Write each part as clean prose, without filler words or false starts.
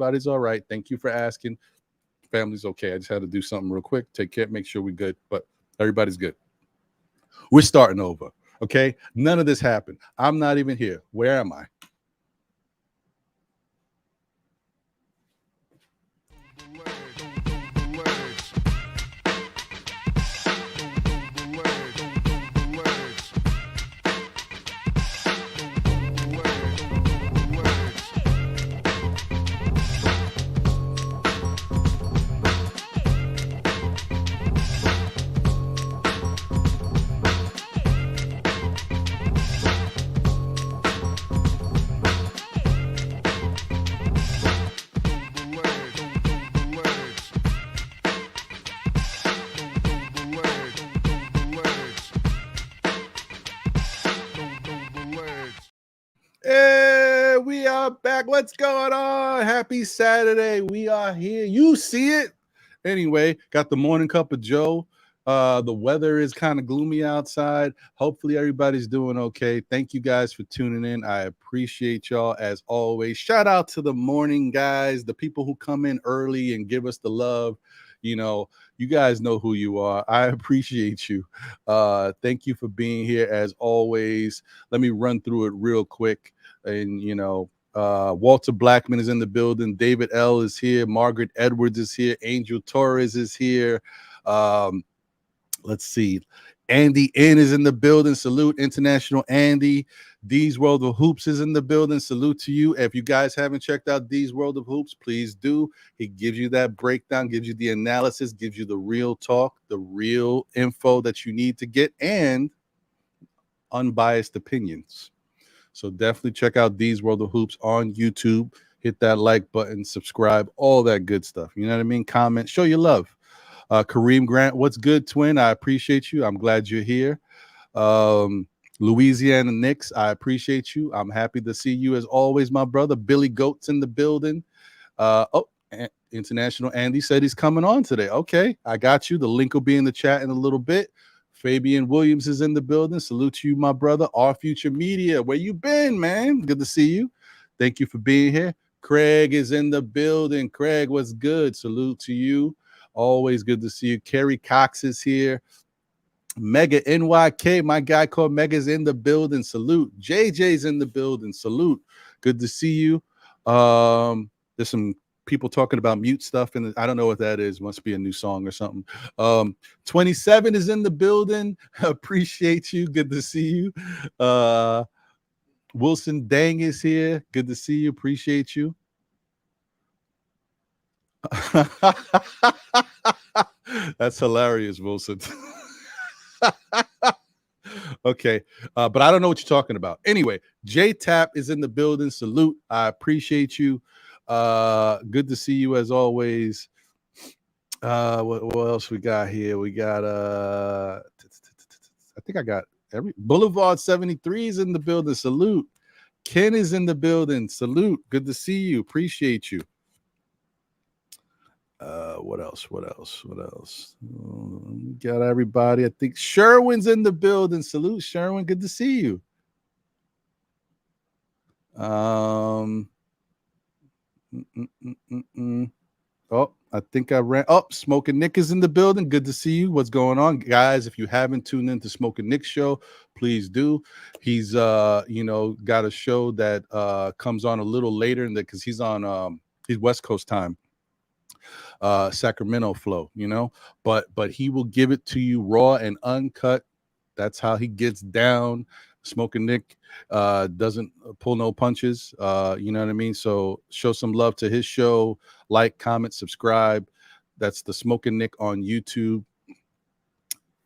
Everybody's all right. Thank you for asking. Family's okay. I just had to do something real quick. Take care. Make sure we're good. But everybody's good. We're starting over. Okay. None of this happened. I'm not even here. Where am I? Hey, we are back. What's going on? Happy Saturday. We are here. You see it. Anyway, got the morning cup of Joe. The weather is kind of gloomy outside. Hopefully everybody's doing okay. Thank you guys for tuning in. I appreciate y'all as always. Shout out to the morning guys, the people who come in early and give us the love. You know, you guys know who you are. I appreciate you. Thank you for being here as always. Let me run through it real quick. And, you know, Walter Blackman is in the building. David L is here. Margaret Edwards is here. Angel Torres is here. Let's see. Andy N is in the building. Salute, International Andy. D's World of Hoops is in the building. Salute to you. If you guys haven't checked out D's World of Hoops, please do. He gives you that breakdown, gives you the analysis, gives you the real talk, the real info that you need to get, and unbiased opinions. So definitely check out D's World of Hoops on YouTube. Hit that like button, subscribe, all that good stuff. You know what I mean? Comment, show your love. Kareem Grant, what's good, twin? I appreciate you. I'm glad you're here. Louisiana Knicks, I appreciate you. I'm happy to see you as always, my brother. Billy Goat's in the building. International Andy said he's coming on today. Okay, I got you. The link will be in the chat in a little bit. Fabian Williams is in the building. Salute to you, my brother. Our Future Media, where you been, man? Good to see you. Thank you for being here. Craig is in the building. Craig, what's good? Salute to you. Always good to see you. Kerry Cox is here. Mega NYK, my guy called Mega's in the building. Salute. JJ's in the building. Salute. Good to see you. There's some people talking about mute stuff, and I don't know what that is. Must be a new song or something. 27 is in the building. Appreciate you. Good to see you. Wilson Dang is here. Good to see you. Appreciate you. That's hilarious, Wilson. Okay, but I don't know what you're talking about. Anyway, J Tap is in the building. Salute. I appreciate you. Good to see you as always. What else we got here? We got I think I got every Boulevard 73 is in the building. Salute. Ken is in the building. Salute. Good to see you. Appreciate you. What else? Got everybody. I think Sherwin's in the building. Salute, Sherwin. Good to see you. Oh, I think I ran. Oh, Smoking Nick is in the building. Good to see you. What's going on, guys? If you haven't tuned into Smoking Nick's show, please do. He's got a show that comes on a little later because he's on he's West Coast time. Sacramento flow, but he will give it to you raw and uncut. That's how he gets down. Smoking Nick doesn't pull no punches. You know what I mean? So show some love to his show. Like, comment, subscribe. That's the Smoking Nick on YouTube.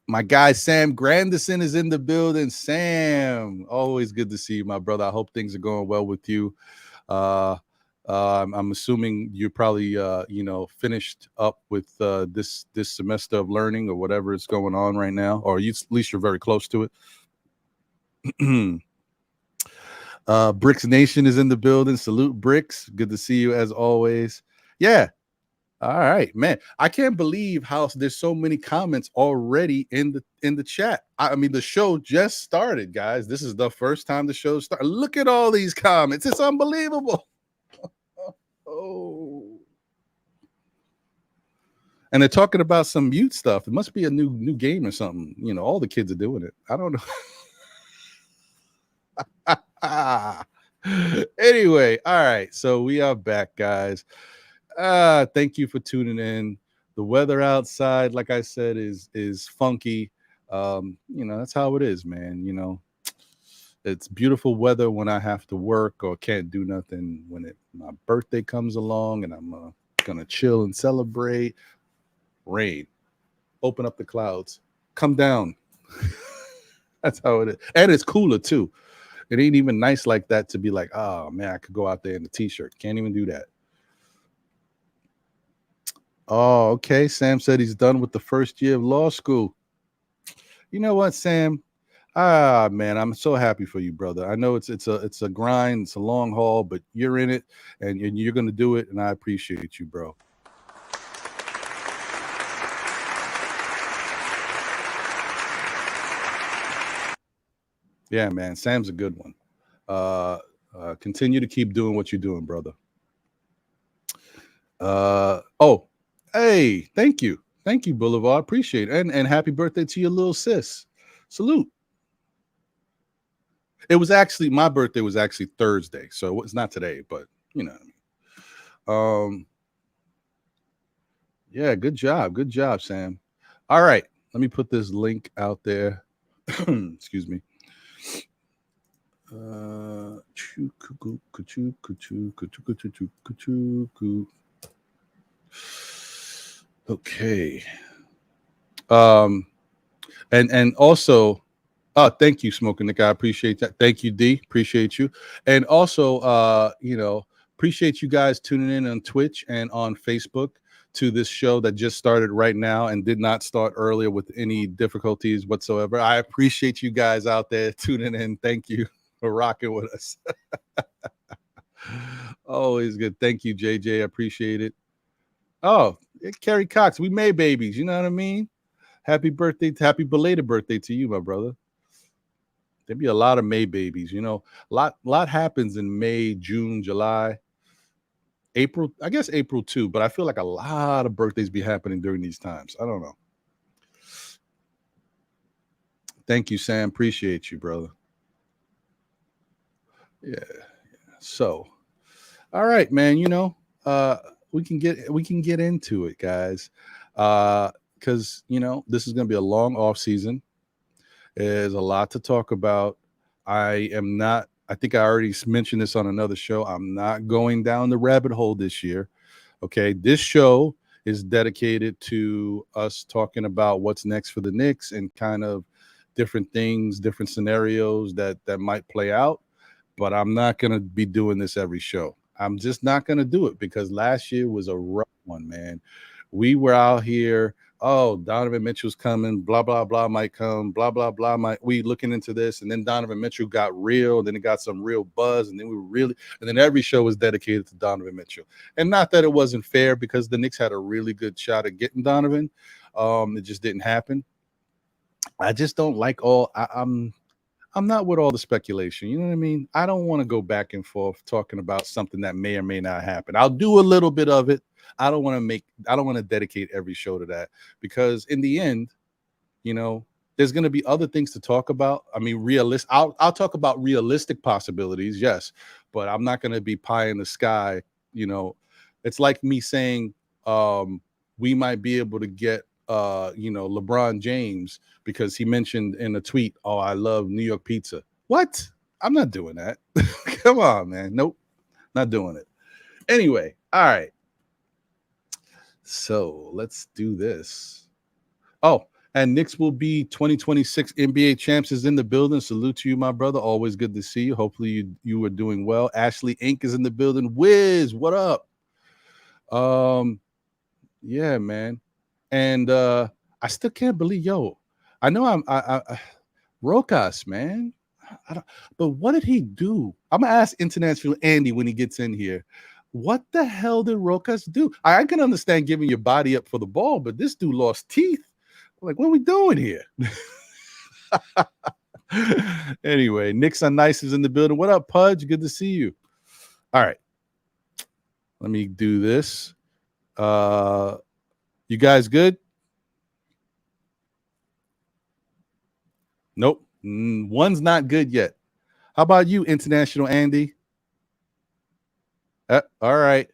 My guy Sam Grandison is in the building. Sam, always good to see you, my brother. I hope things are going well with you. I'm assuming you're probably finished up with this semester of learning or whatever is going on right now, or at least you're very close to it. Bricks Nation is in the building. Salute, Bricks. Good to see you as always. Yeah. All right, man. I can't believe how there's so many comments already in the chat. I mean, the show just started, guys. This is the first time the show started. Look at all these comments. It's unbelievable. Oh. And they're talking about some mute stuff. It must be a new game or something. You know, all the kids are doing it. I don't know. Anyway, all right. So we are back, guys. Thank you for tuning in. The weather outside, like I said, is funky. You know, that's how it is, man. You know, it's beautiful weather when I have to work or can't do nothing. When my birthday comes along and I'm gonna chill and celebrate. Rain, open up the clouds, come down. That's how it is. And it's cooler too. It ain't even nice like that to be like, oh man, I could go out there in a t-shirt. Can't even do that. Oh, okay. Sam said he's done with the first year of law school. You know what, Sam? Ah, man, I'm so happy for you, brother. I know it's a grind, it's a long haul, but you're in it and you're gonna do it, and I appreciate you, bro. Yeah, man, Sam's a good one. Continue to keep doing what you're doing, brother. Oh, hey, thank you, Boulevard. Appreciate it, and happy birthday to your little sis. Salute. It was actually my birthday was actually Thursday, so it's not today, but you know what I mean. Yeah, good job, Sam. All right, let me put this link out there. Excuse me. Okay. And also, thank you, Smoking Nick. I appreciate that. Thank you, D. Appreciate you. And also, you know, appreciate you guys tuning in on Twitch and on Facebook to this show that just started right now and did not start earlier with any difficulties whatsoever. I appreciate you guys out there tuning in. Thank you for rocking with us. Always good. Thank you, JJ. I appreciate it. Oh, Kerry Cox, we made babies. You know what I mean? Happy birthday, happy belated birthday to you, my brother. There'd be a lot of May babies, you know. Lot happens in May, June, July, April. I guess April too, but I feel like a lot of birthdays be happening during these times. I don't know. Thank you, Sam. Appreciate you, brother. Yeah. So, all right, man. You know, we can get into it, guys. Because you know this is going to be a long off season. There's a lot to talk about. I think I already mentioned this on another show. I'm not going down the rabbit hole this year. Okay. This show is dedicated to us talking about what's next for the Knicks and kind of different things, different scenarios that might play out. But I'm not going to be doing this every show. I'm just not going to do it because last year was a rough one, man. We were out here. Oh, Donovan Mitchell's coming, blah, blah, blah might come, blah, blah, blah might. We looking into this. And then Donovan Mitchell got real. Then it got some real buzz. And then and then every show was dedicated to Donovan Mitchell. And not that it wasn't fair because the Knicks had a really good shot at getting Donovan. It just didn't happen. I just don't like I'm not with all the speculation. You know what I mean? I don't want to go back and forth talking about something that may or may not happen. I'll do a little bit of it. I don't want to dedicate every show to that because in the end, you know, there's going to be other things to talk about. I mean, I'll talk about realistic possibilities. Yes, but I'm not going to be pie in the sky. You know, it's like me saying, we might be able to get, you know, LeBron James because he mentioned in a tweet, oh, I love New York pizza. What? I'm not doing that. Come on, man. Nope, not doing it. Anyway, all right. So let's do this. Oh, and Knicks will be 2026 NBA champs is in the building. Salute to you, my brother. Always good to see you. Hopefully you are doing well. Ashley Inc. is in the building. Wiz, what up? Yeah, man. And I still can't believe, I know I Rokas, man. But what did he do? I'm gonna ask International Andy when he gets in here. What the hell did Rokas do? I can understand giving your body up for the ball, but this dude lost teeth. Like, what are we doing here? Anyway, Knicks on Nice is in the building. What up, Pudge? Good to see you. All right. Let me do this. You guys good? Nope. One's not good yet. How about you, International Andy? All right.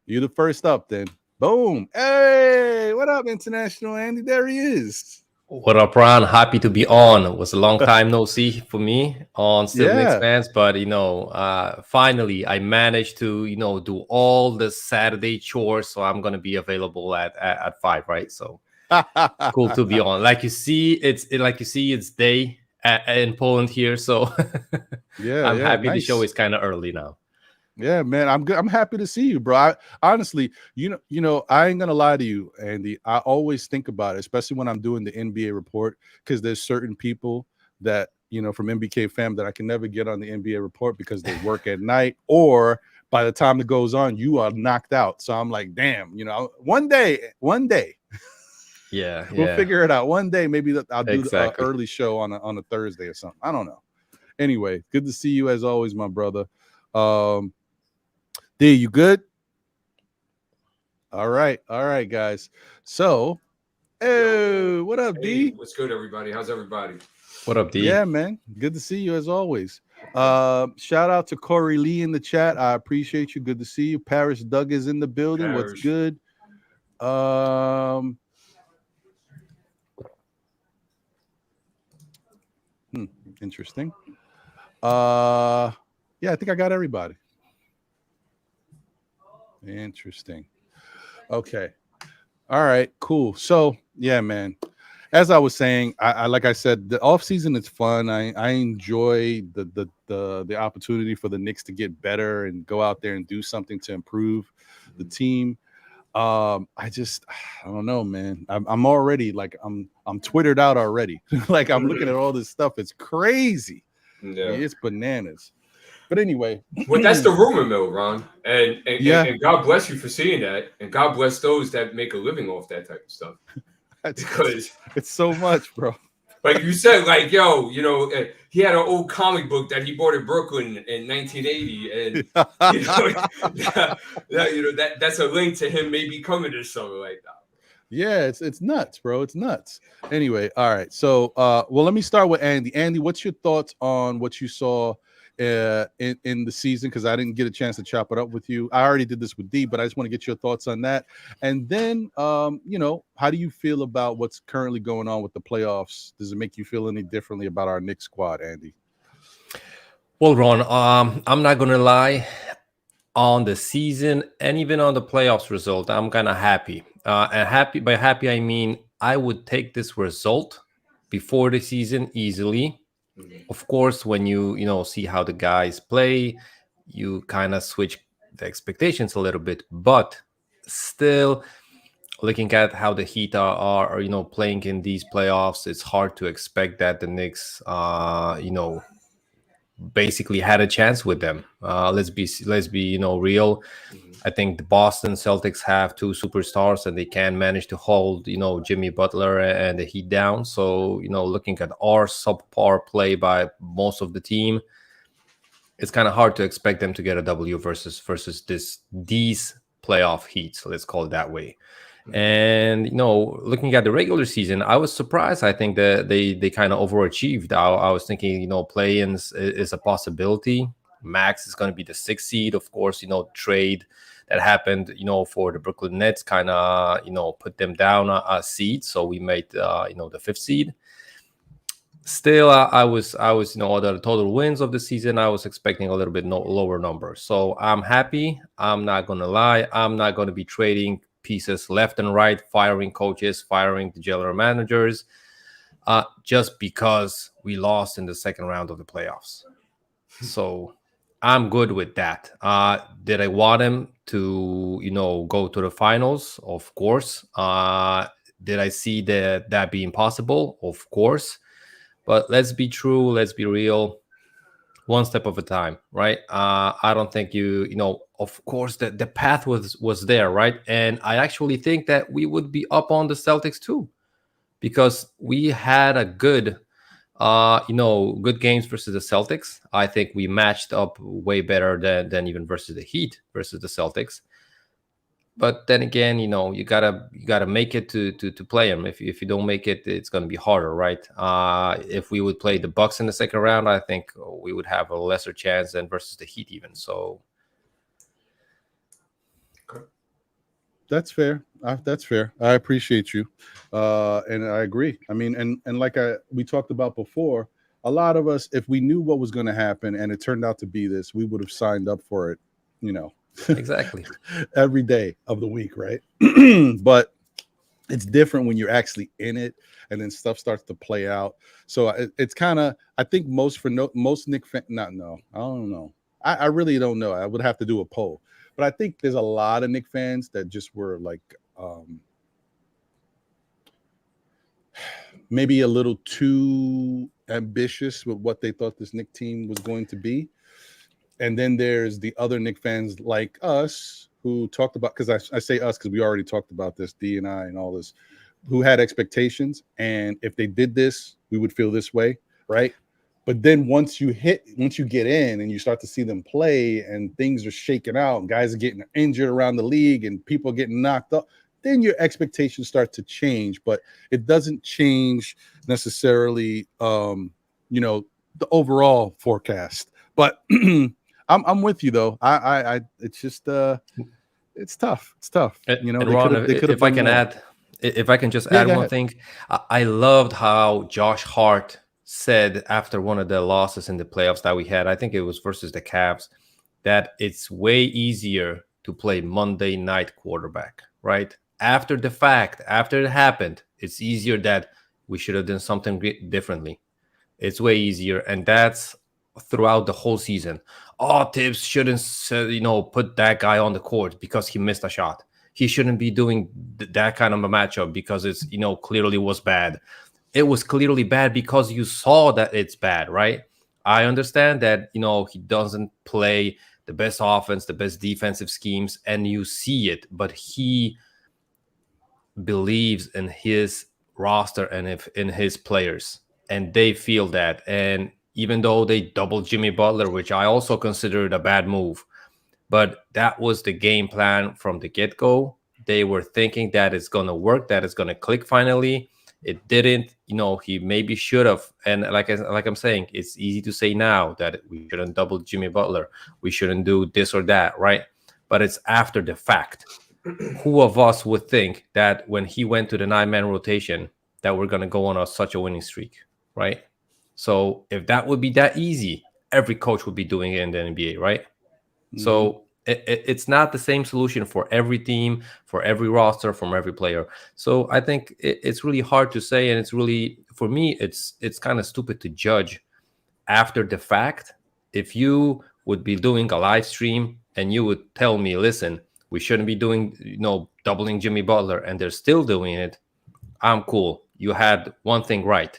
You the first up then. Boom. Hey, what up, International Andy? There he is. What up, Ron? Happy to be on. It was a long time no see for me on Still Knicks fans, but finally I managed to do all the Saturday chores, so I'm gonna be available at 5, right? So cool to be on. Like you see, it's day in Poland here, so I'm happy. Nice. The show is kind of early now. Yeah, man, I'm good. I'm happy to see you, bro. Honestly, you know, I ain't gonna lie to you, Andy. I always think about it, especially when I'm doing the NBA report, because there's certain people that from MBK fam that I can never get on the NBA report because they work at night, or by the time it goes on, you are knocked out. So I'm like, damn, one day. Yeah, we'll figure it out. One day, maybe I'll do the early show on a Thursday or something. I don't know. Anyway, good to see you as always, my brother. D, you good? All right, guys. So, hey, what up, D? What's good, everybody? How's everybody? What up, D? Yeah, man. Good to see you as always. Shout out to Corey Lee in the chat. I appreciate you. Good to see you. Paris Doug is in the building. What's good? Interesting. Yeah, I think I got everybody. Interesting. Okay. All right, cool. So yeah, man. As I was saying, I like I said, the off season is fun. I enjoy the opportunity for the Knicks to get better and go out there and do something to improve the team. I don't know, man. I'm already like I'm Twittered out already. Like I'm looking at all this stuff. It's crazy. Yeah, it's bananas. But anyway, well, that's the rumor mill, Ron, and God bless you for seeing that, and God bless those that make a living off that type of stuff. Because it's so much, bro. Like you said, like he had an old comic book that he bought in Brooklyn in 1980, and that's a link to him maybe coming to something like that. Yeah, it's nuts, bro. It's nuts. Anyway, all right. So, well, let me start with Andy. Andy, what's your thoughts on what you saw in the season? Because I didn't get a chance to chop it up with you. I already did this with D, but I just want to get your thoughts on that. And then, how do you feel about what's currently going on with the playoffs? Does it make you feel any differently about our Knicks squad, Andy? Well, Ron, I'm not gonna lie. On the season and even on the playoffs result, I'm kind of happy. And happy by happy, I mean I would take this result before the season easily. Of course, when you see how the guys play, you kind of switch the expectations a little bit. But still, looking at how the Heat are playing in these playoffs, it's hard to expect that the Knicks, basically had a chance with them. Let's be real. I think the Boston Celtics have two superstars and they can manage to hold Jimmy Butler and the Heat down. So looking at our subpar play by most of the team, it's kind of hard to expect them to get a W versus these playoff Heat. So let's call it that way. And looking at the regular season, I was surprised. I think that they kind of overachieved. I was thinking play-ins is a possibility. Max is going to be the 6th seed, of course. Trade that happened for the Brooklyn Nets kind of put them down a seed, so we made the 5th seed. Still, I was the total wins of the season, I was expecting a little bit lower number. So I'm happy. I'm not gonna lie. I'm not going to be trading pieces left and right, firing coaches, firing the general managers, just because we lost in the second round of the playoffs. So I'm good with that. Did I want him to, go to the finals? Of course. Did I see that being possible? Of course. But let's be true. Let's be real. One step at a time, right? I don't think of course, the path was there, right? And I actually think that we would be up on the Celtics too, because we had a good games versus the Celtics. I think we matched up way better than even versus the Heat versus the Celtics. But then again, you know, you gotta make it to play them. If you don't make it, it's gonna be harder, right? If we would play the Bucks in the second round, I think we would have a lesser chance than versus the Heat even. So that's fair. That's fair. I appreciate you, and I agree. I mean, and like we talked about before, a lot of us, if we knew what was going to happen and it turned out to be this, we would have signed up for it. You know. exactly. Every day of the week, right? But it's different when you're actually in it and then stuff starts to play out. So it's kind of, I think most Knicks fans, I don't know. I really don't know. I would have to do a poll, but I think there's a lot of Knicks fans that just were like maybe a little too ambitious with what they thought this Knicks team was going to be. And then there's the other Knicks fans like us who talked about, because I say us because we already talked about this, D and I and all this, who had expectations. And if they did this, we would feel this way, right? But then once you get in and you start to see them play and things are shaking out and guys are getting injured around the league and people are getting knocked up, then your expectations start to change. But it doesn't change necessarily, you know, the overall forecast. But I'm with you though. I it's just it's tough. It's tough. You know, Ron, if I can add, if I can just add one thing, I loved how Josh Hart said after one of the losses in the playoffs that we had, I think it was versus the Cavs, that it's way easier to play Monday night quarterback, right? After the fact, after it happened, it's easier that we should have done something differently. It's way easier, and that's throughout the whole season. Oh, Tibbs shouldn't, you know, put that guy on the court because he missed a shot. He shouldn't be doing that kind of a matchup because it's, you know, clearly was bad. It was clearly bad because you saw that it's bad, right? I understand that, you know, he doesn't play the best offense, the best defensive schemes, and you see it, but he believes in his roster and in his players, and they feel that. And even though they doubled Jimmy Butler, which I also considered a bad move, but that was the game plan from the get-go. They were thinking that it's going to work, that it's going to click finally. It didn't. You know, he maybe should have. And like I'm saying, it's easy to say now that we shouldn't double Jimmy Butler. We shouldn't do this or that, right? But it's after the fact. Who of us would think that when he went to the 9-man rotation that we're going to go on such a winning streak, right? So if that would be that easy, every coach would be doing it in the NBA, right? Mm-hmm. So it's not the same solution for every team, for every roster, from every player. So I think it's really hard to say, and it's really, for me, it's kind of stupid to judge after the fact. If you would be doing a live stream and you would tell me, listen, we shouldn't be doing, you know, doubling Jimmy Butler, and they're still doing it, I'm cool. You had one thing right.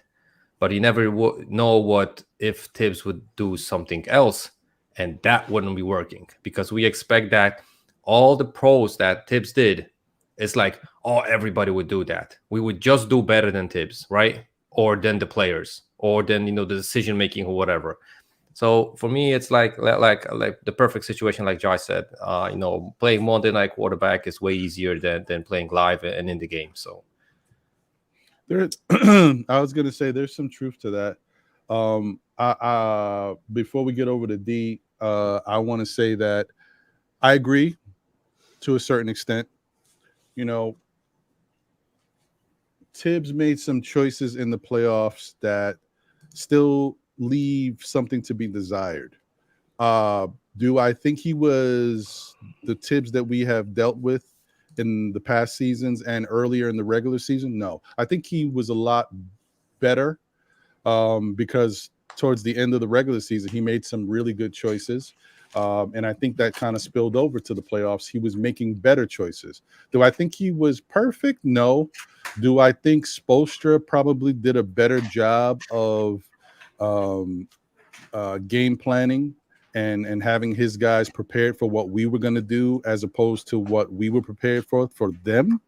But you never know what if Tibbs would do something else, and that wouldn't be working, because we expect that all the pros that Tibbs did, it's like, oh, everybody would do that. We would just do better than Tibbs, right? Or than the players, or than, you know, the decision making or whatever. So for me, it's like the perfect situation, like Josh said. You know, playing Monday night quarterback is way easier than playing live and in the game. So. I was gonna say there's some truth to that. Before we get over to D, I want to say that I agree to a certain extent. You know, Tibbs made some choices in the playoffs that still leave something to be desired. Do I think he was the Tibbs that we have dealt with in the past seasons and earlier in the regular season? No, I think he was a lot better because towards the end of the regular season, he made some really good choices. And I think that kind of spilled over to the playoffs. He was making better choices. Do I think he was perfect? No. Do I think Spoelstra probably did a better job of game planning and having his guys prepared for what we were going to do as opposed to what we were prepared for them?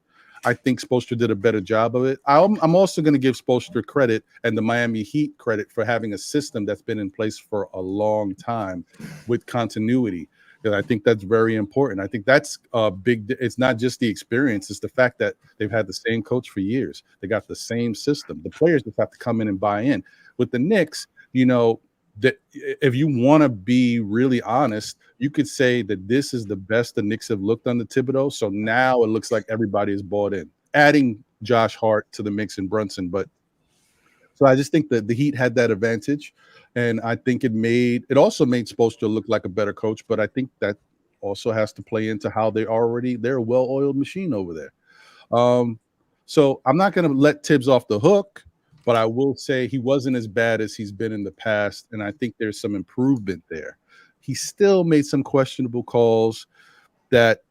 I think Spoelstra did a better job of it. I'm also going to give Spoelstra credit and the Miami Heat credit for having a system that's been in place for a long time with continuity. And I think that's very important. I think that's a big. It's not just the experience; it's the fact that they've had the same coach for years. They got the same system. The players just have to come in and buy in. With the Knicks, you know, that if you want to be really honest, you could say that this is the best the Knicks have looked under Thibodeau. So now it looks like everybody is bought in. Adding Josh Hart to the mix and Brunson, but so I just think that the Heat had that advantage. And I think it also made Spoelstra look like a better coach, but I think that also has to play into how they're a well-oiled machine over there. So I'm not going to let Tibbs off the hook, but I will say he wasn't as bad as he's been in the past, and I think there's some improvement there. He still made some questionable calls that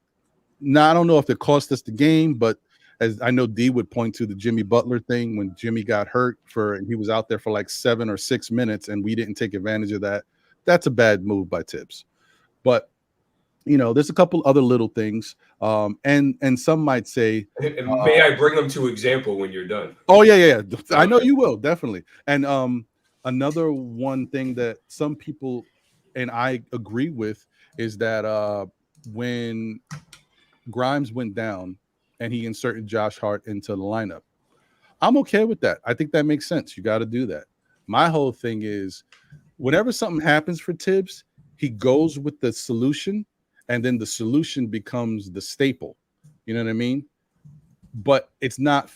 I don't know if it cost us the game, but as I know D would point to the Jimmy Butler thing when Jimmy got hurt he was out there for like 7 or 6 minutes and we didn't take advantage of that. That's a bad move by Tibbs. But you know, there's a couple other little things. And some might say, may I bring them to example when you're done? Oh yeah. I know you will, definitely. And another one thing that some people and I agree with is that when Grimes went down and he inserted Josh Hart into the lineup, I'm okay with that. I think that makes sense. You got to do that. My whole thing is whenever something happens for Tibbs, he goes with the solution and then the solution becomes the staple. You know what I mean? But it's not,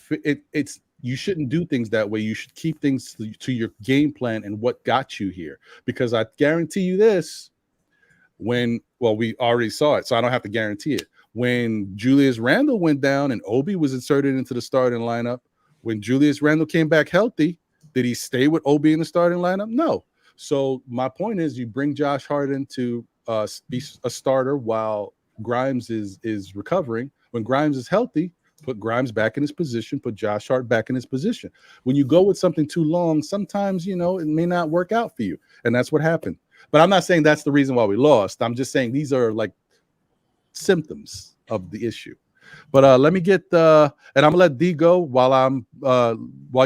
you shouldn't do things that way. You should keep things to your game plan and what got you here. Because I guarantee you this, we already saw it, so I don't have to guarantee it. When Julius Randle went down and Obi was inserted into the starting lineup, when Julius Randle came back healthy, did he stay with Obi in the starting lineup? No. So my point is you bring Josh Hart in to be a starter while Grimes is recovering. When Grimes is healthy, put Grimes back in his position, put Josh Hart back in his position. When you go with something too long, sometimes, you know, it may not work out for you. And that's what happened. But I'm not saying that's the reason why we lost. I'm just saying these are like symptoms of the issue. But let me get and I'm gonna let D go while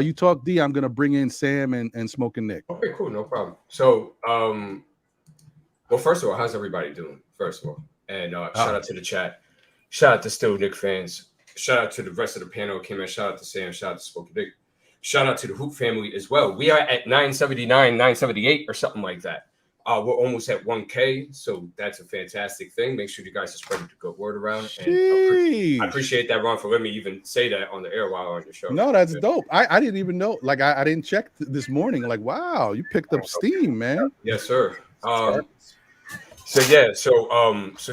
you talk. D, I'm gonna bring in Sam and Smoking Nick. Okay, cool, no problem. So well, first of all, how's everybody doing? First of all, and shout out to the chat, shout out to still Nick fans, shout out to the rest of the panel came in, shout out to Sam, shout out to Smoking Nick, shout out to the Hoop family as well. We are at 979, 978 or something like that. We're almost at 1K, so that's a fantastic thing. Make sure you guys are spreading the good word around. And I appreciate that, Ron, for letting me even say that on the air while on the show. No, that's dope. I didn't even know. Like, I didn't check this morning. Like, wow, you picked up steam, man. Yes, sir. So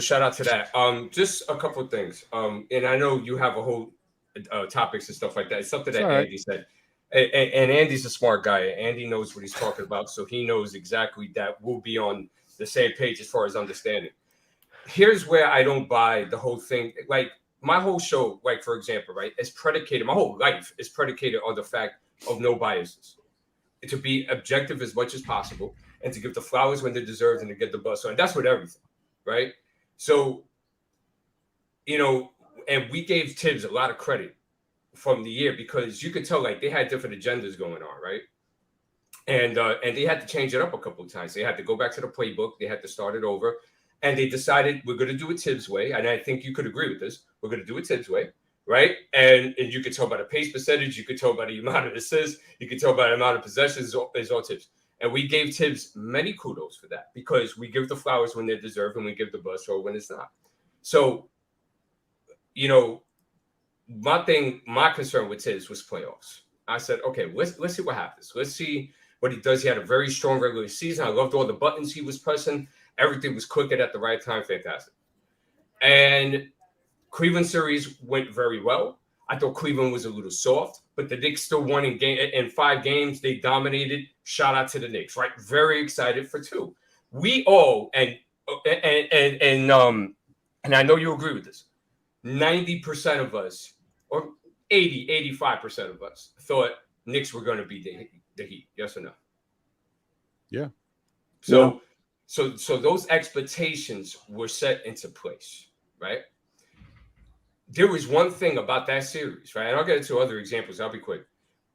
shout out to that. Just a couple of things. And I know you have a whole topics and stuff like that. It's something that Andy said. And Andy's a smart guy. Andy knows what he's talking about, so he knows exactly that we'll be on the same page as far as understanding. Here's where I don't buy the whole thing. Like my whole show, like for example, right, is predicated. My whole life is predicated on the fact of no biases, and to be objective as much as possible, and to give the flowers when they're deserved, and to get the bus. And that's with everything, right? So, you know, and we gave Tibbs a lot of credit from the year because you could tell like they had different agendas going on, right? And they had to change it up a couple of times. They had to go back to the playbook. They had to start it over, and they decided we're going to do it Tibbs' way. And I think you could agree with this. We're going to do it Tibbs' way, right? And you could tell by the pace percentage. You could tell by the amount of assists. You could tell by the amount of possessions. Is all Tibbs. And we gave Tibbs many kudos for that because we give the flowers when they're deserved and we give the bus or when it's not. So, you know, my concern with Tibbs was playoffs. I said, okay, let's see what happens. Let's see what he does. He had a very strong regular season. I loved all the buttons he was pressing. Everything was clicking at the right time. Fantastic. And Cleveland series went very well. I thought Cleveland was a little soft, but the Knicks still won in 5 games. They dominated. Shout out to the Knicks, right? Very excited for 2. We all and I know you agree with this. 90% of us, or 85% of us, thought Knicks were going to beat the Heat. Yes or no? Yeah. So those expectations were set into place, right? There was one thing about that series, right? And I'll get into other examples. I'll be quick.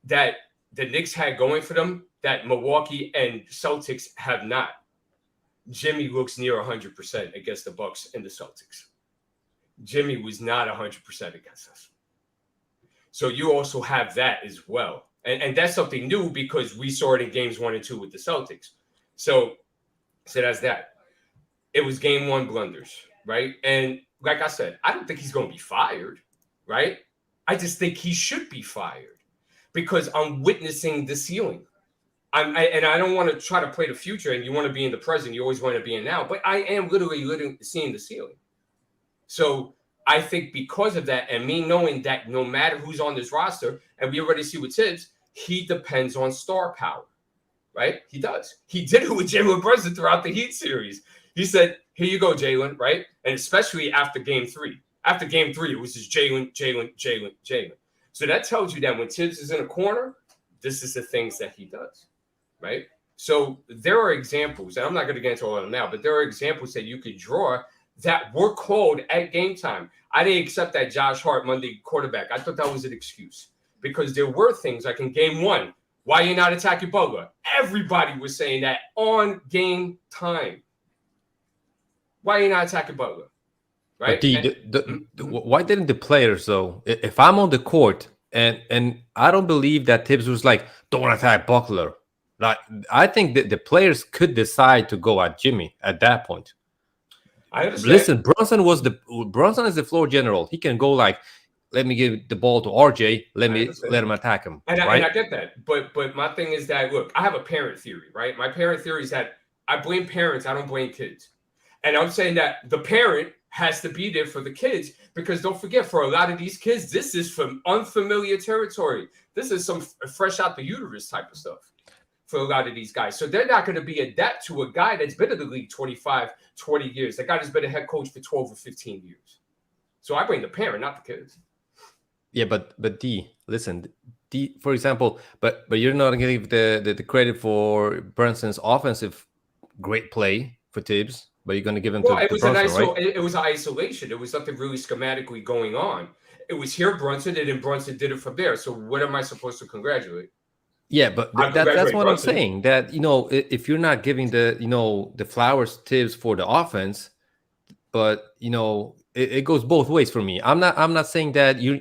That the Knicks had going for them that Milwaukee and Celtics have not. Jimmy looks near 100% against the Bucks and the Celtics. Jimmy was not 100% against us. So you also have that as well. And that's something new because we saw it in games 1 and 2 with the Celtics. So that's that. It was game 1 blunders, right? And like I said, I don't think he's going to be fired, right? I just think he should be fired because I'm witnessing the ceiling. And I don't want to try to play the future, and you want to be in the present. You always want to be in now. But I am literally seeing the ceiling. So I think because of that, and me knowing that no matter who's on this roster, and we already see with Tibbs, he depends on star power, right? He does. He did it with Jalen Brunson throughout the Heat series. He said, here you go, Jalen, right? And especially after game 3. After game 3, it was just Jalen. So that tells you that when Tibbs is in a corner, this is the things that he does. Right. So there are examples, and I'm not going to get into all of them now, but there are examples that you could draw that were called at game time. I didn't accept that Josh Hart Monday quarterback. I thought that was an excuse because there were things like in game 1, why you not attacking Butler? Everybody was saying that on game time. Why you not attacking Butler? Right. Why didn't the players though? If I'm on the court and I don't believe that Tibbs was like, don't attack Butler. Like, I think that the players could decide to go at Jimmy at that point. I understand. Listen, Brunson is the floor general. He can go like, let me give the ball to RJ. Let him attack him. And, right? And I get that. But my thing is that, look, I have a parent theory, right? My parent theory is that I blame parents. I don't blame kids. And I'm saying that the parent has to be there for the kids because don't forget, for a lot of these kids, this is from unfamiliar territory. This is some fresh out the uterus type of stuff for a lot of these guys. So they're not going to be adapt to a guy that's been in the league 25, 20 years. That guy that's been a head coach for 12 or 15 years. So I blame the parent, not the kids. Yeah, but listen, for example, but you're not going to give the credit for Brunson's offensive great play for Tibbs, but you're going to give him to Brunson, right? It was an isolation. It was something really schematically going on. It was here Brunson, and then Brunson did it from there. So what am I supposed to congratulate? Yeah, but that's what I'm saying. That, if you're not giving the flowers Tibbs for the offense, but it goes both ways for me. I'm not saying that you're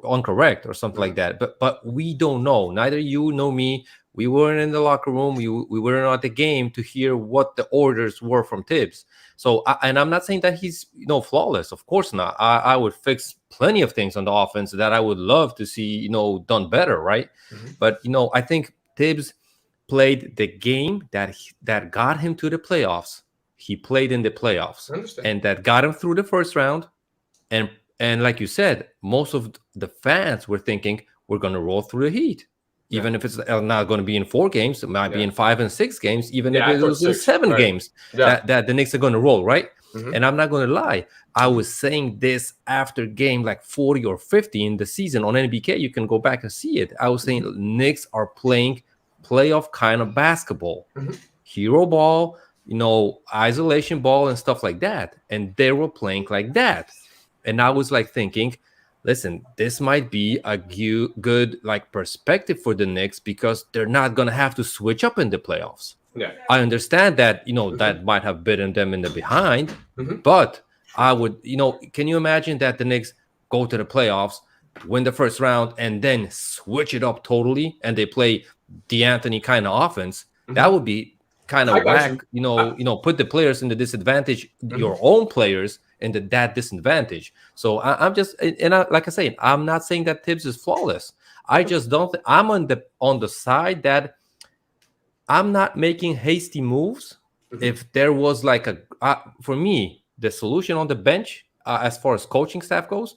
incorrect or something like that. But we don't know. Neither you nor me. We weren't in the locker room. We weren't at the game to hear what the orders were from Tibbs. So, and I'm not saying that he's flawless. Of course not. I would fix plenty of things on the offense that I would love to see done better, right? Mm-hmm. But I think Tibbs played the game that got him to the playoffs. He played in the playoffs, and that got him through the first round. And like you said, most of the fans were thinking we're going to roll through the Heat. Even if it's not going to be in 4 games, it might be in 5 and 6 games, even if it was in 7 games that the Knicks are going to roll, right? Mm-hmm. And I'm not going to lie. I was saying this after game like 40 or 50 in the season on NBK. You can go back and see it. I was saying Knicks are playing playoff kind of basketball, hero ball, isolation ball and stuff like that. And they were playing like that. And I was like thinking, listen, this might be a good perspective for the Knicks because they're not going to have to switch up in the playoffs. Yeah. I understand that, that might have bitten them in the behind, but I would, can you imagine that the Knicks go to the playoffs, win the first round, and then switch it up totally, and they play D'Anthony kind of offense? That would be kind of whack, put the players in the disadvantage, your own players, into that disadvantage. So I'm just, like I say, I'm not saying that Tibbs is flawless. I just don't. I'm on the side that I'm not making hasty moves. If there was for me, the solution on the bench, as far as coaching staff goes,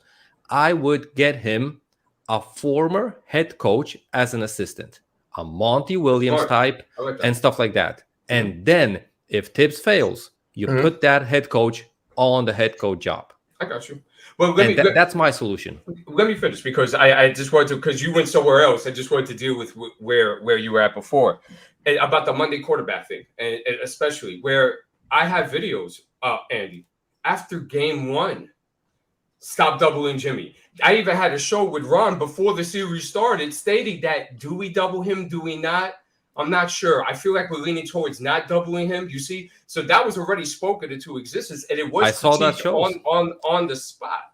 I would get him a former head coach as an assistant, a Monty Williams type, and stuff like that. And then if Tibbs fails, you put that head coach on the head coach job. I got you. Well, that's my solution. Let me finish because I just wanted to, because you went somewhere else. I just wanted to deal with where you were at before, and about the Monday quarterback thing, and especially where I have videos, Andy, after game 1, stop doubling Jimmy. I even had a show with Ron before the series started stating that, do we double him? Do we not? I'm not sure. I feel like we're leaning towards not doubling him. You see, so that was already spoken into existence, and it was I saw that on the spot.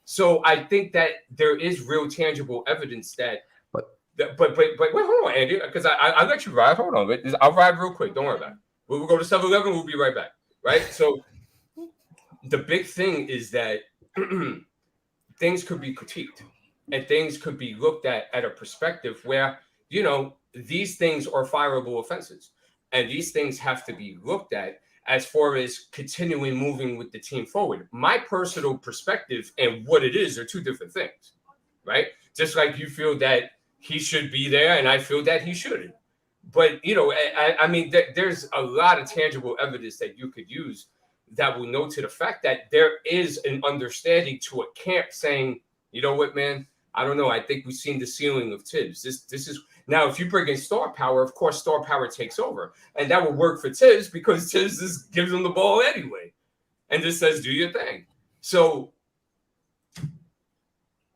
So I think that there is real tangible evidence that. But wait, hold on, Andy, because I let you ride. Hold on, I'll ride real quick. Don't worry about it. We'll go to 7-Eleven. We'll be right back. Right. So the big thing is that things could be critiqued and things could be looked at a perspective where, you know, these things are fireable offenses, and these things have to be looked at as far as continuing moving with the team forward. My personal perspective and what it is are two different things, right? Just like you feel that he should be there, and I feel that he shouldn't. But, you know, I mean, there's a lot of tangible evidence that you could use that will note to the fact that there is an understanding to a camp saying, you know what, man, I don't know. I think we've seen the ceiling of Tibbs. This is now, if you bring in star power, of course, star power takes over, and that will work for Tibbs because Tibbs just gives him the ball anyway, and just says, do your thing. So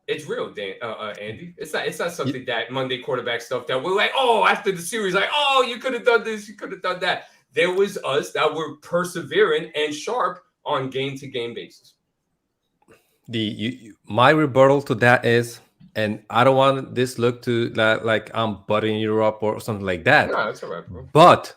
it's real, Andy. It's not something that Monday quarterback stuff that we're like, oh, after the series, like, oh, you could have done this, you could have done that. There was us that were persevering and sharp on game-to-game basis. My rebuttal to that is, and I don't want this look to like I'm butting you up or something like that. No, that's all right, bro. But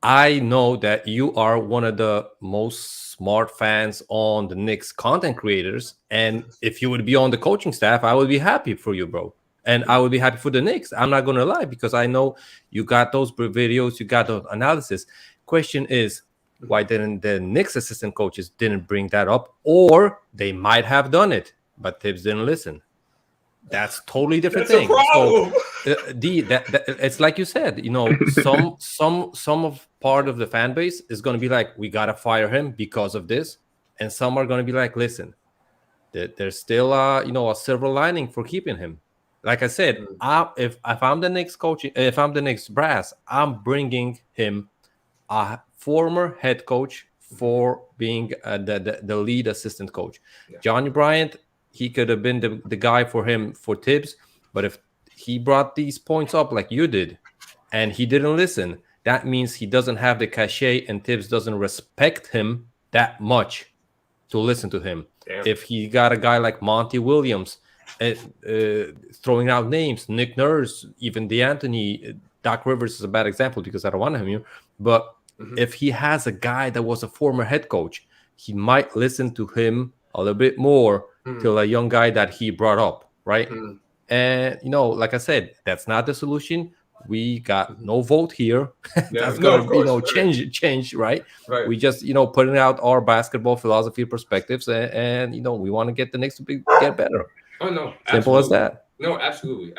I know that you are one of the most smart fans on the Knicks content creators, and if you would be on the coaching staff, I would be happy for you, bro. And I would be happy for the Knicks. I'm not gonna lie, because I know you got those videos, you got the analysis. Question is, why didn't the Knicks assistant coaches didn't bring that up, or they might have done it, but Tibbs didn't listen? That's totally different thing. So it's like you said, you know, some of part of the fan base is going to be like, we gotta fire him because of this, and some are going to be like, listen, there's still you know, a silver lining for keeping him. Like I said, if I'm the Knicks coach, if I'm the Knicks brass, I'm bringing him a former head coach for being the lead assistant coach. Yeah. Johnny Bryant, he could have been the guy for him for Tibbs, but if he brought these points up like you did and he didn't listen, that means he doesn't have the cachet and Tibbs doesn't respect him that much to listen to him. Damn. If he got a guy like Monty Williams throwing out names, Nick Nurse, even DeAnthony, Doc Rivers is a bad example because I don't want him here, but if he has a guy that was a former head coach, he might listen to him a little bit more till a young guy that he brought up, right? And, you know, like I said, that's not the solution. We got no vote here. That's going to, you know, change, right? We just, you know, putting out our basketball philosophy perspectives, and you know, we want to get the Knicks to get better. Oh, no. Simple as that. No, absolutely.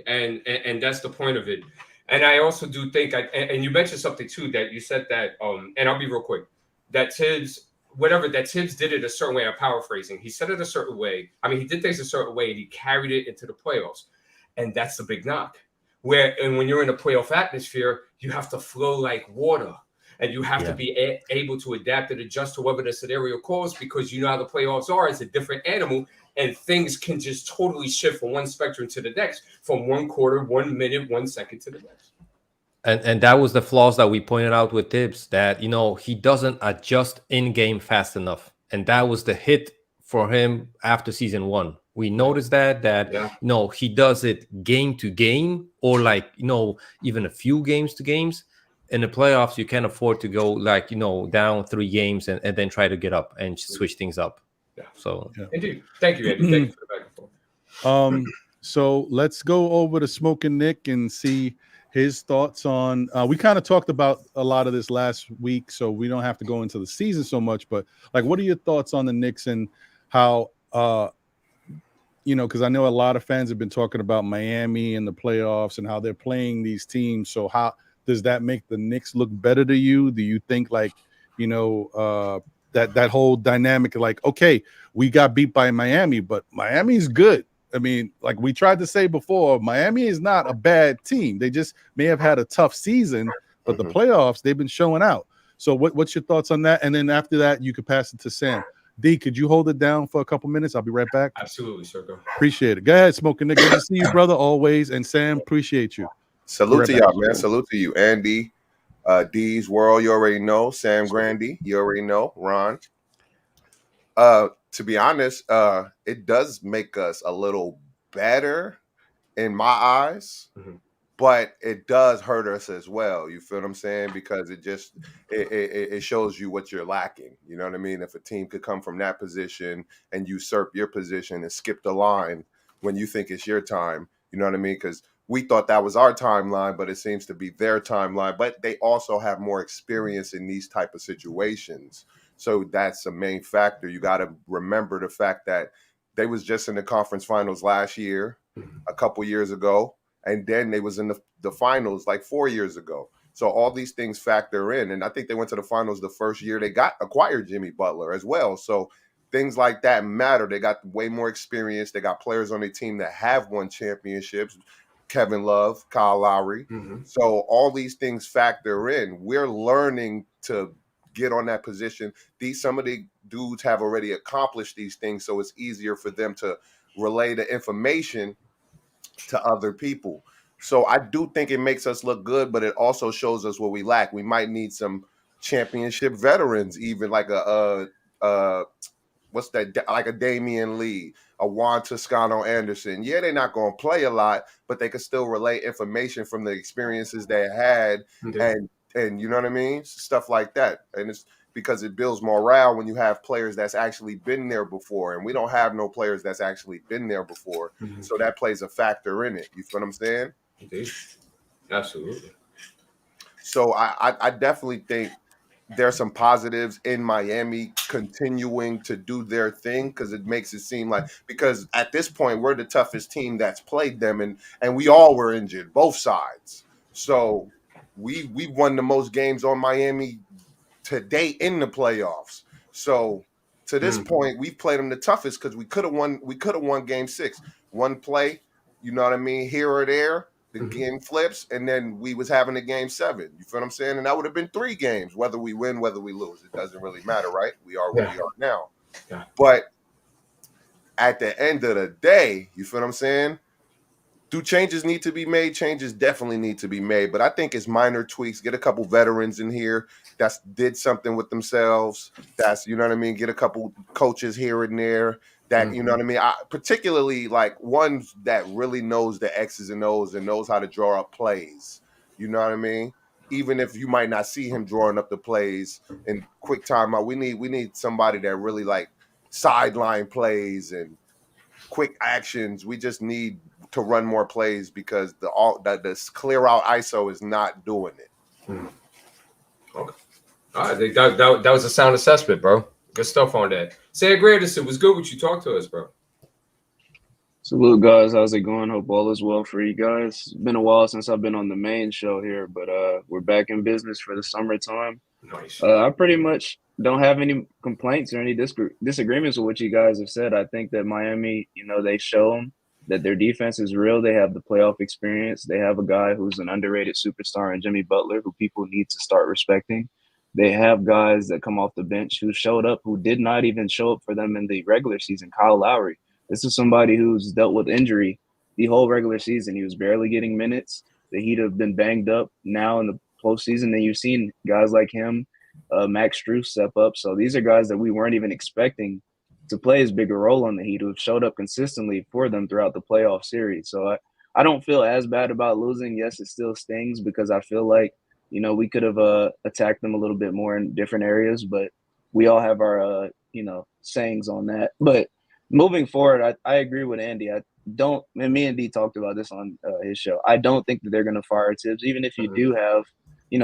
And that's the point of it. And I also do think, and you mentioned something too, that you said that, and I'll be real quick, that Tibbs did it a certain way. I'm paraphrasing. He said it a certain way. I mean, he did things a certain way, and he carried it into the playoffs. And that's the big knock. And when you're in a playoff atmosphere, you have to flow like water, and you have to be able to adapt and adjust to whatever the scenario calls, because you know how the playoffs are. It's a different animal, and things can just totally shift from one spectrum to the next, from 1 quarter, 1 minute, 1 second to the next. And that was the flaws that we pointed out with Tibbs, that, you know, he doesn't adjust in game fast enough, and that was the hit for him after season 1. We noticed that you know, he does it game to game, or like, you know, even a few games to games. In the playoffs, you can't afford to go like, you know, down 3 games and then try to get up and switch things up. So indeed. Thank you, Andy. Thank you for the back and forth. So let's go over to Smoking Nick and see his thoughts on. We kind of talked about a lot of this last week, so we don't have to go into the season so much. But like, what are your thoughts on the Knicks and how, you know, because I know a lot of fans have been talking about Miami and the playoffs and how they're playing these teams. So how does that make the Knicks look better to you? Do you think, like, you know, that whole dynamic, like, okay, we got beat by Miami, but Miami's good. I mean, like we tried to say before, Miami is not a bad team. They just may have had a tough season, but the playoffs, they've been showing out. So what's your thoughts on that? And then after that, you could pass it to Sam. D, could you hold it down for a couple minutes? I'll be right back. Absolutely, sir. Go. Appreciate it. Go ahead, Smoking Nick. Good to see you, brother, always. And Sam, appreciate you. Salute to y'all, man. Salute to you, Andy, D's World. You already know. Sam Grandy. You already know. Ron. To be honest, it does make us a little better in my eyes, but it does hurt us as well. You feel what I'm saying? Because it shows you what you're lacking. You know what I mean? If a team could come from that position and usurp your position and skip the line when you think it's your time, you know what I mean? Because we thought that was our timeline, but it seems to be their timeline. But they also have more experience in these type of situations. So that's a main factor. You got to remember the fact that they was just in the conference finals last year, a couple years ago, and then they was in the finals like 4 years ago. So all these things factor in. And I think they went to the finals the first year they acquired Jimmy Butler as well. So things like that matter. They got way more experience. They got players on their team that have won championships. Kevin Love, Kyle Lowry. So all these things factor in. We're learning to get on that position. Some of the dudes have already accomplished these things, so it's easier for them to relay the information to other people. So I do think it makes us look good, but it also shows us what we lack. We might need some championship veterans, even like what's that? Like a Damian Lee, a Juan Toscano Anderson. Yeah, they're not going to play a lot, but they could still relay information from the experiences they had, and you know what I mean? Stuff like that. And it's because it builds morale when you have players that's actually been there before. And we don't have no players that's actually been there before. So that plays a factor in it. You feel what I'm saying? Indeed. Absolutely. So I definitely think there's some positives in Miami continuing to do their thing, because it makes it seem like, because at this point we're the toughest team that's played them, and we all were injured, both sides. So we won the most games on Miami to date in the playoffs. So to this point, we've played them the toughest because we could have won game 6. One play, you know what I mean, here or there, the game flips, and then we was having a game 7. You feel what I'm saying? And that would have been 3 games, whether we win, whether we lose. It doesn't really matter, right? We are where we are now. Yeah. But at the end of the day, you feel what I'm saying? Do changes need to be made? Changes definitely need to be made, but I think it's minor tweaks. Get a couple veterans in here that did something with themselves. That's, you know what I mean? Get a couple coaches here and there that, you know what I mean? Particularly like one that really knows the X's and O's and knows how to draw up plays. You know what I mean? Even if you might not see him drawing up the plays in quick timeout, we need somebody that really like sideline plays and quick actions. We just need to run more plays because the clear out ISO is not doing it. Okay. All right. That was a sound assessment, bro. Good stuff on that. Sam Granderson, was good with you. Talk to us, bro. Salute, guys. How's it going? Hope all is well for you guys. It's been a while since I've been on the main show here, but we're back in business for the summertime. Nice. I pretty much don't have any complaints or any disagreements with what you guys have said. I think that Miami, they've shown that their defense is real. They have the playoff experience. They have a guy who's an underrated superstar in Jimmy Butler, who people need to start respecting. They have guys that come off the bench who showed up, who did not even show up for them in the regular season. Kyle Lowry. This is somebody who's dealt with injury the whole regular season. He was barely getting minutes. The Heat have been banged up now in the postseason. Then you've seen guys like him, Max Strus, step up. So these are guys that we weren't even expecting to play as big a role on the Heat, who have showed up consistently for them throughout the playoff series. So I don't feel as bad about losing. Yes, it still stings because I feel like, we could have attacked them a little bit more in different areas, but we all have our, sayings on that. But moving forward, I agree with Andy. And me and D talked about this on his show. I don't think that they're going to fire Tibbs, even if you do have,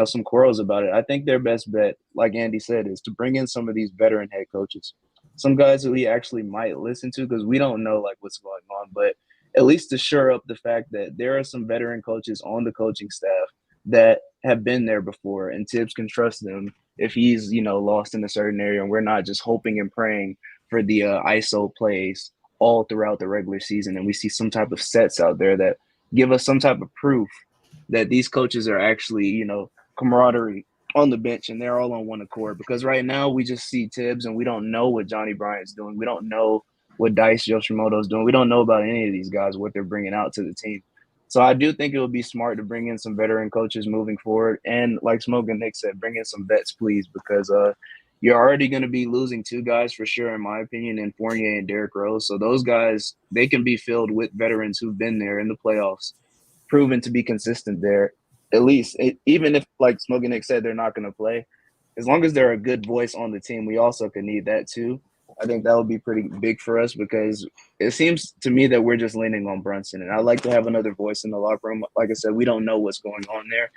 some quarrels about it. I think their best bet, like Andy said, is to bring in some of these veteran head coaches, some guys who he actually might listen to, because we don't know like what's going on, but at least to shore up the fact that there are some veteran coaches on the coaching staff that have been there before, and Tibbs can trust them if he's, lost in a certain area, and we're not just hoping and praying for the ISO plays all throughout the regular season. And we see some type of sets out there that give us some type of proof that these coaches are actually, camaraderie on the bench and they're all on one accord. Because right now we just see Tibbs and we don't know what Johnny Bryant's doing. We don't know what Dice Yoshimoto's doing. We don't know about any of these guys, what they're bringing out to the team. So I do think it would be smart to bring in some veteran coaches moving forward. And like Smoking Nick said, bring in some vets, please, because you're already going to be losing 2 guys for sure, in my opinion, in Fournier and Derrick Rose. So those guys, they can be filled with veterans who've been there in the playoffs, proven to be consistent there. At least, even if, like Smoking Nick said, they're not going to play, as long as they're a good voice on the team, we also could need that too. I think that would be pretty big for us because it seems to me that we're just leaning on Brunson. And I'd like to have another voice in the locker room. Like I said, we don't know what's going on there.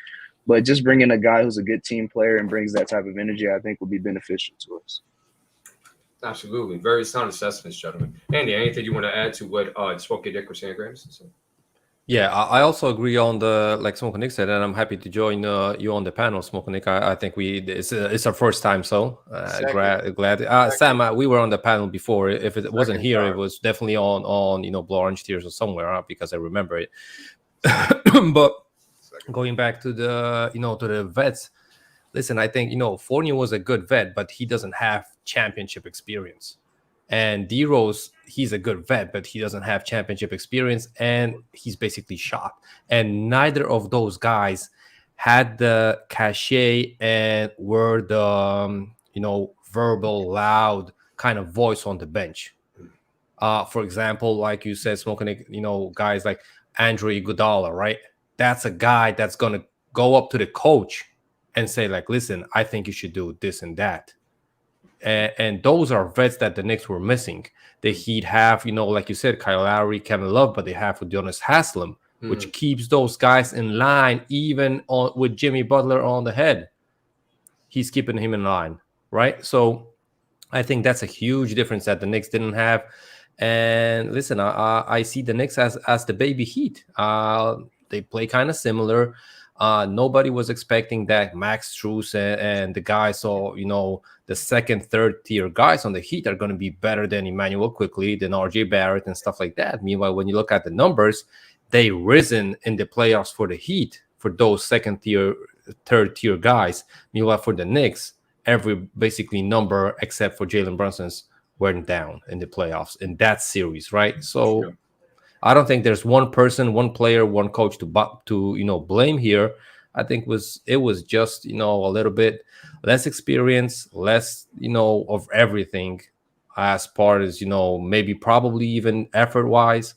But just bringing a guy who's a good team player and brings that type of energy, I think, would be beneficial to us. Absolutely. Very sound assessments, gentlemen. Andy, anything you want to add to what Smoking Nick was saying, Grams? Yeah, I also agree on the, like Smoking Nick said, and I'm happy to join you on the panel, Smoking Nick. I think it's our first time, so glad. Sam, we were on the panel before. If it wasn't here, it was definitely on Blorange Tears or somewhere, because I remember it. But going back to the to the vets, listen, I think Fournier was a good vet, but he doesn't have championship experience. And D-Rose, he's a good vet, but he doesn't have championship experience, and he's basically shot. And neither of those guys had the cachet and were the verbal, loud kind of voice on the bench. For example, like you said, Smoking, guys like Andre Iguodala, right? That's a guy that's gonna go up to the coach and say, like, listen, I think you should do this and that. And those are vets that the Knicks were missing. The Heat have, like you said, Kyle Lowry, Kevin Love, but they have Udonis Haslem, which keeps those guys in line, even with Jimmy Butler on the head. He's keeping him in line, right? So I think that's a huge difference that the Knicks didn't have. And listen, I see the Knicks as the baby Heat. They play kind of similar. Nobody was expecting that Max Strus and the guys, the second, third tier guys on the Heat are going to be better than Emmanuel Quickly, than RJ Barrett and stuff like that. Meanwhile, when you look at the numbers, they risen in the playoffs for the Heat, for those second tier, third tier guys. Meanwhile, for the Knicks, every basically number except for Jalen Brunson's went down in the playoffs in that series, right? So sure. I don't think there's one person, one player, one coach to blame here. I think it was just a little bit less experience, less of everything, as part as maybe probably even effort wise,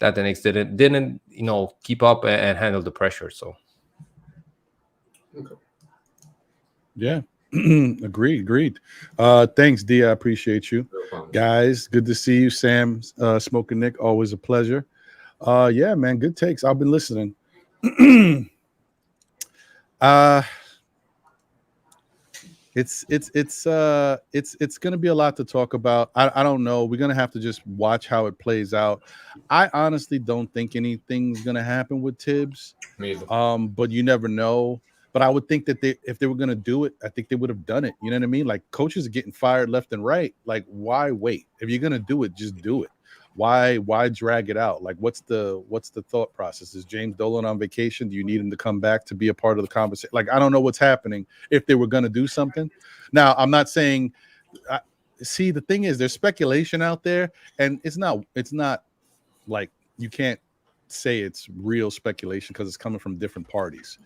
that the Knicks didn't keep up and handle the pressure. So yeah. Agreed. Thanks, D. I appreciate you. Guys, good to see you. Sam, Smoking Nick, always a pleasure. Yeah, man, good takes. I've been listening. It's gonna be a lot to talk about. I don't know. We're gonna have to just watch how it plays out. I honestly don't think anything's gonna happen with Tibbs. But you never know. But I would think that if they were going to do it, I think they would have done it. You know what I mean? Like, coaches are getting fired left and right. Like, why wait? If you're going to do it, just do it. Why drag it out? Like, what's the thought process? Is James Dolan on vacation? Do you need him to come back to be a part of the conversation? Like, I don't know what's happening if they were going to do something. Now, I'm not saying see, the thing is, there's speculation out there, and it's not like, you can't say it's real speculation because it's coming from different parties.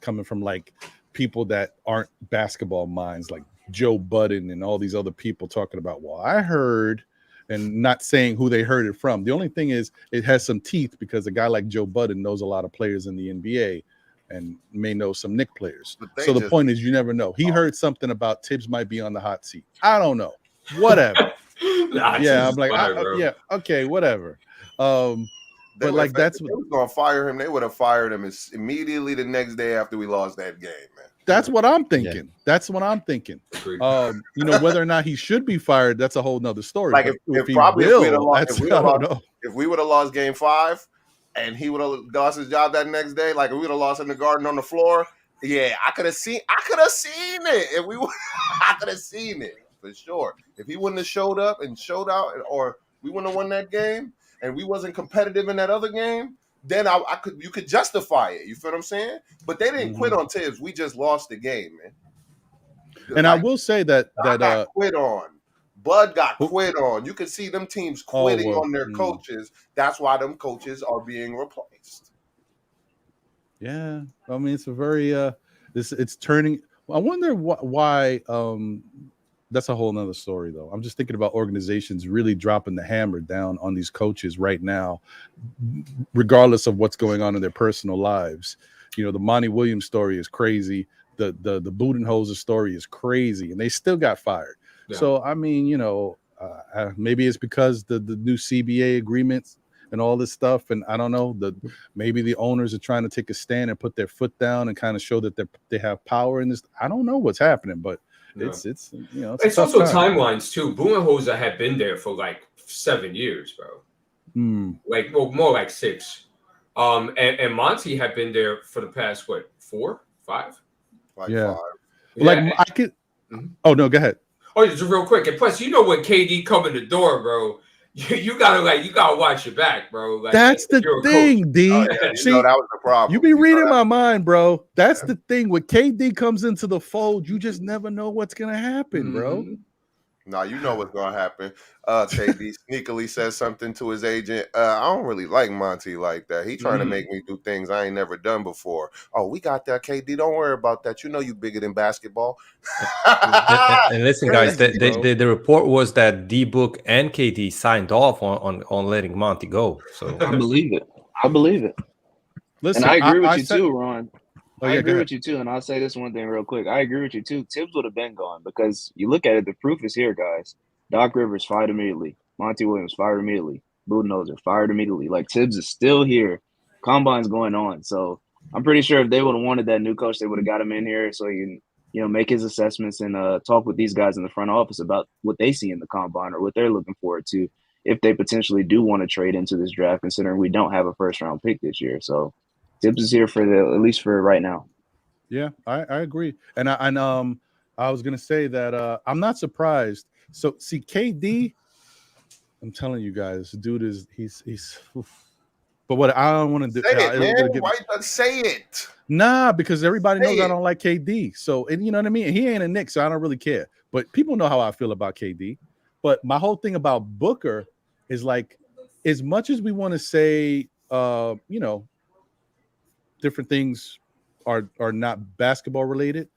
Coming from like people that aren't basketball minds, like Joe Budden and all these other people talking about, well, I heard, and not saying who they heard it from. The only thing is it has some teeth because a guy like Joe Budden knows a lot of players in the NBA and may know some Knicks players. So the point is, you never know. He heard something about Tibbs might be on the hot seat. I don't know. Whatever. Yeah, I'm like, yeah, okay, whatever. But like, that's what they was gonna fire him. They would have fired him immediately the next day after we lost that game, man. That's what I'm thinking. Yeah. That's what I'm thinking. Whether or not he should be fired, that's a whole nother story. Like if we would have lost game 5 and he would have lost his job that next day, like if we would have lost in the Garden on the floor, yeah, I could have seen it. If I could have seen it for sure. If he wouldn't have showed up and showed out, or we wouldn't have won that game, and we wasn't competitive in that other game, then you could justify it. You feel what I'm saying? But they didn't quit on Tibbs. We just lost the game, man. And like, I will say that got quit on. Bud got quit on. You can see them teams quitting on their coaches. That's why them coaches are being replaced. Yeah, I mean it's a very it's turning. I wonder why. That's a whole nother story, though. I'm just thinking about organizations really dropping the hammer down on these coaches right now, regardless of what's going on in their personal lives. You know, the Monty Williams story is crazy. The Budenholzer story is crazy, and they still got fired. Yeah. So I mean, you know, maybe it's because the new CBA agreements and all this stuff, and I don't know, maybe the owners are trying to take a stand and put their foot down and kind of show that they have power in this. I don't know what's happening, but it's you know, it's also timelines too. Budenholzer had been there for like 7 years, bro. Like, well, more like 6. And Monty had been there for the past 4, 5? Like 5. Like I could. Oh no, go ahead. Oh, just real quick. And plus, you know, when KD come in the door, bro, you gotta watch your back, bro. Like, that's the thing, D. See, that was the problem. You be reading my mind, bro. That's the thing. When KD comes into the fold, you just never know what's gonna happen, bro. No, you know what's gonna happen. KD sneakily says something to his agent. I don't really like Monty like that. He trying to make me do things I ain't never done before. Oh, we got that, KD. Don't worry about that. You know you bigger than basketball. and listen, guys, the report was that D-Book and KD signed off on letting Monty go. So I believe it. Listen, and I agree with you too, Ron. I agree with you too, and I'll say this one thing real quick. I agree with you too. Tibbs would have been gone because you look at it, the proof is here, guys. Doc Rivers fired immediately. Monty Williams fired immediately. Budenholzer fired immediately. Like, Tibbs is still here. Combine's going on. So I'm pretty sure if they would have wanted that new coach, they would have got him in here so he can, you know, make his assessments and talk with these guys in the front office about what they see in the combine or what they're looking forward to if they potentially do want to trade into this draft, considering we don't have a first-round pick this year. So Tibbs is here for at least for right now. Yeah, I agree. And I was gonna say that I'm not surprised. So see, KD, I'm telling you guys, dude is he's but what I don't want to do. Say it, man. Why not say it? Nah, because everybody knows I don't like KD. So, and you know what I mean? He ain't a Knicks, so I don't really care. But people know how I feel about KD. But my whole thing about Booker is like, as much as we want to say you know, different things are not basketball related,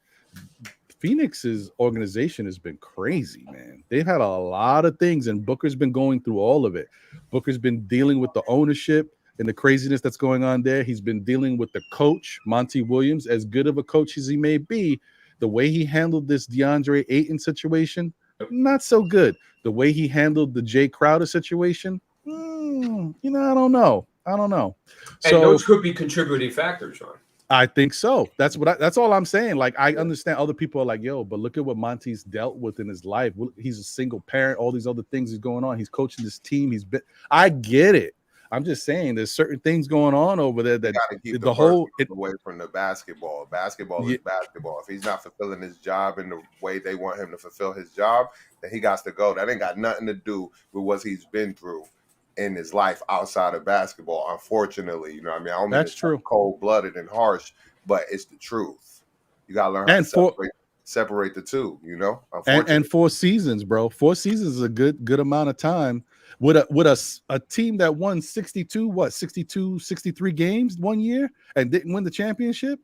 Phoenix's organization has been crazy, man. They've had a lot of things, and Booker's been going through all of it. Booker's been dealing with the ownership and the craziness that's going on there. He's been dealing with the coach, Monty Williams, as good of a coach as he may be. The way he handled this DeAndre Ayton situation, not so good. The way he handled the Jay Crowder situation, you know, I don't know. And those could be contributing factors, Ron. I think so. That's all I'm saying. Like, I understand other people are like, yo, but look at what Monty's dealt with in his life. He's a single parent, all these other things is going on. He's coaching this team. I get it. I'm just saying there's certain things going on over there that the whole away from the basketball. Basketball is basketball. If he's not fulfilling his job in the way they want him to fulfill his job, then he got to go. That ain't got nothing to do with what he's been through in his life outside of basketball, unfortunately. You know what I mean? I don't mean that's true. Cold-blooded and harsh, but it's the truth. You gotta learn how to separate the two, you know. And 4 seasons, bro. 4 seasons is a good amount of time with a team that won 63 games one year and didn't win the championship.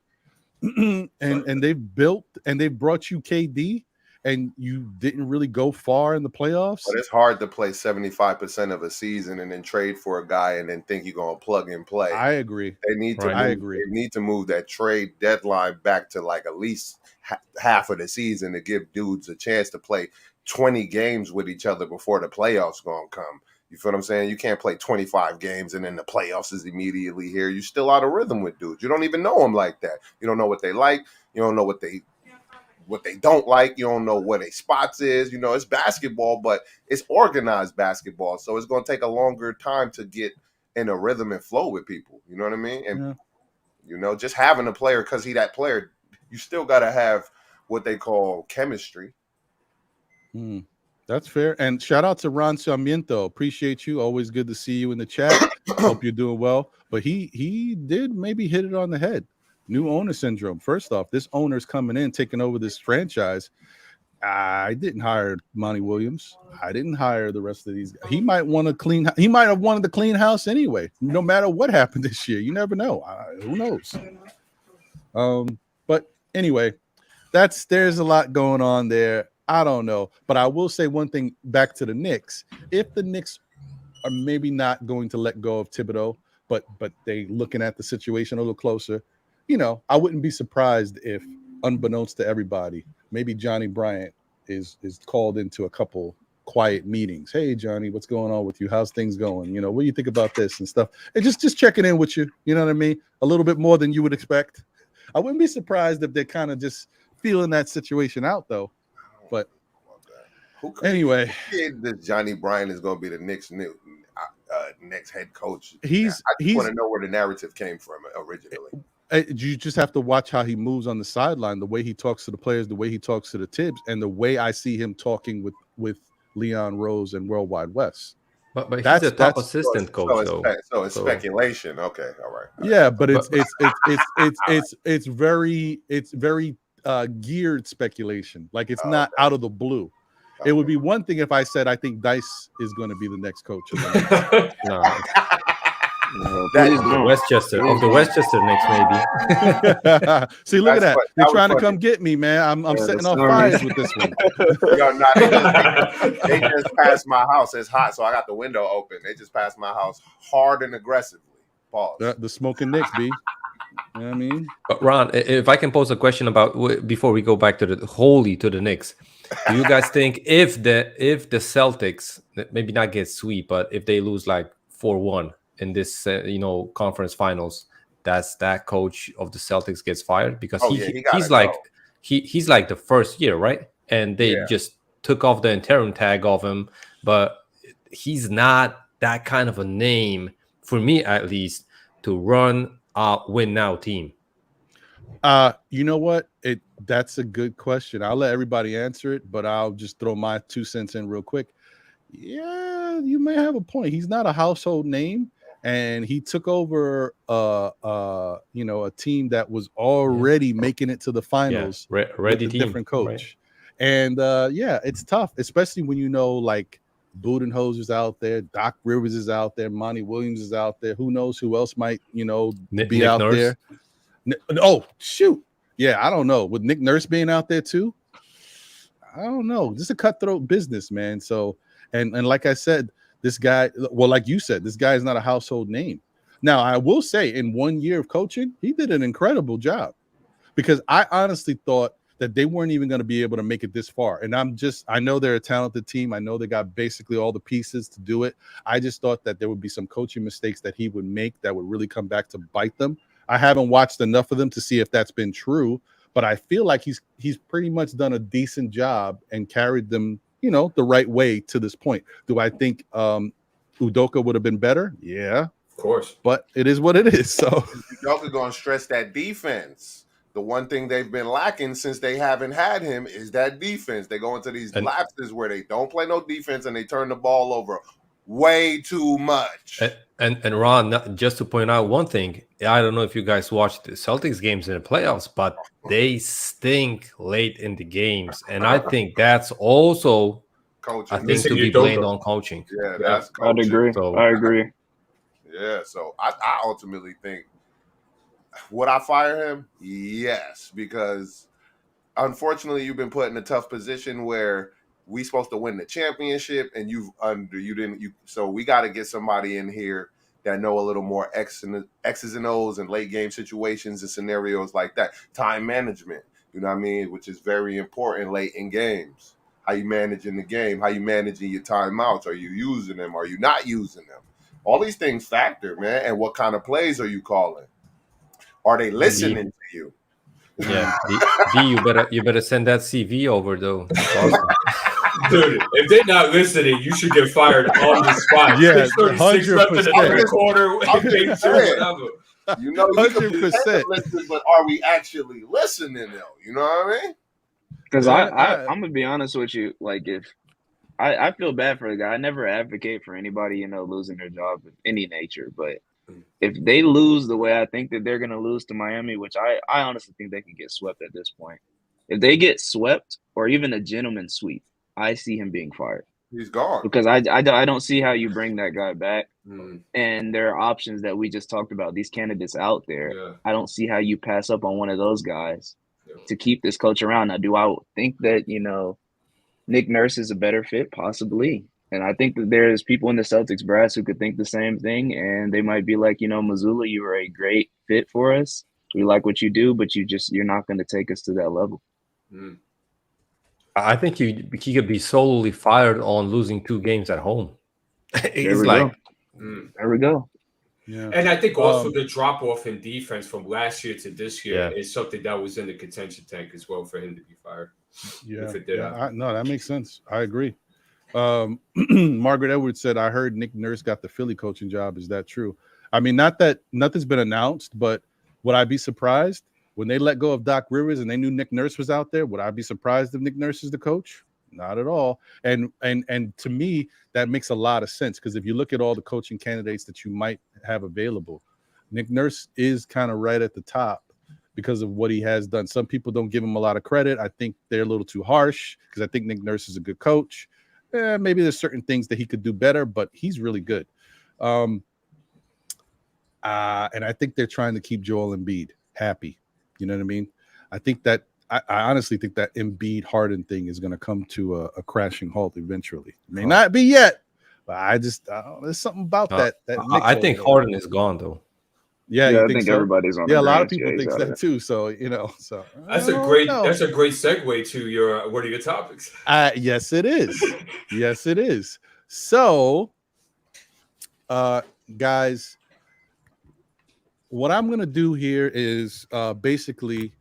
and they've brought you KD and you didn't really go far in the playoffs. But it's hard to play 75% of a season and then trade for a guy and then think you're going to plug and play. I agree. They need to move that trade deadline back to like at least half of the season to give dudes a chance to play 20 games with each other before the playoffs going to come. You feel what I'm saying? You can't play 25 games and then the playoffs is immediately here. You're still out of rhythm with dudes. You don't even know them like that. You don't know what they like. You don't know what they don't like. You don't know what a spots is. You know, it's basketball, but it's organized basketball. So it's going to take a longer time to get in a rhythm and flow with people. You know what I mean? And, you know, just having a player because he that player, you still got to have what they call chemistry. That's fair. And shout out to Ron Sarmiento. Appreciate you. Always good to see you in the chat. Hope you're doing well. But he did maybe hit it on the head. New owner syndrome. First off, this owner's coming in, taking over this franchise. I didn't hire Monty Williams. I didn't hire the rest of these guys. He might want to clean. He might have wanted to clean house anyway. No matter what happened this year, you never know. Who knows? But anyway, there's a lot going on there. I don't know, but I will say one thing back to the Knicks. If the Knicks are maybe not going to let go of Thibodeau, but they looking at the situation a little closer, I wouldn't be surprised if, unbeknownst to everybody, maybe Johnny Bryant is called into a couple quiet meetings. Hey, Johnny, what's going on with you? How's things going? What do you think about this and stuff? And just checking in with you. You know what I mean? A little bit more than you would expect. I wouldn't be surprised if they're kind of just feeling that situation out, though. But anyway, this Johnny Bryant is going to be the Knicks' next head coach. I want to know where the narrative came from originally. You just have to watch how he moves on the sideline, the way he talks to the players, the way he talks to the Tibbs, and the way I see him talking with Leon Rose and Worldwide West. But he's a top assistant coach, though. So it's speculation. Okay, all right. Yeah, but it's very geared speculation. Like it's not out of the blue. It would be one thing if I said I think Dice is going to be the next coach. No. The Westchester Knicks, maybe. See, look at that. They're trying to come get me, man. I'm setting off fires with this one. They just passed my house. It's hot, so I got the window open. They just passed my house hard and aggressively. Pause. The smoking Knicks, B. You know what I mean? But Ron, if I can pose a question about before we go back to the Knicks, do you guys think if the Celtics maybe not get sweep, but if they lose like 4-1 in this conference finals, that coach of the Celtics gets fired? Because he's like the first year, right? And they just took off the interim tag of him, but he's not that kind of a name for me, at least, to run a win now team. You know what? That's a good question. I'll let everybody answer it, but I'll just throw my 2 cents in real quick. Yeah, you may have a point. He's not a household name, and he took over a team that was already making it to the finals. Ready with a team, different coach. Right. And it's tough, especially when like Budenholzer's out there, Doc Rivers is out there, Monty Williams is out there. Who knows who else might be out there? Oh shoot, yeah, I don't know. With Nick Nurse being out there too, I don't know. This is a cutthroat business, man. So and like I said, this guy, well, like you said, this guy is not a household name. Now, I will say, in 1 year of coaching, he did an incredible job, because I honestly thought that they weren't even going to be able to make it this far. And I know they're a talented team. I know they got basically all the pieces to do it. I just thought that there would be some coaching mistakes that he would make that would really come back to bite them. I haven't watched enough of them to see if that's been true, but I feel like he's pretty much done a decent job and carried them, the right way to this point. Do I think Udoka would have been better? Yeah, of course. But it is what it is. So Udoka going to stress that defense. The one thing they've been lacking since they haven't had him is that defense. They go into these lapses where they don't play no defense and they turn the ball over way too much. And Ron, just to point out one thing, I don't know if you guys watched the Celtics games in the playoffs, but they stink late in the games, and I think that's also coaching. I think to be blamed on coaching. Yeah, that's coaching. I'd agree. I agree. Yeah, so I ultimately think, would I fire him? Yes, because unfortunately you've been put in a tough position where we supposed to win the championship and so we got to get somebody in here that know a little more X's and O's and late game situations and scenarios like that. Time management, you know what I mean, which is very important late in games. How you managing the game, how you managing your timeouts, are you using them, are you not using them? All these things factor, man. And what kind of plays are you calling? Are they listening to you? Yeah, D, you better send that CV over though. Dude, if they're not listening, you should get fired on the spot. Yeah, 100%. You know, 100%. Listen, but are we actually listening though? You know what I mean? Because I'm gonna be honest with you. Like, if I feel bad for the guy, I never advocate for anybody, losing their job of any nature. But if they lose the way I think that they're gonna lose to Miami, which I honestly think they can get swept at this point. If they get swept or even a gentleman sweep, I see him being fired. He's gone. Because I don't see how you bring that guy back. Mm. And there are options that we just talked about, these candidates out there. Yeah. I don't see how you pass up on one of those guys Yeah. to keep this coach around. Now, do I think that, Nick Nurse is a better fit? Possibly. And I think that there's people in the Celtics brass who could think the same thing. And they might be like, Mazzulla, you were a great fit for us. We like what you do, but you're not going to take us to that level. Mm. I think he could be solely fired on losing 2 games at home. There we go. There we go. Yeah. And I think also the drop off in defense from last year to this year is something that was in the contention tank as well for him to be fired. Yeah, if it did no, that makes sense. I agree. Margaret Edwards said, I heard Nick Nurse got the Philly coaching job. Is that true? I mean, not that nothing's been announced, but would I be surprised when they let go of Doc Rivers and they knew Nick Nurse was out there? Would I be surprised if Nick Nurse is the coach? Not at all. And to me, that makes a lot of sense, because if you look at all the coaching candidates that you might have available, Nick Nurse is kind of right at the top because of what he has done. Some people don't give him a lot of credit. I think they're a little too harsh because I think Nick Nurse is a good coach. Maybe there's certain things that he could do better, but he's really good. And I think they're trying to keep Joel Embiid happy. You know what I mean? I think that I honestly think that Embiid Harden thing is going to come to a crashing halt eventually. May not be yet, but there's something about that. I think Harden is gone though. Yeah, I think so? Everybody's on. Yeah, a lot of people think that too. So that's a great segue to one of your topics. Yes, it is. Yes, it is. So, guys, what I'm gonna do here is basically,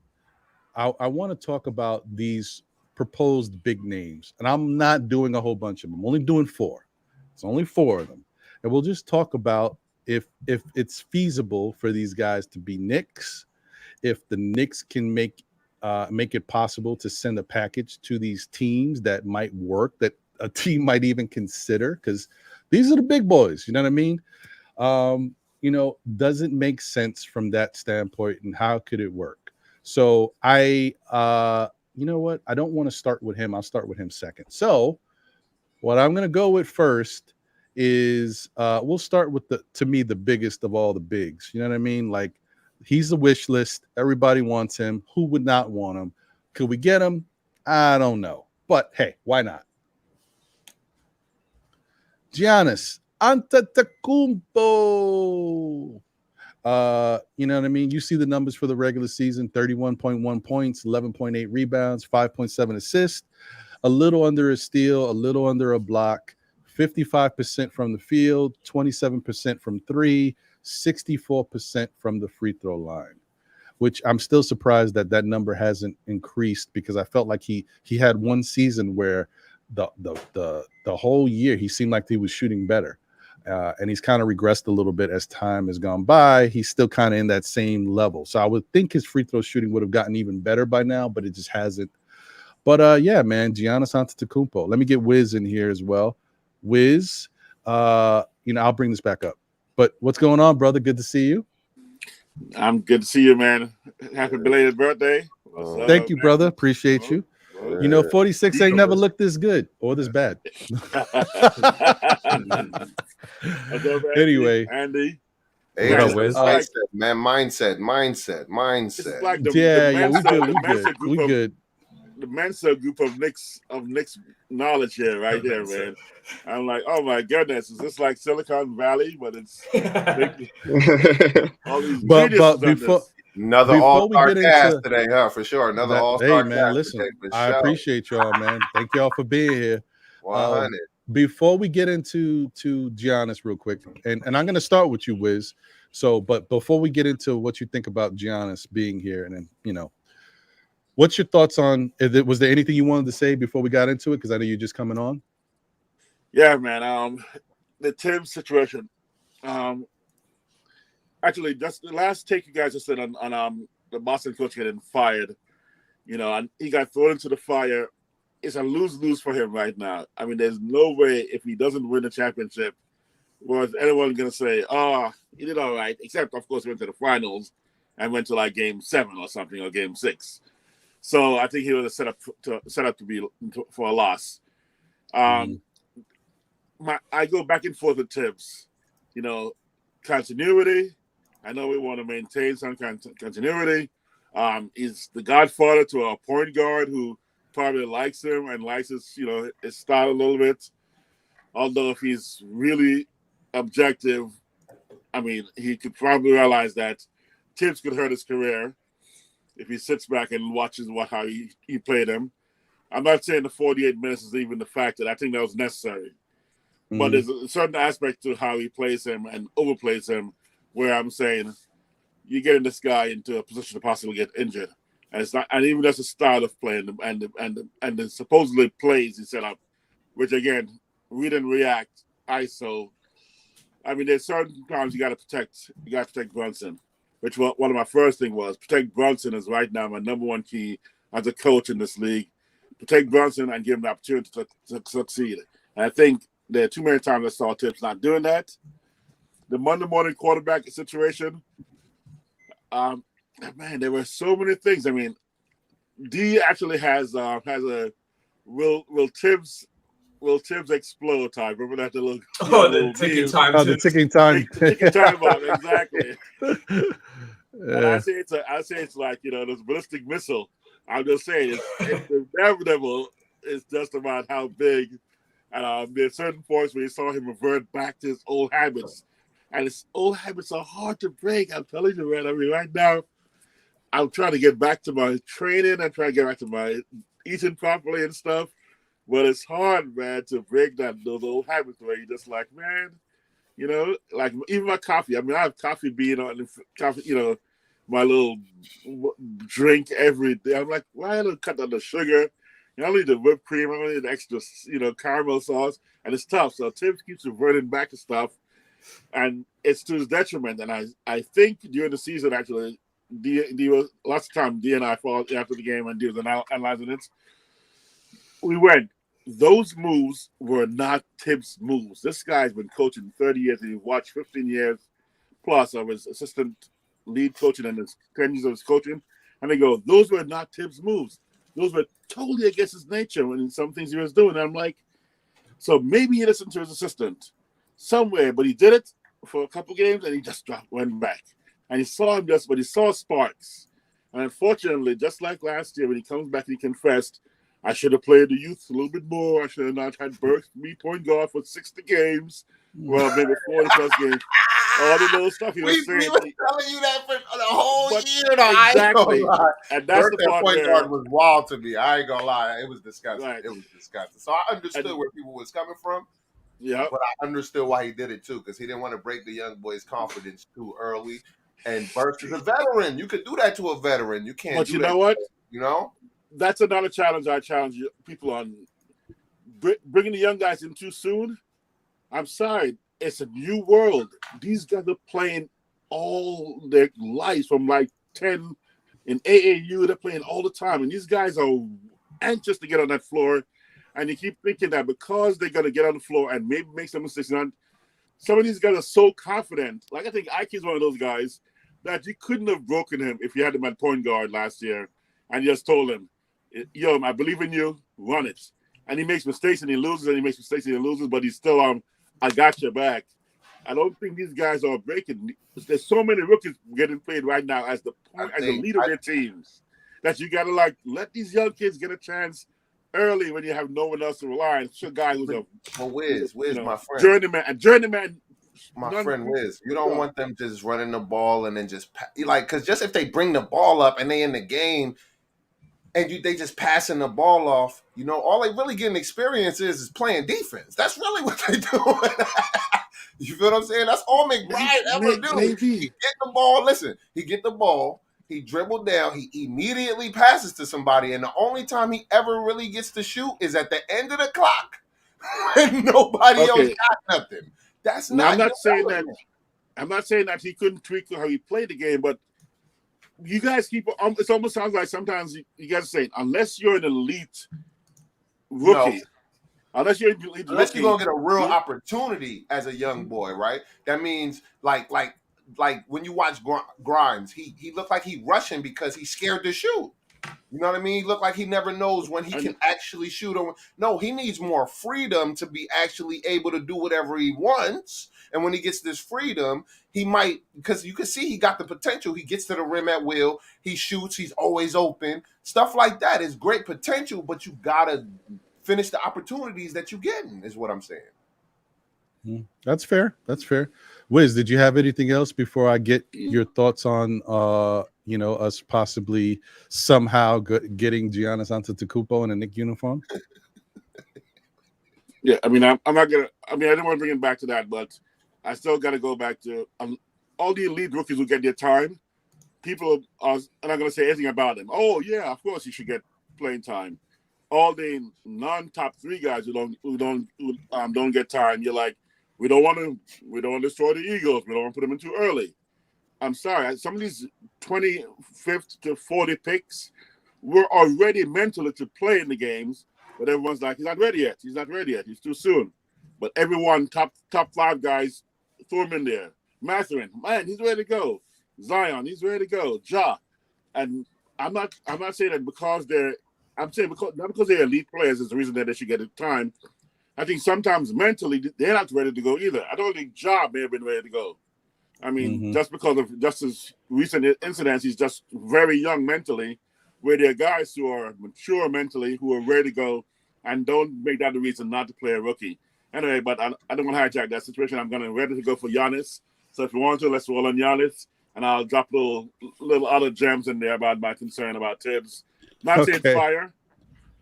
I want to talk about these proposed big names, and I'm not doing a whole bunch of them. I'm only doing 4. It's only 4 of them, and we'll just talk about if it's feasible for these guys to be Knicks, if the Knicks can make it possible to send a package to these teams that might work, that a team might even consider, because these are the big boys. You know what I mean? Does it make sense from that standpoint, and how could it work? So you know what? I don't want to start with him. I'll start with him second. So what I'm going to go with first is we'll start with to me, the biggest of all the bigs. You know what I mean? Like, he's the wish list. Everybody wants him. Who would not want him? Could we get him? I don't know. But hey, why not? Giannis Antetokounmpo. You know what I mean? You see the numbers for the regular season: 31.1 points, 11.8 rebounds, 5.7 assists, a little under a steal, a little under a block, 55% from the field, 27% from 3, 64% from the free throw line, which I'm still surprised that number hasn't increased, because I felt like he had one season where the whole year he seemed like he was shooting better. And he's kind of regressed a little bit as time has gone by. He's still kind of in that same level. So I would think his free throw shooting would have gotten even better by now, but it just hasn't. But yeah, man, Giannis Antetokounmpo. Let me get Wiz in here as well. Wiz, I'll bring this back up. But what's going on, brother? Good to see you. I'm good to see you, man. Happy belated birthday. Thank you, brother. Appreciate you. 46 ain't never looked this good or this bad. Anyway, Andy. Hey, mindset. Like we good. The Mensa group of Knicks knowledge here, right there, man. I'm like, oh my goodness, is this like Silicon Valley? But it's all these but before. Another all-star cast today, huh? For sure. Another all-star cast. Hey, man, listen, I appreciate y'all, man. Thank y'all for being here. 100. Before we get into Giannis real quick, and I'm going to start with you, Wiz. So, but before we get into what you think about Giannis being here, and then, what's your thoughts on, was there anything you wanted to say before we got into it? Because I know you're just coming on. Yeah, man. The Tim situation. Actually, just the last take you guys just said on the Boston coach getting fired, and he got thrown into the fire. It's a lose-lose for him right now. I mean, there's no way, if he doesn't win the championship, was anyone going to say, oh, he did all right, except, of course, he went to the finals and went to like game 7 or something, or game 6. So I think he was set up to be for a loss. I go back and forth with Tibbs. You know, continuity. I know we want to maintain some continuity. He's the godfather to a point guard who probably likes him and likes his, his style a little bit. Although if he's really objective, I mean, he could probably realize that Tibbs could hurt his career if he sits back and watches how he played him. I'm not saying the 48 minutes is even the fact that I think that was necessary. Mm-hmm. But there's a certain aspect to how he plays him and overplays him where I'm saying you're getting this guy into a position to possibly get injured. And it's not, and even that's a style of play and the supposedly plays he set up, which again, read and react, ISO. I mean, there's certain times you got to protect Brunson, which one of my first thing was protect Brunson is right now my number one key as a coach in this league. Protect Brunson and give him the opportunity to succeed. And I think there are too many times I saw Tibbs not doing that. The Monday morning quarterback situation, man, there were so many things. I mean, D actually has a will Tibbs explode time. Remember that little the ticking time. Oh, the ticking time. Ticking time bomb, exactly. And I say it's like this ballistic missile. I'm just saying it's inevitable. It's just about how big. And there's certain points where you saw him revert back to his old habits, and his old habits are hard to break. I'm telling you, man. I mean, right now, I'm trying to get back to my training. I'm trying to get back to my eating properly and stuff. But it's hard, man, to break those old habits where you're just like, man, like even my coffee. I mean, I have coffee bean on the coffee, my little drink every day. I'm like, why don't I cut down the sugar? I don't need the whipped cream. I don't need the extra, caramel sauce. And it's tough. So Tibbs keeps reverting back to stuff. And it's to his detriment. And I think during the season, actually, D was lots of time D and I fought after the game and D was analyzing it. We went, those moves were not Tibbs' moves. This guy's been coaching 30 years and he watched 15 years plus of his assistant lead coaching and his 10 years of his coaching. And they go, those were not Tibbs' moves. Those were totally against his nature in some things he was doing. And I'm like, so maybe he listened to his assistant somewhere, but he did it for a couple games and he just went back. And he saw but he saw sparks. And unfortunately, just like last year, when he comes back, he confessed, I should have played the youth a little bit more. I should have not had Burks be point guard for 60 games. Well, maybe 40 plus games. All the little stuff he was saying. We were telling you that for the whole year. Exactly. And that's the part point where guard was wild to me. I ain't gonna lie. It was disgusting. Right. It was disgusting. So I understood where people was coming from. Yeah. But I understood why he did it too, because he didn't want to break the young boy's confidence too early. And Burks is a veteran. You could do that to a veteran. You can't. But do you that know what? That's another challenge I challenge people on. Bringing the young guys in too soon. I'm sorry. It's a new world. These guys are playing all their lives from like 10 in AAU. They're playing all the time. And these guys are anxious to get on that floor. And you keep thinking that because they're going to get on the floor and maybe make some mistakes. Some of these guys are so confident. Like I think Ike's one of those guys that you couldn't have broken him if you had him at point guard last year and you just told him, yo, I believe in you, run it. And he makes mistakes and he loses and he makes mistakes and he loses, but he's still I got your back. I don't think these guys are breaking. There's so many rookies getting played right now as the leader of their teams that you got to let these young kids get a chance early when you have no one else to rely on. It's a guy who's Wiz, my friend. Journeyman. My friend Wiz, you don't want them just running the ball and then just because just if they bring the ball up and they in the game and they just passing the ball off, all they really getting experience is playing defense. That's really what they do. You feel what I'm saying? That's all McBride ever do. He get the ball. Listen, he get the ball. He dribbled down. He immediately passes to somebody. And the only time he ever really gets to shoot is at the end of the clock when nobody else got nothing. That's not. I'm not saying that he couldn't tweak how he played the game, but you guys keep. It almost sounds like sometimes you guys are saying unless you're an elite rookie. Unless you're gonna get a real opportunity as a young boy, right? That means like when you watch Grimes, he looked like he rushing because he's scared to shoot. You know what I mean? He looked like he never knows when he can actually shoot. No, he needs more freedom to be actually able to do whatever he wants. And when he gets this freedom, he might, because you can see he got the potential. He gets to the rim at will. He shoots. He's always open. Stuff like that is great potential, but you got to finish the opportunities that you're getting, is what I'm saying. That's fair. That's fair. Wiz, did you have anything else before I get your thoughts on, us possibly somehow getting Giannis Antetokounmpo in a Knicks uniform? Yeah, I mean, I'm not gonna. I mean, I didn't want to bring it back to that, but I still got to go back to all the elite rookies who get their time. People are not going to say anything about them. Oh yeah, of course he should get playing time. All the non-top 3 guys who don't get time, you're like, we don't want to destroy the Eagles. We don't want to put them in too early. I'm sorry. Some of these 25th to 40 picks were already mentally to play in the games, but everyone's like, he's not ready yet. He's not ready yet. He's too soon. But everyone, top 5 guys, throw him in there. Mathurin, man, he's ready to go. Zion, he's ready to go. Ja, and I'm not saying that because not because they're elite players is the reason that they should get the time. I think sometimes mentally they're not ready to go either. I don't think Ja may have been ready to go. I mean, just because of just his recent incidents, he's just very young mentally, where there are guys who are mature mentally, who are ready to go, and don't make that the reason not to play a rookie. Anyway, but I don't want to hijack that situation. I'm going to ready to go for Giannis. So if you want to, let's roll on Giannis, and I'll drop little other gems in there about my concern about Tibbs. Not saying fire.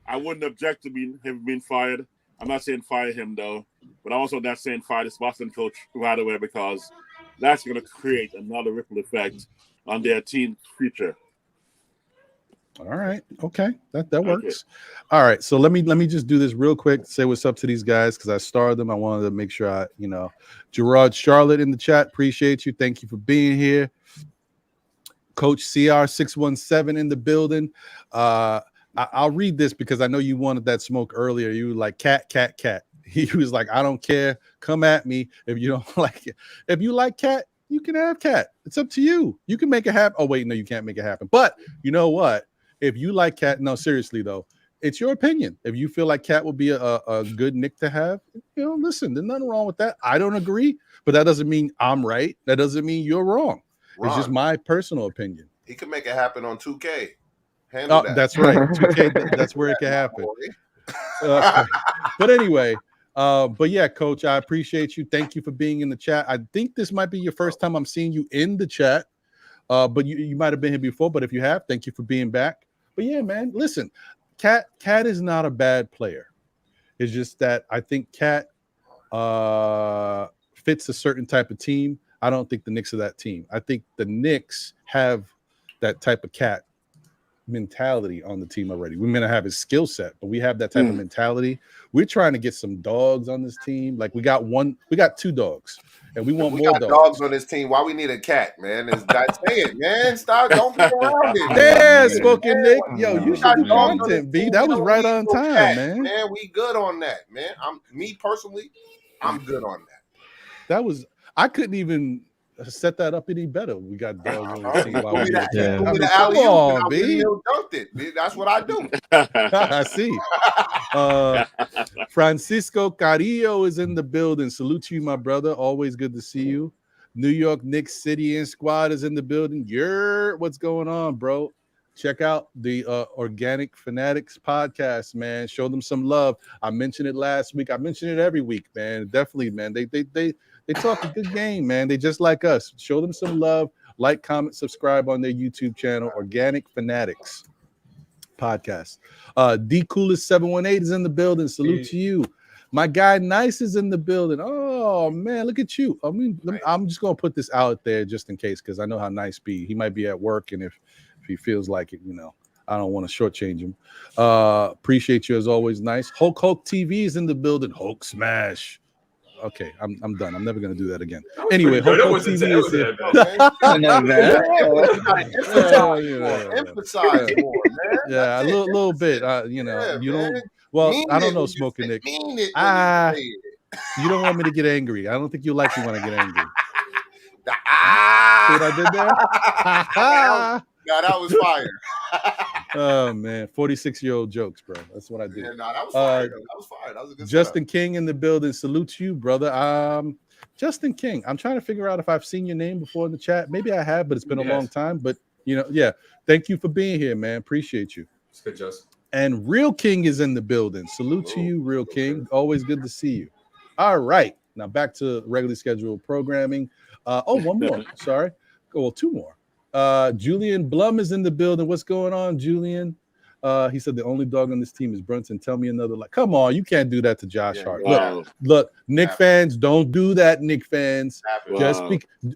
I wouldn't object to him being fired. I'm not saying fire him, though. But I'm also not saying fire this Boston coach right away, because that's going to create another ripple effect on their team's future. All right. Okay. That works. All right. So let me just do this real quick. Say what's up to these guys, because I starred them. I wanted to make sure Gerard Charlotte in the chat. Appreciate you. Thank you for being here. Coach CR617 in the building. I'll read this because I know you wanted that smoke earlier. You were like, cat. He was like, I don't care. Come at me if you don't like it. If you like cat, you can have cat. It's up to you. You can make it happen. Oh, wait, no, you can't make it happen. But you know what? If you like cat, no, seriously, though, it's your opinion. If you feel like cat would be a good Nick to have, listen, there's nothing wrong with that. I don't agree, but that doesn't mean I'm right. That doesn't mean you're wrong. Ron, it's just my personal opinion. He can make it happen on 2K. Handle that. That's right. 2K, that's where it can happen. But anyway, but yeah, Coach, I appreciate you. Thank you for being in the chat. I think this might be your first time I'm seeing you in the chat, but you might have been here before. But if you have, thank you for being back. But yeah, man, listen, Cat is not a bad player. It's just that I think Cat fits a certain type of team. I don't think the Knicks are that team. I think the Knicks have that type of Cat mentality on the team already. We may not have his skill set, but we have that type of mentality. We're trying to get some dogs on this team. Like we got 2 dogs, and we want more dogs on this team. Why we need a cat, man? Is that say it, man? Stop! Don't be around it. Yeah, Spoken Nick. Yo, you should do content, B. That was right on time, man. Man, we good on that, man. Me personally, I'm good on that. I couldn't even set that up any better. We got dogs on the team. Come on, B. Dunked it. That's what I do. I see. Francisco Carrillo is in the building. Salute to you, my brother. Always good to see you. New York Knicks City and Squad is in the building. What's going on, bro? Check out the Organic Fanatics podcast, man. Show them some love. I mentioned it last week. I mention it every week, man. Definitely, man. They talk a good game, man. They just like us. Show them some love. Like, comment, subscribe on their YouTube channel, Organic Fanatics podcast. D Coolest 718 is in the building. Salute to you. My guy Nice is in the building. Oh man, look at you. I mean, I'm just gonna put this out there just in case, because I know how Nice be. He might be at work, and if he feels like it, I don't want to shortchange him. Appreciate you as always, Nice. Hulk TV is in the building. Hulk smash. Okay, I'm done. I'm never gonna do that again. Anyway, Hulk TV is here. Emphasize more, man. Yeah, a little bit. You don't. Well, I don't know, Smoking Nick. You don't want me to get angry. I don't think you like me when I get angry. See what I did there? No, that was fire. Oh man, 46-year-old jokes, bro. That's what I do. Yeah, no, that was fire. That was fire. That was a good Justin setup. King in the building. Salute you, brother. Justin King. I'm trying to figure out if I've seen your name before in the chat. Maybe I have, but it's been a long time. But yeah. Thank you for being here, man. Appreciate you. It's good, Justin. And Real King is in the building. Salute to you, Real King. Always good to see you. All right. Now back to regularly scheduled programming. One more. Sorry. Well, two more. Julian Blum is in the building. What's going on, Julian? He said the only dog on this team is Brunson. Tell me another. Like, come on, you can't do that to Josh Hart. Look, Knick fans, don't do that. Knick fans,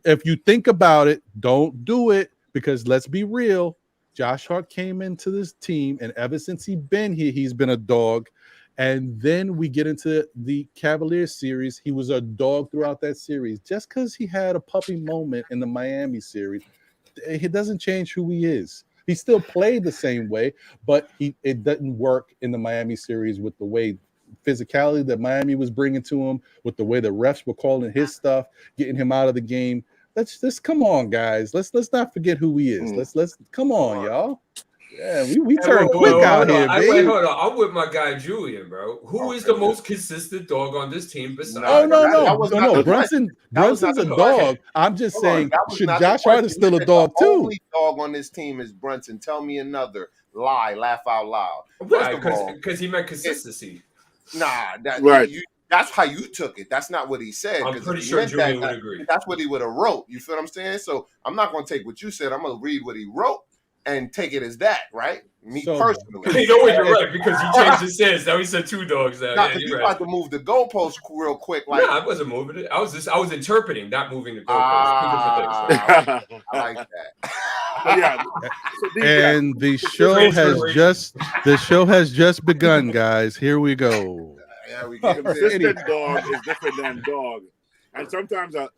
if you think about it, don't do it, because let's be real. Josh Hart came into this team, and ever since he's been here, he's been a dog. And then we get into the Cavaliers series. He was a dog throughout that series. Just because he had a puppy moment in the Miami series, it doesn't change who he is. He still played the same way, but it doesn't work in the Miami series with the way physicality that Miami was bringing to him, with the way the refs were calling his stuff, getting him out of the game. Let's come on, guys. Let's not forget who he is. Let's come on, y'all. Yeah, we turn quick out here, baby. Wait, hold on. I'm with my guy Julian, bro. Who is the most consistent dog on this team besides? No. Brunson's a dog. I'm just saying, should Josh Hart is still a dog too? The only dog on this team is Brunson. Tell me another lie. Laugh out loud. Because he meant consistency. That's how you took it. That's not what he said. I'm pretty sure Julian would agree. That's what he would have wrote. You feel what I'm saying? So I'm not going to take what you said. I'm going to read what he wrote and take it as that, right? Me personally. You know what, you're right, because he changed his stance. Now he said two dogs now. Yeah, you're about to move the goalpost real quick. Like, I wasn't moving it. I was interpreting, not moving the goalpost. I like that. And the show has just begun, guys. Here we go. Consistent dog is different than dog. And sometimes a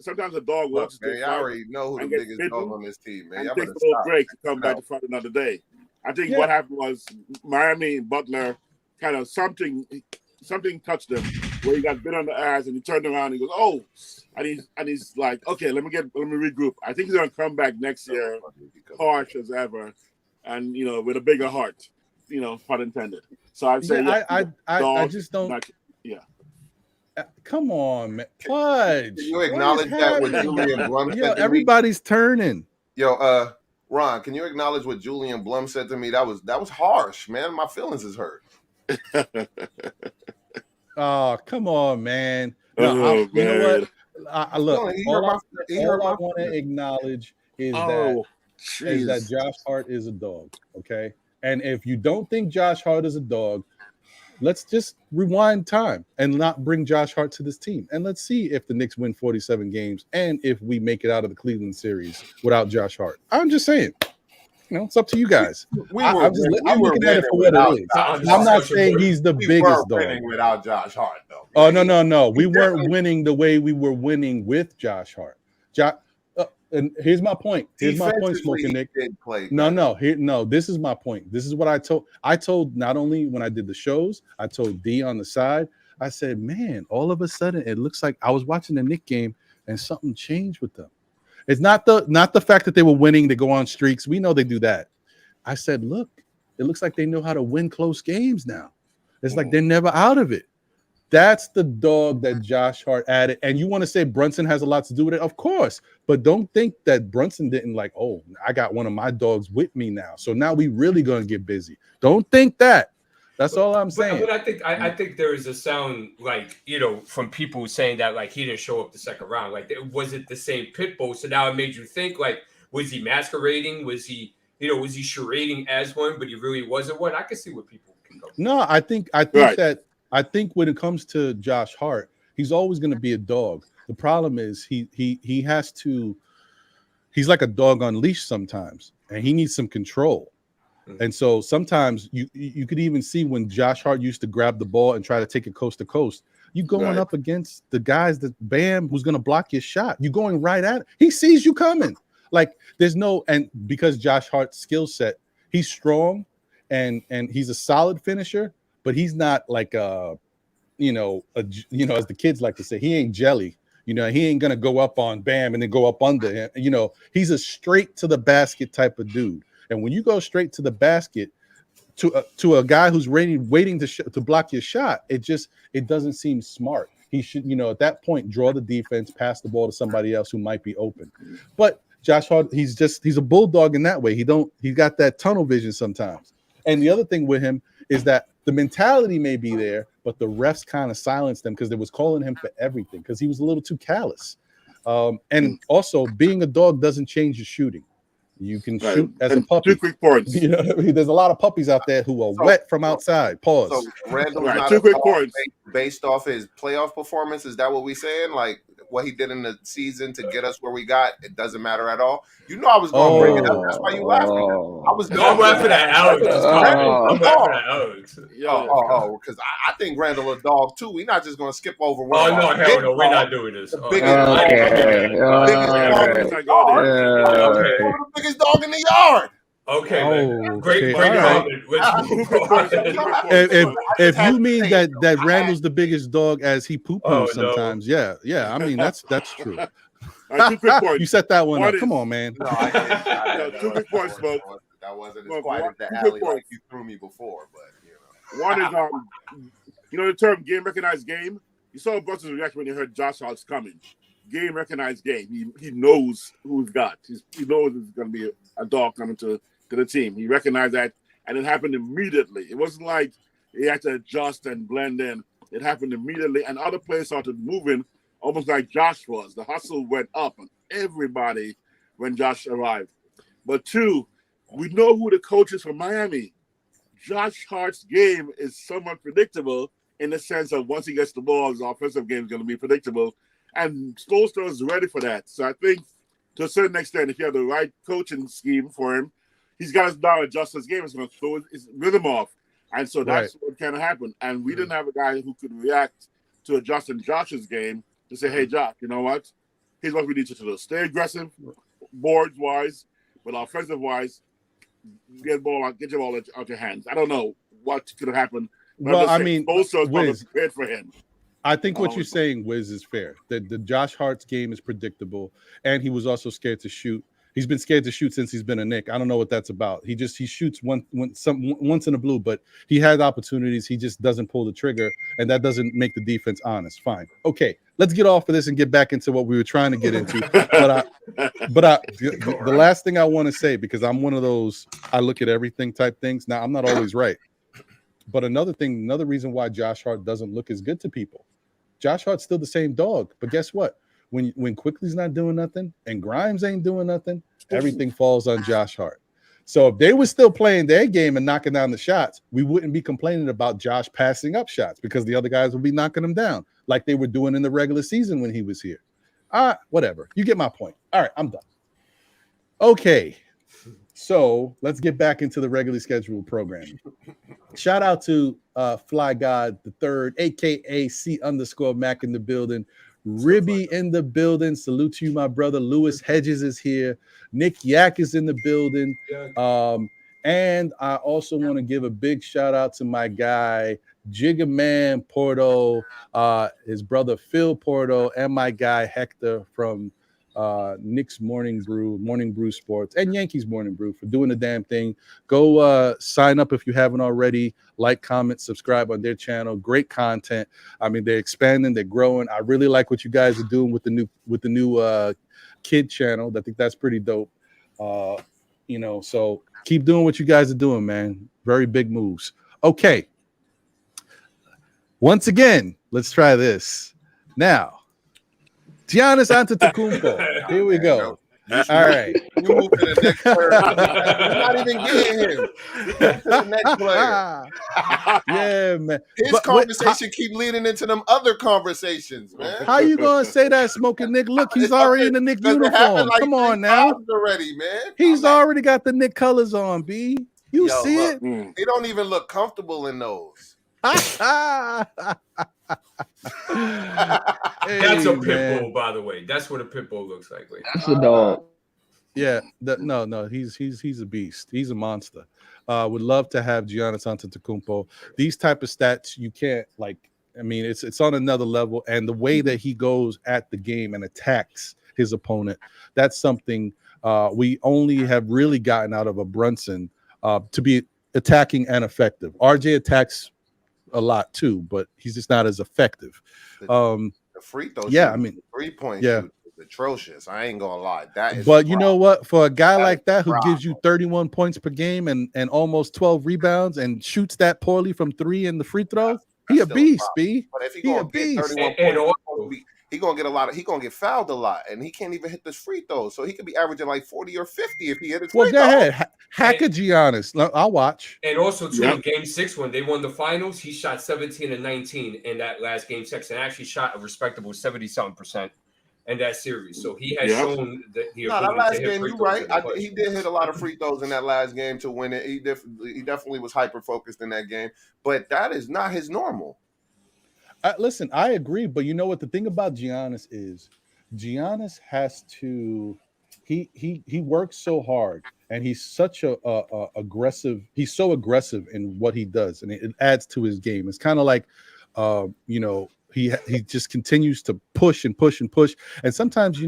dog wants to. I already know who the biggest dog on this team, man. And take a little break to come back to fight another day. I think what happened was Miami and Butler kind of something touched him where he got bit on the ass and he turned around and he goes, and he's like, okay, let me regroup. I think he's gonna come back next year, harsh as ever, and with a bigger heart, pun intended. So I'd say I just don't. Come on, man. Fudge. Can you acknowledge that with Julian Blum said to everybody's turning. Ron, can you acknowledge what Julian Blum said to me? That was harsh, man. My feelings is hurt. Oh, come on, man. You know what? Look, all I want to acknowledge is that Josh Hart is a dog, okay? And if you don't think Josh Hart is a dog, let's just rewind time and not bring Josh Hart to this team. And let's see if the Knicks win 47 games and if we make it out of the Cleveland series without Josh Hart. I'm just saying, it's up to you guys. I'm looking at it for what it is. I'm not saying he's the biggest dog. Without Josh Hart, though. Oh, no. We weren't winning the way we were winning with Josh Hart. And here's my point. Smoking Nick. No. This is my point. This is what I told. I told not only when I did the shows, I told D on the side. I said, man, all of a sudden it looks like I was watching the Knick game and something changed with them. It's not the fact that they were winning, they go on streaks. We know they do that. I said, look, it looks like they know how to win close games now. It's like they're never out of it. That's the dog that Josh Hart added. And you want to say Brunson has a lot to do with it? Of course. But don't think that Brunson didn't I got one of my dogs with me now. So now we really going to get busy. Don't think that. That's all I'm saying. But I think there is a sound from people saying that he didn't show up the second round. Was it the same pit bull? So now it made you think was he masquerading? Was he charading as one, but he really wasn't one? I can see what people can go. No, I think that. I think when it comes to Josh Hart, he's always going to be a dog. The problem is he has to. He's like a dog on leash sometimes, and he needs some control. Mm-hmm. And so sometimes you could even see when Josh Hart used to grab the ball and try to take it coast to coast. You going up against the guys that who's going to block your shot. You're going right at it. He sees you coming. And because Josh Hart's skill set, he's strong and he's a solid finisher. But he's not like as the kids like to say, he ain't jelly. He ain't gonna go up on Bam and then go up under him. He's a straight to the basket type of dude. And when you go straight to the basket, to a guy who's waiting to block your shot, it doesn't seem smart. He should, at that point, draw the defense, pass the ball to somebody else who might be open. But Josh Hart, he's a bulldog in that way. He got that tunnel vision sometimes. And the other thing with him is that the mentality may be there, but the refs kind of silenced him because they was calling him for everything because he was a little too callous. And also, being a dog doesn't change your shooting. You can shoot as a puppy. 2 quick points. There's a lot of puppies out there who are wet from outside. Pause. So Randall's Right, not 2 a quick dog points. based off his playoff performance. Is that what we saying? Like what he did in the season to get us where we got? It doesn't matter at all. I was going to bring it up. That's why you laughing. I was. No, I'm laughing at Alex. I'm laughing at Alex. Because I think Randall a dog too. We're not just going to skip over. Oh no, hell no, we're not doing this. The biggest dog in the yard. Okay, man. Great right. comment. If you mean that Randall's the biggest dog as he poo-poos sometimes, yeah. I mean that's true. All right, 2 quick points. You set that one up. Come on, man. No, I didn't. 2 quick points, folks. That wasn't as quiet as the alley like you threw me before, but One is the term game recognized game. You saw Buster's reaction when he heard Josh Hart's coming. Game recognized game. He knows who he's got. He knows it's going to be a dog coming to the team. He recognized that, and it happened immediately. It wasn't like he had to adjust and blend in. It happened immediately, and other players started moving almost like Josh was. The hustle went up on everybody when Josh arrived. But 2, we know who the coach is from Miami. Josh Hart's game is somewhat predictable in the sense of once he gets the ball, his offensive game is going to be predictable. And Spoelstra is ready for that. So I think to a certain extent, if you have the right coaching scheme for him, he's got to now adjust his game. It's going to throw his rhythm off. And so that's what kind of happened. And we didn't have a guy who could react to adjusting Josh's game to say, hey, Josh, you know what? Here's what we need you to do. Stay aggressive, boards-wise, but offensive-wise, get your ball out your hands. I don't know what could have happened. Well, I mean, also was prepared for him. I think what you're saying, Wiz, is fair. The Josh Hart's game is predictable, and he was also scared to shoot. He's been scared to shoot since he's been a Knick. I don't know what that's about. He shoots once in a blue, but he has opportunities. He just doesn't pull the trigger, and that doesn't make the defense honest. Fine, okay. Let's get off of this and get back into what we were trying to get into. The last thing I want to say, because I'm one of those I look at everything type things. Now I'm not always right, but another reason why Josh Hart doesn't look as good to people. Josh Hart's still the same dog, but guess what? When Quickly's not doing nothing and Grimes ain't doing nothing, everything falls on Josh Hart. So if they were still playing their game and knocking down the shots, we wouldn't be complaining about Josh passing up shots because the other guys would be knocking them down like they were doing in the regular season when he was here. Whatever. You get my point. All right, I'm done. Okay. So let's get back into the regularly scheduled programming. Shout out to Fly God the Third, aka C_Mac in the building. Ribby in the building. Salute to you, my brother. Lewis Hedges is here. Nick Yak is in the building. And I also want to give a big shout out to my guy, Jigga Man Porto, his brother Phil Porto, and my guy Hector from Knicks Morning Brew Sports, and Yankees Morning Brew for doing the damn thing. Go sign up if you haven't already. Like, comment, subscribe on their channel. Great content. I mean, they're expanding, they're growing. I really like what you guys are doing with the new kid channel. I think that's pretty dope. So keep doing what you guys are doing, man. Very big moves. Okay. Once again, let's try this. Now, Giannis Antetokounmpo. Here we go. All right. You move to the next player. You're not even getting him. You move to the next player. Yeah, man. His conversation keep leading into them other conversations, man. How you gonna say that, Smoking Nick? Look, he's already in the Nick uniform. Like come on now. Already, man. He's already got the Nick colors on, B. You see it? They don't even look comfortable in those. That's a pit bull, by the way. That's what a pit bull looks like. That's a dog. Yeah, no, he's a beast. He's a monster. Would love to have Giannis Antetokounmpo. These type of stats you can't it's on another level, and the way that he goes at the game and attacks his opponent, that's something we only have really gotten out of a Brunson to be attacking and effective. RJ attacks a lot too, but he's just not as effective. The free throw, yeah, I mean, 3-point yeah. shoot is atrocious. I ain't gonna lie. That is. But you know what? For a guy like that who gives you 31 points per game and almost 12 rebounds and shoots that poorly from 3 in the free throw, he a beast, B. But if he a gonna get 31 points, he gonna get a lot of. He gonna get fouled a lot, and he can't even hit this free throws. So he could be averaging like 40 or 50 if he hit his. Well, go ahead, hack a Giannis. I'll watch. And also, too, in Game 6 when they won the finals, he shot 17 and 19 in that last Game 6, and actually shot a respectable 70-something% in that series. So he has shown that the ability that last to hit game, free you're throws. right. He did hit a lot of free throws in that last game to win it. He definitely was hyper focused in that game, but that is not his normal. Listen, I agree, but you know what the thing about Giannis is? Giannis has to. He works so hard, and he's such a aggressive. He's so aggressive in what he does, and it adds to his game. It's kind of like, he just continues to push and push and push, and sometimes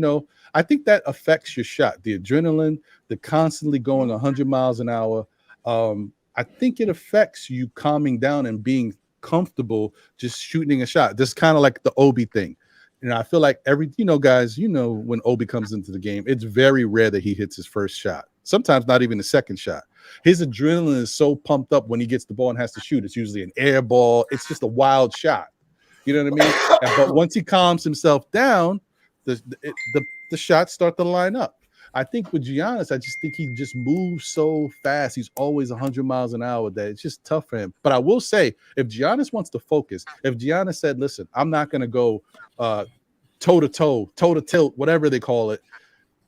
I think that affects your shot. The adrenaline, the constantly going 100 miles an hour. I think it affects you calming down and being comfortable just shooting a shot. This is kind of like the Obi thing. I feel like guys, when Obi comes into the game, it's very rare that he hits his first shot. Sometimes not even the second shot. His adrenaline is so pumped up when he gets the ball and has to shoot. It's usually an air ball. It's just a wild shot. You know what I mean? But once he calms himself down, the shots start to line up. I think with Giannis, I just think he just moves so fast. He's always 100 miles an hour that it's just tough for him. But I will say, if Giannis wants to focus, if Giannis said, listen, I'm not going to go toe-to-toe, toe-to-tilt, whatever they call it,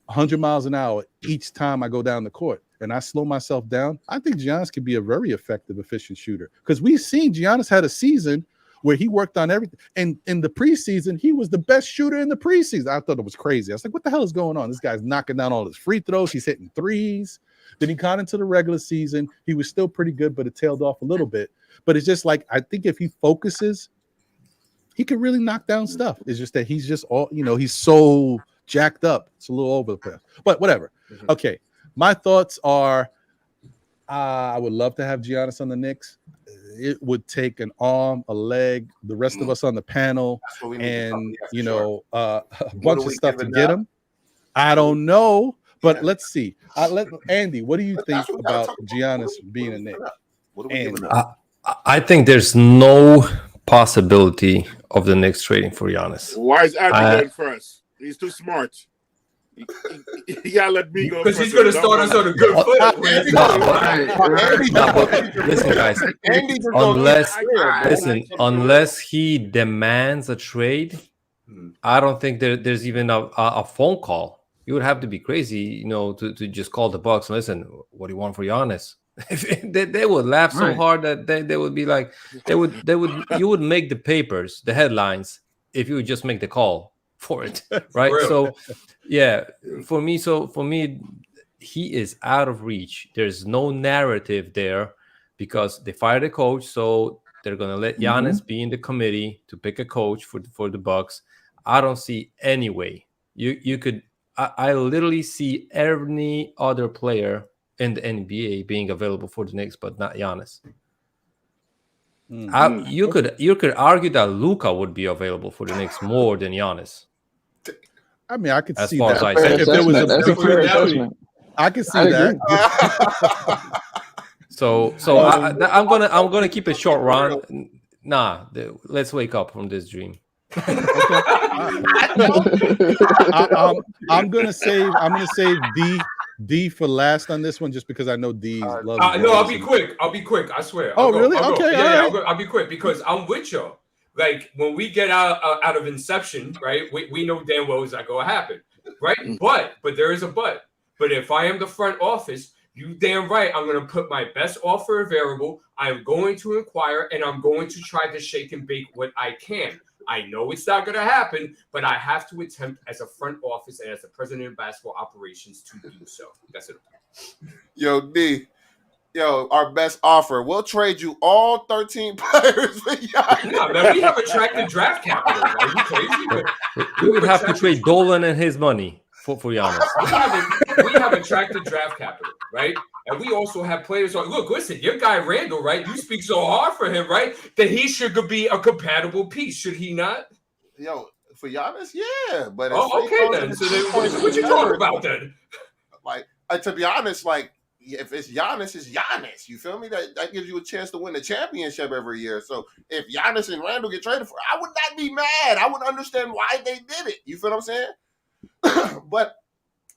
100 miles an hour each time I go down the court, and I slow myself down, I think Giannis could be a very effective, efficient shooter. Because we've seen Giannis had a season where he worked on everything. And in the preseason, he was the best shooter in the preseason. I thought it was crazy. I was like, what the hell is going on? This guy's knocking down all his free throws. He's hitting threes. Then he got into the regular season. He was still pretty good, but it tailed off a little bit. But it's just like, I think if he focuses, he can really knock down stuff. It's just that he's just he's so jacked up. It's a little over the place. But whatever. Mm-hmm. Okay. My thoughts are, I would love to have Giannis on the Knicks. It would take an arm, a leg, the rest of us on the panel, and a bunch of stuff to get him. I don't know, but let's see. Let Andy, what do you think about Giannis being a Knick? I think there's no possibility of the Knicks trading for Giannis. Why is Andy going first? He's too smart. You gotta let me go because he's gonna start us on a good foot. Listen, guys. Unless he demands a trade, I don't think there's even a phone call. You would have to be crazy, to just call the Bucks and listen. What do you want for Giannis? They would laugh so hard that they would be like, you would make the papers, the headlines, if you would just make the call for it, right? So yeah, for me, he is out of reach. There's no narrative there because they fired a coach, so they're gonna let Giannis be in the committee to pick a coach for the Bucks. I don't see any way you could. I literally see any other player in the NBA being available for the Knicks, but not Giannis. You could argue that Luka would be available for the Knicks more than Giannis. I mean, I could as see far that. As I if there was I could see that. So I'm gonna keep a short run. Let's wake up from this dream. I'm gonna save D for last on this one, just because I know D loves. No, I'll be quick. I swear. Really? Okay. Yeah, I'll be quick because I'm with you. Like when we get out of Inception, right? We know damn well it's not gonna happen, right? But there is a but. But if I am the front office, you damn right, I'm gonna put my best offer available. I'm going to inquire, and I'm going to try to shake and bake what I can. I know it's not going to happen, but I have to attempt as a front office and as the president of basketball operations to do so. That's it. Yo, D. Yo, our best offer. We'll trade you all 13 players for Giannis. No, man, we have attracted draft capital. Are you crazy? We would have to trade Dolan and his money for Giannis. We have attracted draft capital, right? And we also have players like, look, listen, your guy Randall, right? You speak so hard for him, right? That he should be a compatible piece, should he not? Yo, for Giannis, yeah. But okay then. So then, what you talking about then? Like, to be honest, like if it's Giannis, it's Giannis. You feel me? That gives you a chance to win the championship every year. So if Giannis and Randall get traded for, I would not be mad. I would understand why they did it. You feel what I'm saying? But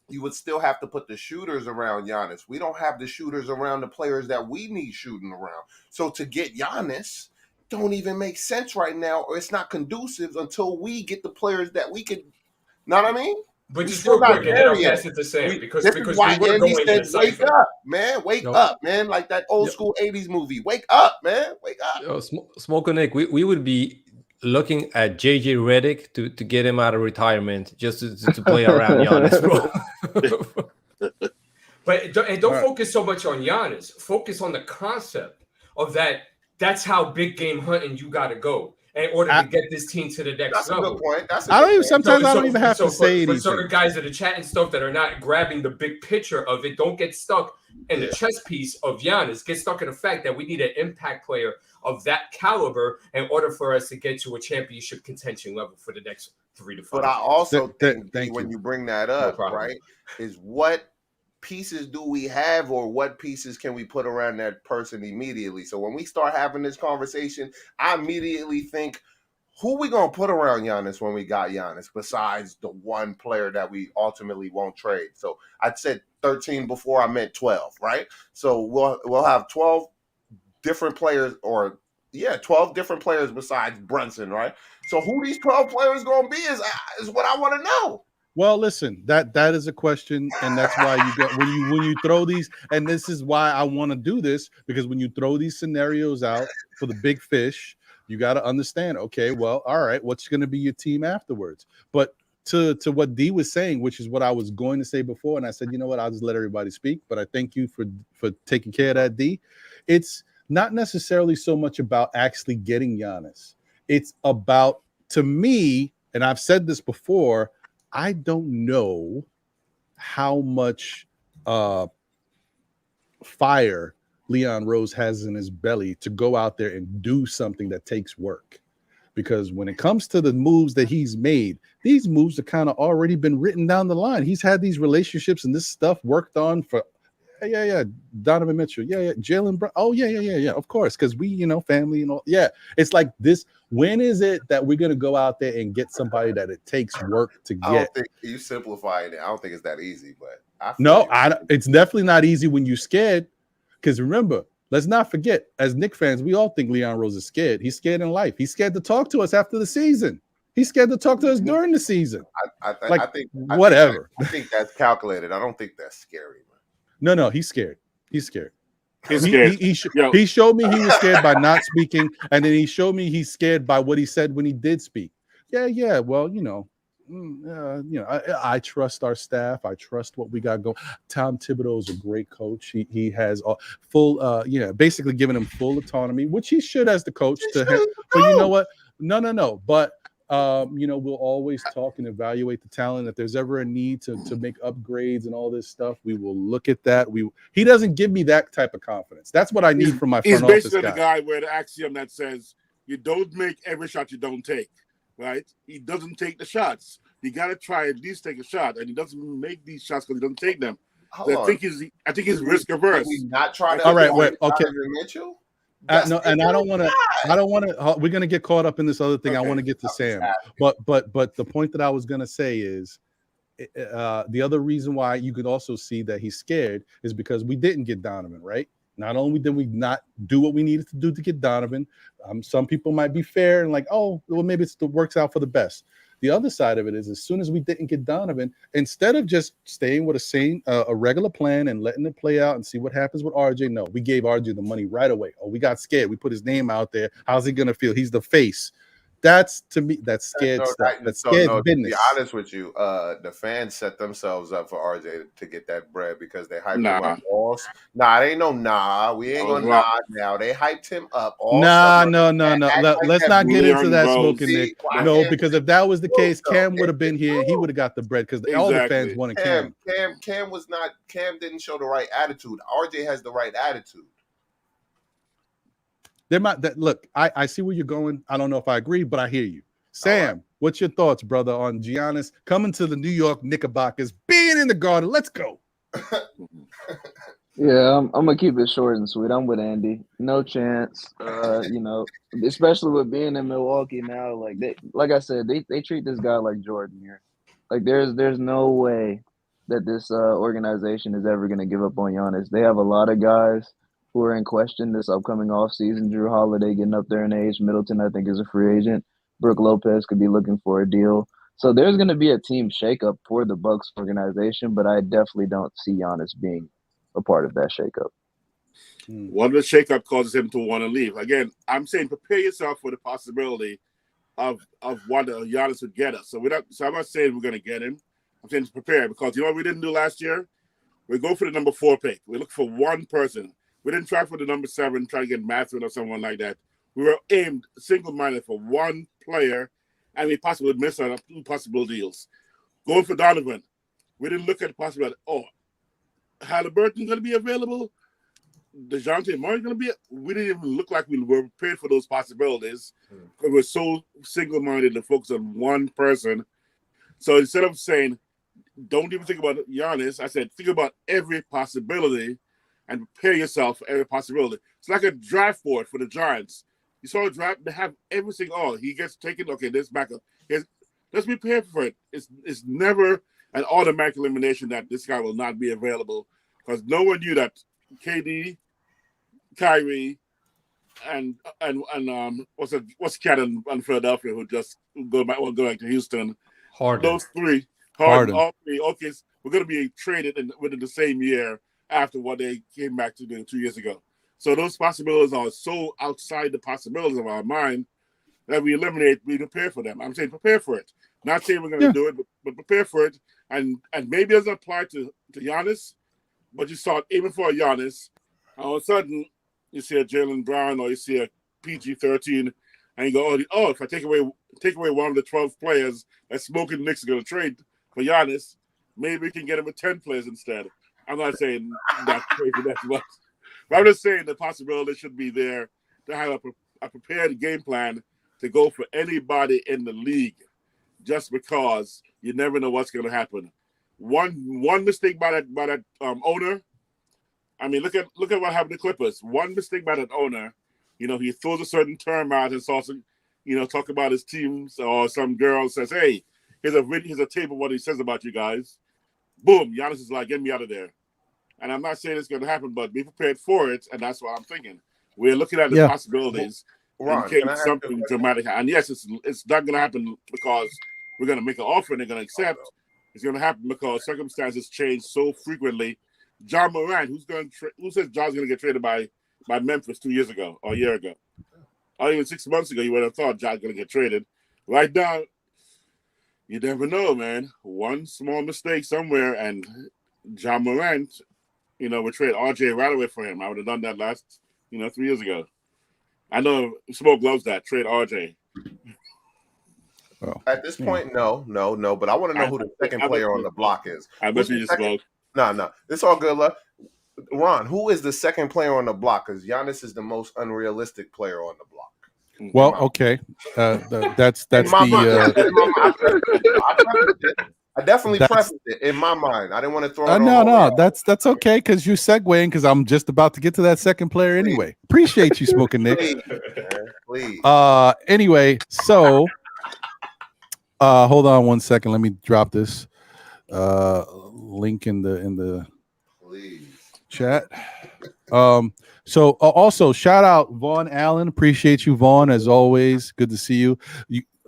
you would still have to put the shooters around Giannis. We don't have the shooters around the players that we need shooting around. So to get Giannis don't even make sense right now, or it's not conducive until we get the players that we could. Know what I mean? But just real quick, and then I'll pass it to Sam because why we were going said, into wake up, man, wake up, man, like that old school '80s movie. Wake up, man, wake up. Smoke Nick, we would be looking at JJ Redick to get him out of retirement just to play around Giannis, bro. But don't focus so much on Giannis. Focus on the concept of that. That's how big game hunting you got to go in order to get this team to the next level. That's a good point. I don't even have to say anything. For certain guys that are chatting stuff that are not grabbing the big picture of it, don't get stuck in the chess piece of Giannis. Get stuck in the fact that we need an impact player of that caliber in order for us to get to a championship contention level for the next 3 to 5 But years. I also think when you bring that up, right, is what pieces do we have, or what pieces can we put around that person immediately? So when we start having this conversation, I immediately think, who we gonna put around Giannis when we got Giannis besides the one player that we ultimately won't trade? So I said 13 before, I meant 12, right? So we'll have 12 different players, 12 different players besides Brunson, right? So who these 12 players gonna be is what I want to know. Well, listen, that is a question, and that's why you get when you throw these, and this is why I want to do this, because when you throw these scenarios out for the big fish, you got to understand, okay, well, all right, what's going to be your team afterwards? But to what D was saying, which is what I was going to say before, and I said, you know what, I'll just let everybody speak, but I thank you for taking care of that, D. It's not necessarily so much about actually getting Giannis. It's about, to me, and I've said this before, I don't know how much fire Leon Rose has in his belly to go out there and do something that takes work. Because when it comes to the moves that he's made, these moves have kind of already been written down the line. He's had these relationships and this stuff worked on for, Donovan Mitchell, Jalen Brown, of course, because we, family and all, it's like this. When is it that we're gonna go out there and get somebody that it takes work to get? I don't think you simplifying it. I don't think it's that easy, but it's definitely not easy when you're scared. Because remember, let's not forget, as Knicks fans, we all think Leon Rose is scared. He's scared in life. He's scared to talk to us after the season. He's scared to talk to us during the season. I think whatever. I think that's calculated. I don't think that's scary. No, he's scared. He's scared. He's scared. He showed me he was scared by not speaking, and then he showed me he's scared by what he said when he did speak. Well, I trust our staff. I trust what we got going. Tom Thibodeau is a great coach. He has full, basically giving him full autonomy, which he should as the coach to him. But you know what? No. But we'll always talk and evaluate the talent. If there's ever a need to make upgrades and all this stuff, we will look at that. He doesn't give me that type of confidence. That's what I need from my front office guy. He's basically the guy where the axiom that says you don't make every shot you don't take. Right? He doesn't take the shots. You got to try at least take a shot, and he doesn't make these shots because he doesn't take them. So I think he's risk averse. We not try to. All right, wait, okay. Mitchell. No, and I don't want to. We're gonna get caught up in this other thing. Okay. I want to get to Sam, but the point that I was gonna say is, the other reason why you could also see that he's scared is because we didn't get Donovan, right? Not only did we not do what we needed to do to get Donovan, some people might be fair and like, oh, well, maybe it works out for the best. The other side of it is, as soon as we didn't get Donovan, instead of just staying with a regular plan and letting it play out and see what happens with RJ, no, we gave RJ the money right away. Oh, we got scared. We put his name out there. How's he going to feel? He's the face. That's to me, that's scared stuff. That's scared business. To be honest with you, the fans set themselves up for RJ to get that bread because they hyped him up all. Nah, it ain't no nah. We ain't gonna nah now. They hyped him up all. No. Like Let's not get into that, bros. Smoking Nick. No, because if that was the case, Cam would have been here. He would have got the bread because all the fans wanted Cam. Cam was not. Cam didn't show the right attitude. RJ has the right attitude. Look, I see where you're going. I don't know if I agree, but I hear you. Sam, what's your thoughts, brother, on Giannis coming to the New York Knickerbockers, being in the Garden? Let's go. Yeah, I'm gonna keep it short and sweet. I'm with Andy. No chance. Especially with being in Milwaukee now. Like I said, they treat this guy like Jordan here. Like there's no way that this organization is ever gonna give up on Giannis. They have a lot of guys who are in question this upcoming offseason. Drew Holiday getting up there in age. Middleton, I think, is a free agent. Brooke Lopez could be looking for a deal. So there's going to be a team shakeup for the Bucks organization, but I definitely don't see Giannis being a part of that shakeup. One of the shakeup causes him to want to leave. Again, I'm saying prepare yourself for the possibility of what Giannis would get us. So I'm not saying we're going to get him. I'm saying to prepare because you know what we didn't do last year? We go for the number 4 pick. We look for one person. We didn't try for the number 7, try to get Matthew or someone like that. We were aimed single-minded for one player, and we possibly missed on 2 possible deals. Going for Donovan, we didn't look at the possibility. Oh, Halliburton going to be available? DeJounte Murray going to be? We didn't even look like we were prepared for those possibilities because we're so single-minded to focus on one person. So instead of saying, don't even think about Giannis, I said, think about every possibility and prepare yourself for every possibility. It's like a draft board for the Giants. You saw a draft, they have everything. Oh, he gets taken. Okay, this backup. Let's be prepared for it. It's never an automatic elimination that this guy will not be available because no one knew that KD, Kyrie, and what's cat in Philadelphia who just go back to Houston. Harden. Those 3, Harden. All 3. Okay, we're going to be traded within the same year after what they came back to do 2 years ago. So those possibilities are so outside the possibilities of our mind that we prepare for them. I'm saying prepare for it. Not saying we're going to do it, but prepare for it. And maybe it doesn't apply to Giannis, but you start aiming for a Giannis. All of a sudden, you see a Jaylen Brown or you see a PG-13, and you go, oh, if I take away one of the 12 players that Smoking Knicks are going to trade for Giannis, maybe we can get him with 10 players instead. I'm not saying that's crazy that much. But I'm just saying the possibility should be there to have a prepared game plan to go for anybody in the league just because you never know what's going to happen. One mistake by that owner. I mean, look at what happened to Clippers. One mistake by that owner. He throws a certain term out and starts talk about his teams or some girl says, hey, here's a tape of what he says about you guys. Boom, Giannis is like, get me out of there. And I'm not saying it's going to happen, but be prepared for it, and that's what I'm thinking. We're looking at the possibilities in case something dramatic happens. And yes, it's not going to happen because we're going to make an offer and they're going to accept. It's going to happen because circumstances change so frequently. John Morant, who says John's going to get traded by Memphis 2 years ago or a year ago? Or even 6 months ago, you would have thought John's going to get traded. Right now, you never know, man. One small mistake somewhere, and John Morant, we trade RJ right away for him. I would have done that last, 3 years ago. I know Smoke loves that. Trade RJ. Well, at this point, no. But I want to know who the second player on the block is. I bet you Smoke. No. It's all good, love. Ron, who is the second player on the block? Because Giannis is the most unrealistic player on the block. Well, okay. That's the I definitely prefaced it in my mind. I didn't want to throw it no. That's okay because you're segueing because I'm just about to get to that second player anyway. Appreciate you, Smoking Nick. Please. Anyway, so hold on 1 second. Let me drop this link in the chat. So also shout out Vaughn Allen. Appreciate you, Vaughn, as always. Good to see you.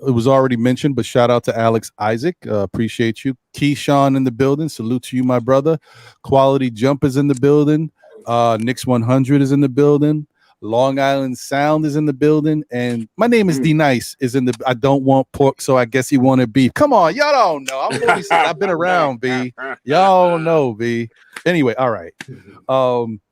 It was already mentioned, but shout out to Alex Isaac. Appreciate you. Keyshawn in the building. Salute to you, my brother. Quality Jump is in the building. Knicks 100 is in the building. Long Island Sound is in the building, and my name is D Nice is in the. I don't want pork, so I guess he wanted beef. Come on, y'all don't know. I've been around, B. Y'all know, B. Anyway, all right.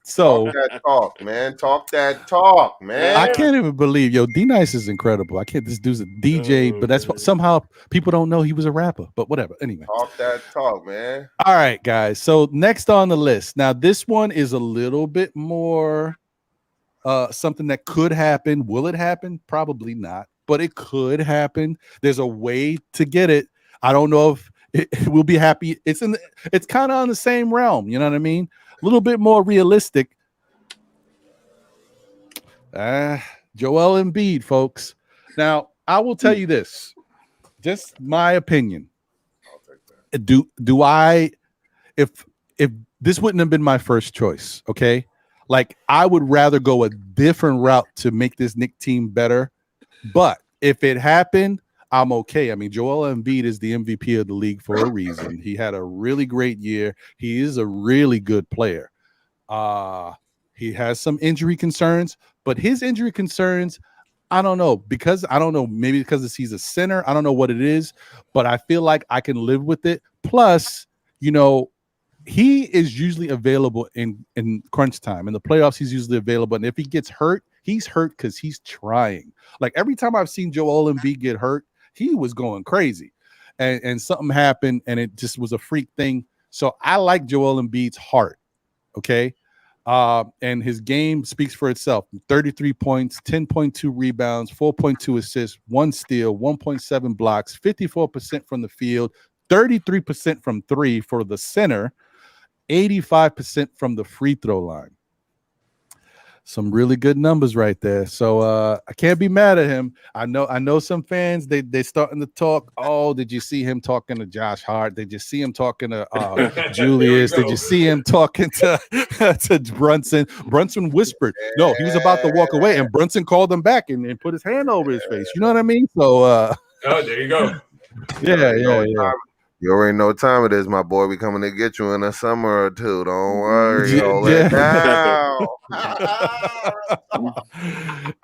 So talk that talk, man. Talk that talk, man. I can't even believe, yo, D Nice is incredible. I can't. This dude's a DJ, but that's somehow people don't know he was a rapper. But whatever. Anyway, talk that talk, man. All right, guys. So next on the list. Now, this one is a little bit more something that could happen. Will it happen? Probably not, but it could happen. There's a way to get it. I don't know if it will be happy. It's kind of on the same realm. You know what I mean? A little bit more realistic. Joel Embiid, folks. Now, I will tell you this. Just my opinion. Do I, if this wouldn't have been my first choice, okay? Like, I would rather go a different route to make this Knicks team better. But if it happened, I'm okay. I mean, Joel Embiid is the MVP of the league for a reason. He had a really great year. He is a really good player. He has some injury concerns, but his injury concerns, I don't know, maybe because he's a center. I don't know what it is, but I feel like I can live with it. Plus, you know, he is usually available in crunch time. In the playoffs, he's usually available. And if he gets hurt, he's hurt because he's trying. Like, every time I've seen Joel Embiid get hurt, he was going crazy. And something happened, and it just was a freak thing. So I like Joel Embiid's heart, okay? And his game speaks for itself. 33 points, 10.2 rebounds, 4.2 assists, 1 steal, 1.7 blocks, 54% from the field, 33% from three for the center, 85% from the free throw line. Some really good numbers right there. So I can't be mad at him. I know some fans, they starting to talk. Oh, did you see him talking to Josh Hart? Did you see him talking to Julius? Did you see him talking to Brunson? Brunson whispered. No, he was about to walk away, and Brunson called him back and put his hand over his face. You know what I mean? So oh, there you go. Yeah. You already know what time it is, my boy. We coming to get you in a summer or two. Don't worry. Hold it down.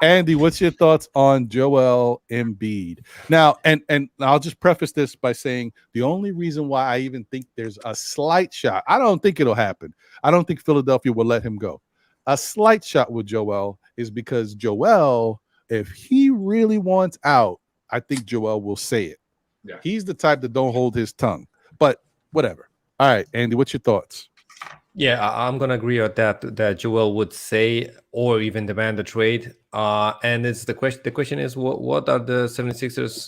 Andy, what's your thoughts on Joel Embiid? Now, and I'll just preface this by saying the only reason why I even think there's a slight shot, I don't think it'll happen. I don't think Philadelphia will let him go. A slight shot with Joel is because Joel, if he really wants out, I think Joel will say it. Yeah. He's the type that don't hold his tongue, but whatever. All right, Andy, what's your thoughts? Yeah, I'm gonna agree with that Joel would say or even demand a trade. And it's the question. The question is, what are the 76ers,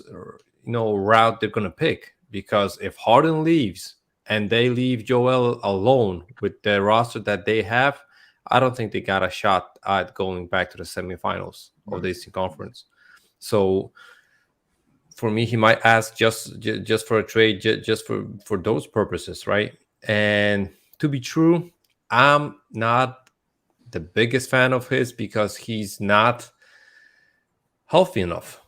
route they're gonna pick? Because if Harden leaves and they leave Joel alone with the roster that they have, I don't think they got a shot at going back to the semifinals of the Eastern Conference. So for me, he might ask just for a trade, just for those purposes, right? And to be true, I'm not the biggest fan of his because he's not healthy enough.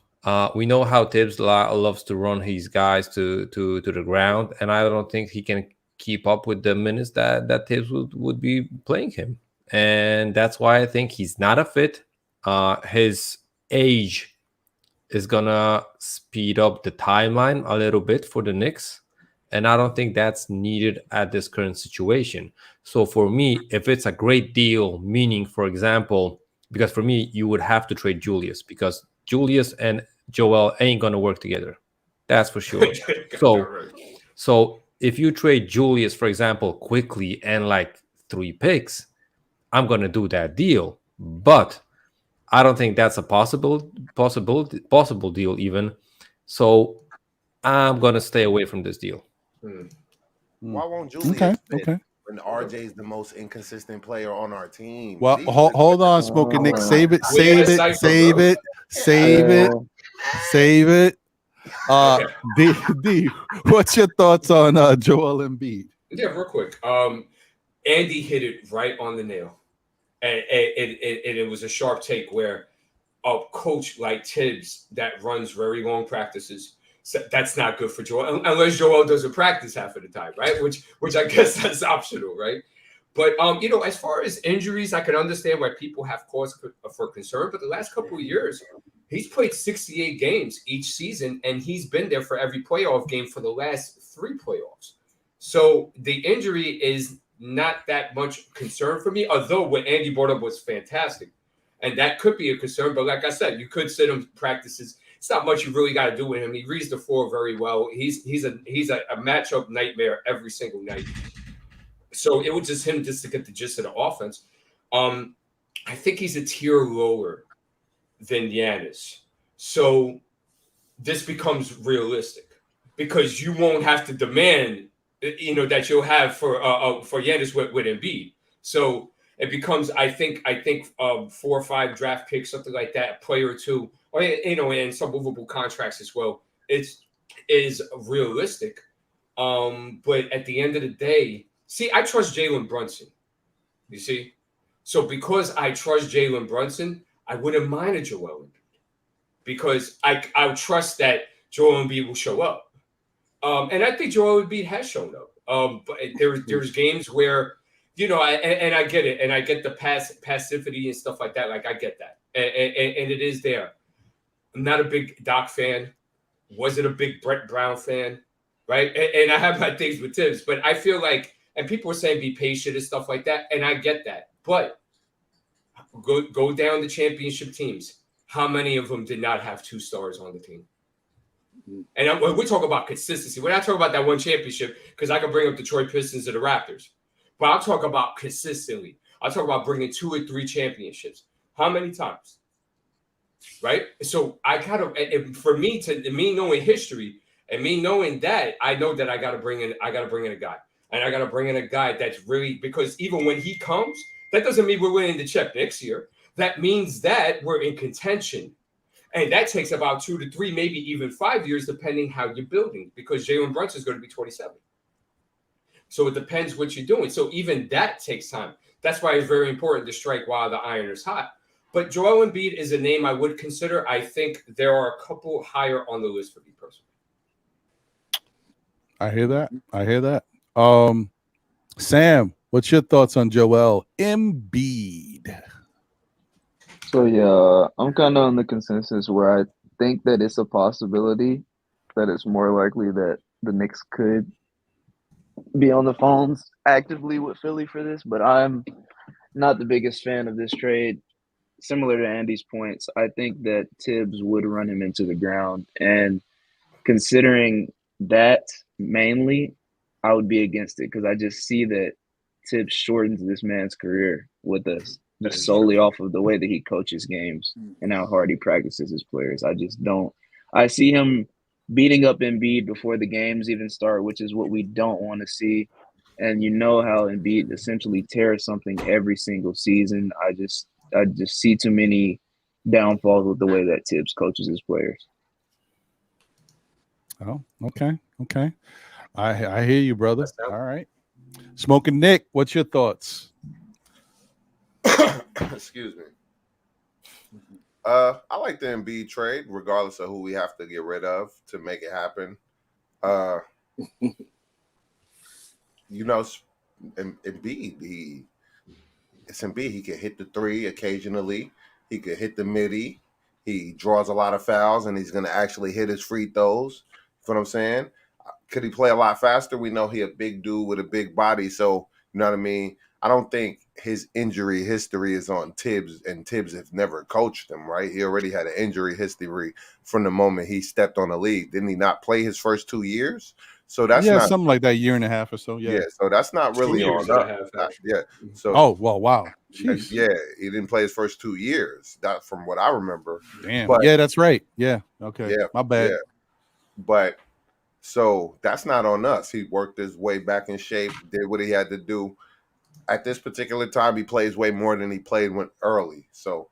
We know how Tibbs loves to run his guys to the ground, and I don't think he can keep up with the minutes that Tibbs would be playing him. And that's why I think he's not a fit. His age is gonna speed up the timeline a little bit for the Knicks, and I don't think that's needed at this current situation. So for me, if it's a great deal, meaning, for example, because for me, you would have to trade Julius because Julius and Joel ain't gonna work together. That's for sure. So if you trade Julius, for example, quickly and like 3 picks, I'm gonna do that deal. But I don't think that's a possible deal even. So I'm gonna stay away from this deal. Why won't Julius fit when RJ is the most inconsistent player on our team? Well, hold on, Smoking Nick. Save it. D, what's your thoughts on Joel Embiid? Yeah, real quick. Andy hit it right on the nail. And it was a sharp take where a coach like Tibbs that runs very long practices, that's not good for Joel unless Joel doesn't practice half of the time, right? Which I guess that's optional, right? But as far as injuries, I can understand why people have cause for concern. But the last couple of years, he's played 68 games each season, and he's been there for every playoff game for the last 3 playoffs. So the injury is not that much concern for me, although what Andy brought up was fantastic. And that could be a concern. But like I said, you could sit him practices. It's not much you really got to do with him. He reads the floor very well. He's a matchup nightmare every single night. So it was just him just to get the gist of the offense. I think he's a tier lower than Giannis. So this becomes realistic because you won't have to demand, that you'll have for Giannis with Embiid. So it becomes, I think 4 or 5 draft picks, something like that, a player or 2, or and some movable contracts as well. It is realistic. But at the end of the day, see, I trust Jalen Brunson. You see? So because I trust Jalen Brunson, I wouldn't mind a Joel Embiid. Because I trust that Joel Embiid will show up. And I think Joel Embiid has shown up. But there's games where, I get it. And I get the passivity and stuff like that. Like, I get that. And it is there. I'm not a big Doc fan. Wasn't a big Brett Brown fan. Right? And I have my things with Tibbs. But I feel like, and people are saying be patient and stuff like that, and I get that. But go down the championship teams. How many of them did not have 2 stars on the team? And we talk about consistency. We're not talking about that one championship because I can bring up Detroit Pistons or the Raptors. But I'll talk about consistently. I'll talk about bringing 2 or 3 championships. How many times? Right? So I for me knowing history and me knowing that, I know that I got to bring in a guy. And I got to bring in a guy that's really, because even when he comes, that doesn't mean we're winning the check next year. That means that we're in contention. And that takes about 2 to 3, maybe even 5 years, depending how you're building, because Jalen Brunson is going to be 27. So it depends what you're doing. So even that takes time. That's why it's very important to strike while the iron is hot. But Joel Embiid is a name I would consider. I think there are a couple higher on the list for me personally. I hear that. Sam, what's your thoughts on Joel Embiid? So yeah, I'm kind of on the consensus where I think that it's a possibility that it's more likely that the Knicks could be on the phones actively with Philly for this, but I'm not the biggest fan of this trade. Similar to Andy's points, I think that Tibbs would run him into the ground, and considering that mainly, I would be against it because I just see that Tibbs shortens this man's career with us just solely off of the way that he coaches games and how hard he practices his players. I just don't. I see him beating up Embiid before the games even start, which is what we don't want to see. And you know how Embiid essentially tears something every single season. I just see too many downfalls with the way that Tibbs coaches his players. Oh, okay. I hear you, brother. All right. Smoking Nick, what's your thoughts? Excuse me. I like the Embiid trade, regardless of who we have to get rid of to make it happen. Embiid, it's Embiid. He can hit the 3 occasionally. He could hit the midi. He draws a lot of fouls, and he's going to actually hit his free throws. You know what I'm saying? Could he play a lot faster? We know he a big dude with a big body, so you know what I mean? I don't think his injury history is on Tibbs, and Tibbs has never coached him, right? He already had an injury history from the moment he stepped on the league. Didn't he not play his first 2 years? So that's not something like that, 1.5 years or so. Yeah. So that's not really on us. So wow. Jeez. Yeah, he didn't play his first 2 years. That from what I remember. Damn. But, yeah, that's right. Yeah. Okay. Yeah. My bad. Yeah. But so that's not on us. He worked his way back in shape, did what he had to do. At this particular time, he plays way more than he played when early. So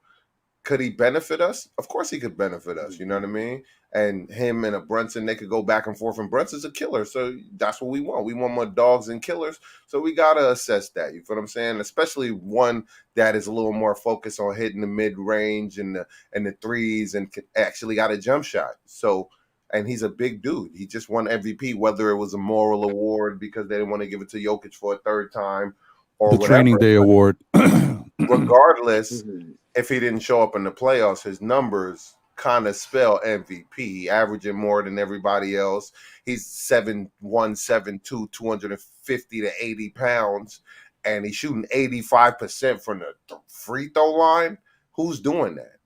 could he benefit us? Of course he could benefit us. You know what I mean? And him and a Brunson, they could go back and forth. And Brunson's a killer. So that's what we want. We want more dogs and killers. So we got to assess that. You feel what I'm saying? Especially one that is a little more focused on hitting the mid-range and the threes and actually got a jump shot. So, and he's a big dude. He just won MVP, whether it was a moral award because they didn't want to give it to Jokic for a 3rd time, or the whatever. training day award. Regardless, if he didn't show up in the playoffs, his numbers kind of spell MVP. He averaging more than everybody else. He's 7'1", 7'2", 250 to 80 pounds, and he's shooting 85% from the free throw line. Who's doing that?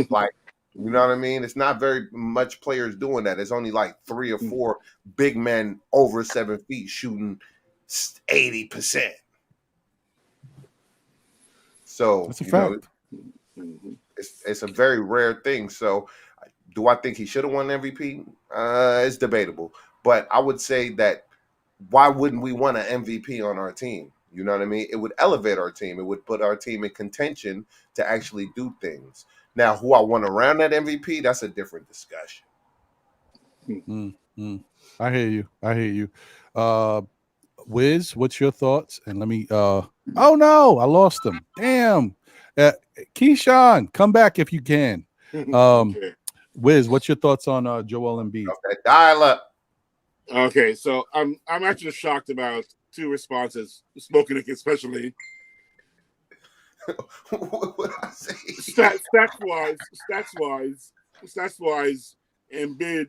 Like, you know what I mean? It's not very much players doing that. It's only like 3 or 4 big men over 7 feet shooting 80%. So That's a fact. It's a very rare thing. So do I think he should have won MVP? It's debatable. But I would say that why wouldn't we want an MVP on our team? You know what I mean? It would elevate our team. It would put our team in contention to actually do things. Now, who I want around that MVP, that's a different discussion. I hear you. Wiz, what's your thoughts? And let me oh no, I lost him. Damn. Keyshawn, come back if you can. Okay. Wiz, what's your thoughts on Joel Embiid? Okay, dial up. Okay, so I'm actually shocked about 2 responses, Smoking especially. What would I say? Stats wise, Embiid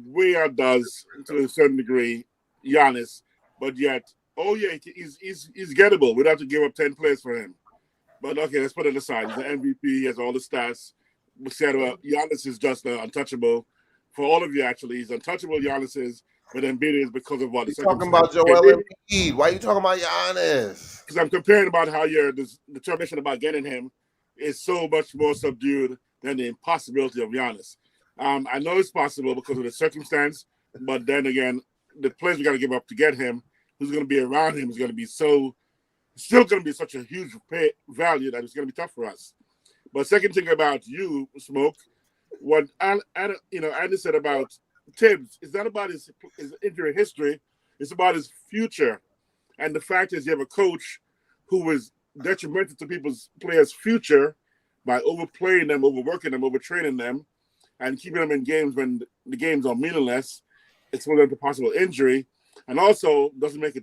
way outdoes to a certain degree Giannis, but yet, he's gettable. We'd have to give up 10 players for him. But okay, let's put it aside. He's an MVP. He has all the stats. Giannis is just untouchable. For all of you, actually, he's untouchable. Giannis is, but Embiid is because of what? You're talking about Joel Embiid. Why are you talking about Giannis? Because I'm comparing about how your determination about getting him is so much more subdued than the impossibility of Giannis. I know it's possible because of the circumstance, but then again, the players we got to give up to get him, who's going to be around him, is going to be still going to be such a huge value that it's going to be tough for us. But second thing about you, Smoke, what Andy said about Tibbs, it's not about his injury history, it's about his future. And the fact is you have a coach who is detrimental to players' future by overplaying them, overworking them, overtraining them, and keeping them in games when the games are meaningless, exposing them to possible injury, and also doesn't make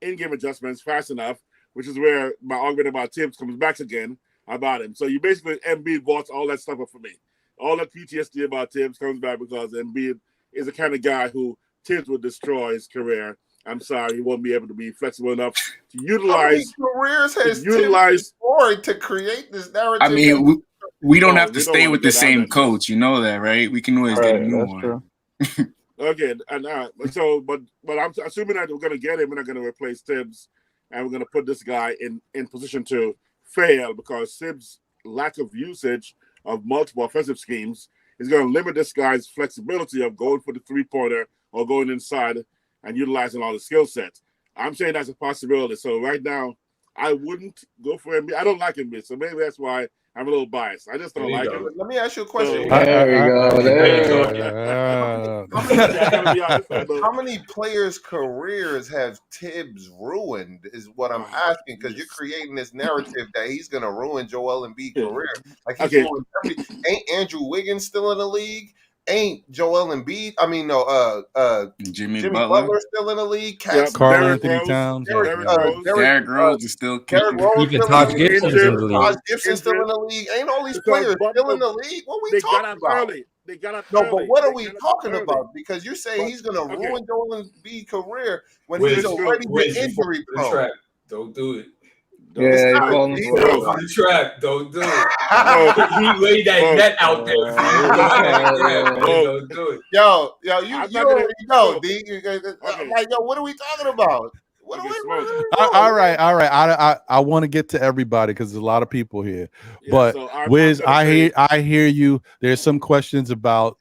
in-game adjustments fast enough, which is where my argument about Tibbs comes back again about him. So you basically, Embiid bought all that stuff up for me. All that PTSD about Tibbs comes back because Embiid is the kind of guy who Tibbs would destroy his career. I'm sorry, he won't be able to be flexible enough to utilize. How many careers has Tibbs destroyed to create this narrative? I mean, we don't have to stay with the same coach. You know that, right? We can always get a new one. Okay, and but I'm assuming that we're going to get him. We're not going to replace Tibbs, and we're going to put this guy in position to fail because Tibbs' lack of usage of multiple offensive schemes is going to limit this guy's flexibility of going for the 3-pointer or going inside and utilizing all the skill sets. I'm saying that's a possibility. So right now, I wouldn't go for him. I don't like him, so maybe that's why I'm a little biased. I just don't like him. Let me ask you a question. How many players' careers have Tibbs ruined is what I'm asking, because you're creating this narrative that he's going to ruin Joel Embiid's career. Like he's ain't Andrew Wiggins still in the league? Ain't Joel Embiid? I mean, no. Jimmy Butler still in the league. Karl Anthony Towns. Derrick Rose is still. Even Taj Gibson's in the league. Taj Gibson's still in the league. Ain't all these players still in the league? What are we talking about? They got up no, but what are we talking about? Because you're saying he's going to ruin Joel Embiid's careir when he's already been injury prone. Don't do it. Yeah, the trap. Don't do it. He laid that net out there. Don't do it. Yo, you already know, D. Like, yo, what are we talking about? All right. I want to get to everybody because there's a lot of people here. But Wiz, I hear you. There's some questions about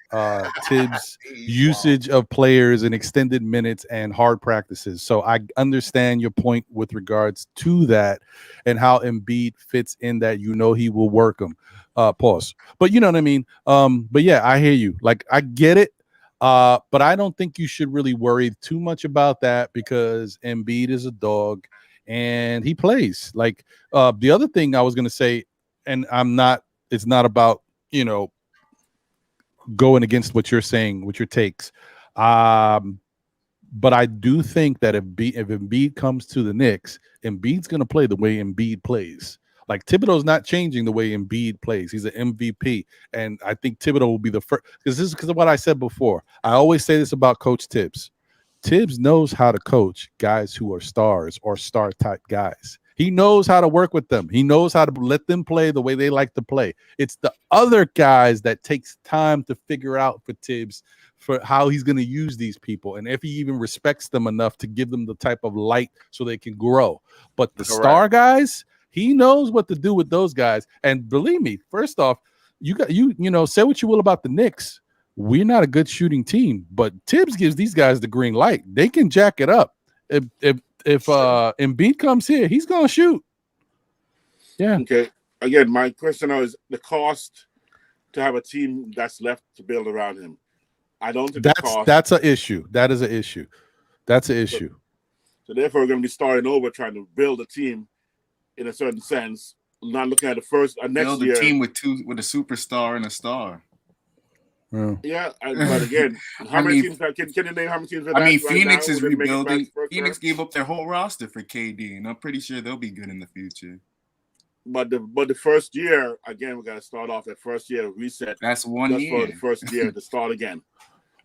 Tibbs' usage of players in extended minutes and hard practices. So I understand your point with regards to that and how Embiid fits in that. He will work them. Pause. But you know what I mean. But yeah, I hear you. Like I get it. But I don't think you should really worry too much about that because Embiid is a dog and he plays. Like the other thing I was going to say, and it's not about, going against what you're saying, with your takes. But I do think that if Embiid comes to the Knicks, Embiid's going to play the way Embiid plays. Like Thibodeau's not changing the way Embiid plays. He's an MVP, and I think Thibodeau will be the first. Because this is because of what I said before. I always say this about Coach Tibbs. Tibbs knows how to coach guys who are stars or star type guys. He knows how to work with them. He knows how to let them play the way they like to play. It's the other guys that takes time to figure out for Tibbs for how he's going to use these people and if he even respects them enough to give them the type of light so they can grow. But the star guys, he knows what to do with those guys. And believe me, first off, you know, say what you will about the Knicks. We're not a good shooting team, but Tibbs gives these guys the green light. They can jack it up. If Embiid comes here, he's gonna shoot. Yeah. Okay. Again, my question now is the cost to have a team that's left to build around him. I don't think that's an issue. That is an issue. That's an issue. So therefore, we're going to be starting over, trying to build a team in a certain sense. Not looking at the first next build year. Build a team with a superstar and a star. Yeah, but again, how many teams? Can you name how many teams? I mean, Phoenix is rebuilding. Phoenix gave up their whole roster for KD, and I'm pretty sure they'll be good in the future. But the first year, again, we got to start off that first year reset. That's 1 year. For the first year to start again.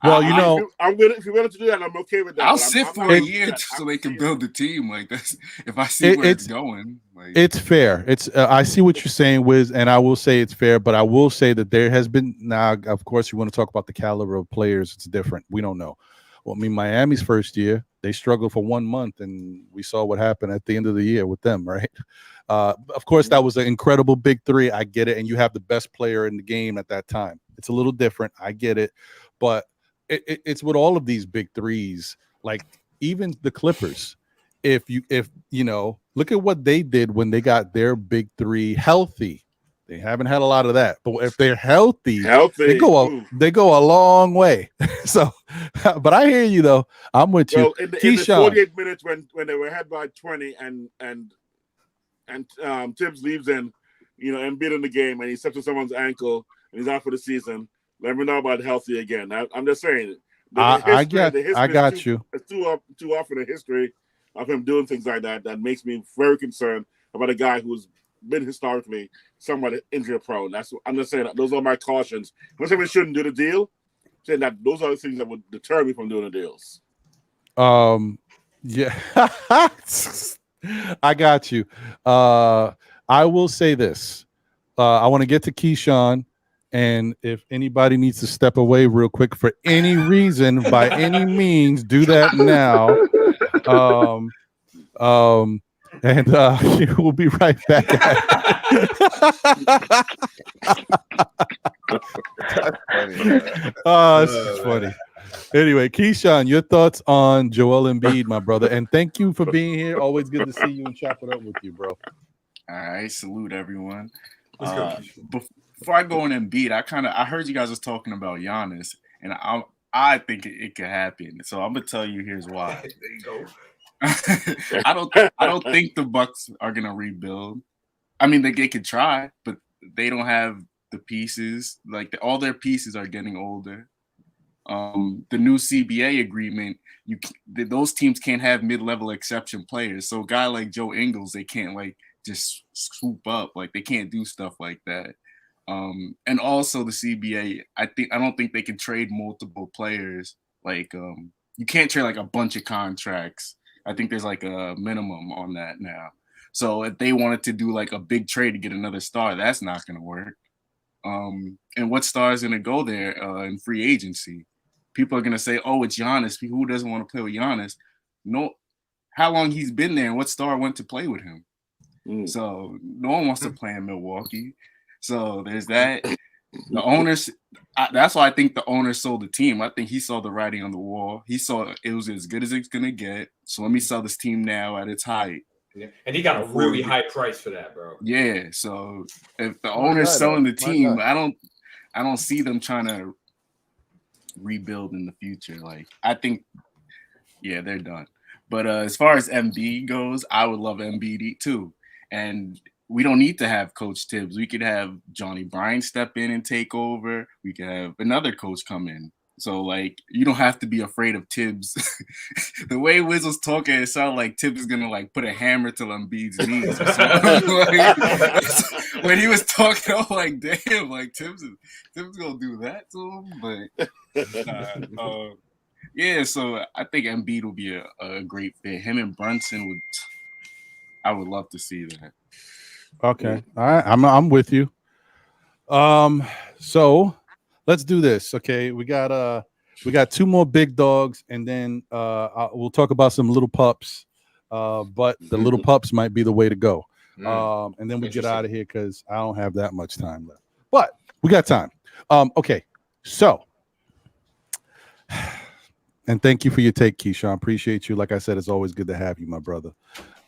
Well, you know, if you're willing to do that, I'm okay with that. I'll sit for a year so they can build the team. Like this, if I see where it's going, like, it's fair. It's I see what you're saying, Wiz, and I will say it's fair. But I will say that there has been now. Of course, you want to talk about the caliber of players. It's different. We don't know. Well, I mean, Miami's first year, they struggled for 1 month, and we saw what happened at the end of the year with them, right? Of course, that was an incredible big three. I get it, and you have the best player in the game at that time. It's a little different. I get it, but it's with all of these big threes, like even the Clippers. If you know, look at what they did when they got their big three healthy. They haven't had a lot of that, but if they're healthy, they go a long way. So, but I hear you though. I'm with you. In the 48 minutes when they were ahead by 20 and Tibbs leaves in, you know, Embiid in the game and he steps on someone's ankle and he's out for the season. Let me know about healthy again. I'm just saying. I got you. It's too often a history of him doing things like that that makes me very concerned about a guy who's been historically somewhat injury prone. I'm just saying that those are my cautions. I'm not saying we shouldn't do the deal. I'm saying that those are the things that would deter me from doing the deals. Yeah. I got you. I will say this. I want to get to Keyshawn. And if anybody needs to step away real quick for any reason, by any means, do that now. And we'll be right back. That's funny. Oh, this is funny. Anyway, Keyshawn, your thoughts on Joel Embiid, my brother, and thank you for being here. Always good to see you and chop it up with you, bro. All right, salute everyone. Before I go on Embiid, I heard you guys was talking about Giannis, and I think it could happen. So I'm gonna tell you here's why. There you go. I don't think the Bucks are gonna rebuild. I mean, they could try, but they don't have the pieces. Like all their pieces are getting older. The new CBA agreement, those teams can't have mid-level exception players. So a guy like Joe Ingles, they can't like just swoop up. Like they can't do stuff like that. And also the CBA, I don't think they can trade multiple players. Like you can't trade like a bunch of contracts. I think there's like a minimum on that now. So if they wanted to do like a big trade to get another star, that's not going to work. And what star is going to go there in free agency? People are going to say, oh, it's Giannis. Who doesn't want to play with Giannis? No, how long he's been there and what star went to play with him? So no one wants to play in Milwaukee. So there's that. The owners, that's why I think the owner sold the team. I think he saw the writing on the wall. He saw it was as good as it's going to get. So let me sell this team now at its height. Yeah. And he got a really high price for that, bro. Yeah. So if the owner's selling the team, I don't see them trying to rebuild in the future. Like I think, yeah, they're done. But as far as Embiid goes, I would love Embiid too. And we don't need to have Coach Tibbs. We could have Johnny Bryan step in and take over. We could have another coach come in. So, like, you don't have to be afraid of Tibbs. The way Wiz was talking, it sounded like Tibbs is gonna like put a hammer to Embiid's knees or something. Like, when he was talking, I'm like, damn, like Tibbs gonna do that to him. But yeah, so I think Embiid will be a great fit. Him and Brunson I would love to see that. Okay, all right, I'm with you. So let's do this. Okay, we got 2 more big dogs, and then we'll talk about some little pups. But the little pups might be the way to go. And then we get out of here because I don't have that much time left. But we got time. Okay, so and thank you for your take, Keyshawn. Appreciate you. Like I said, it's always good to have you, my brother.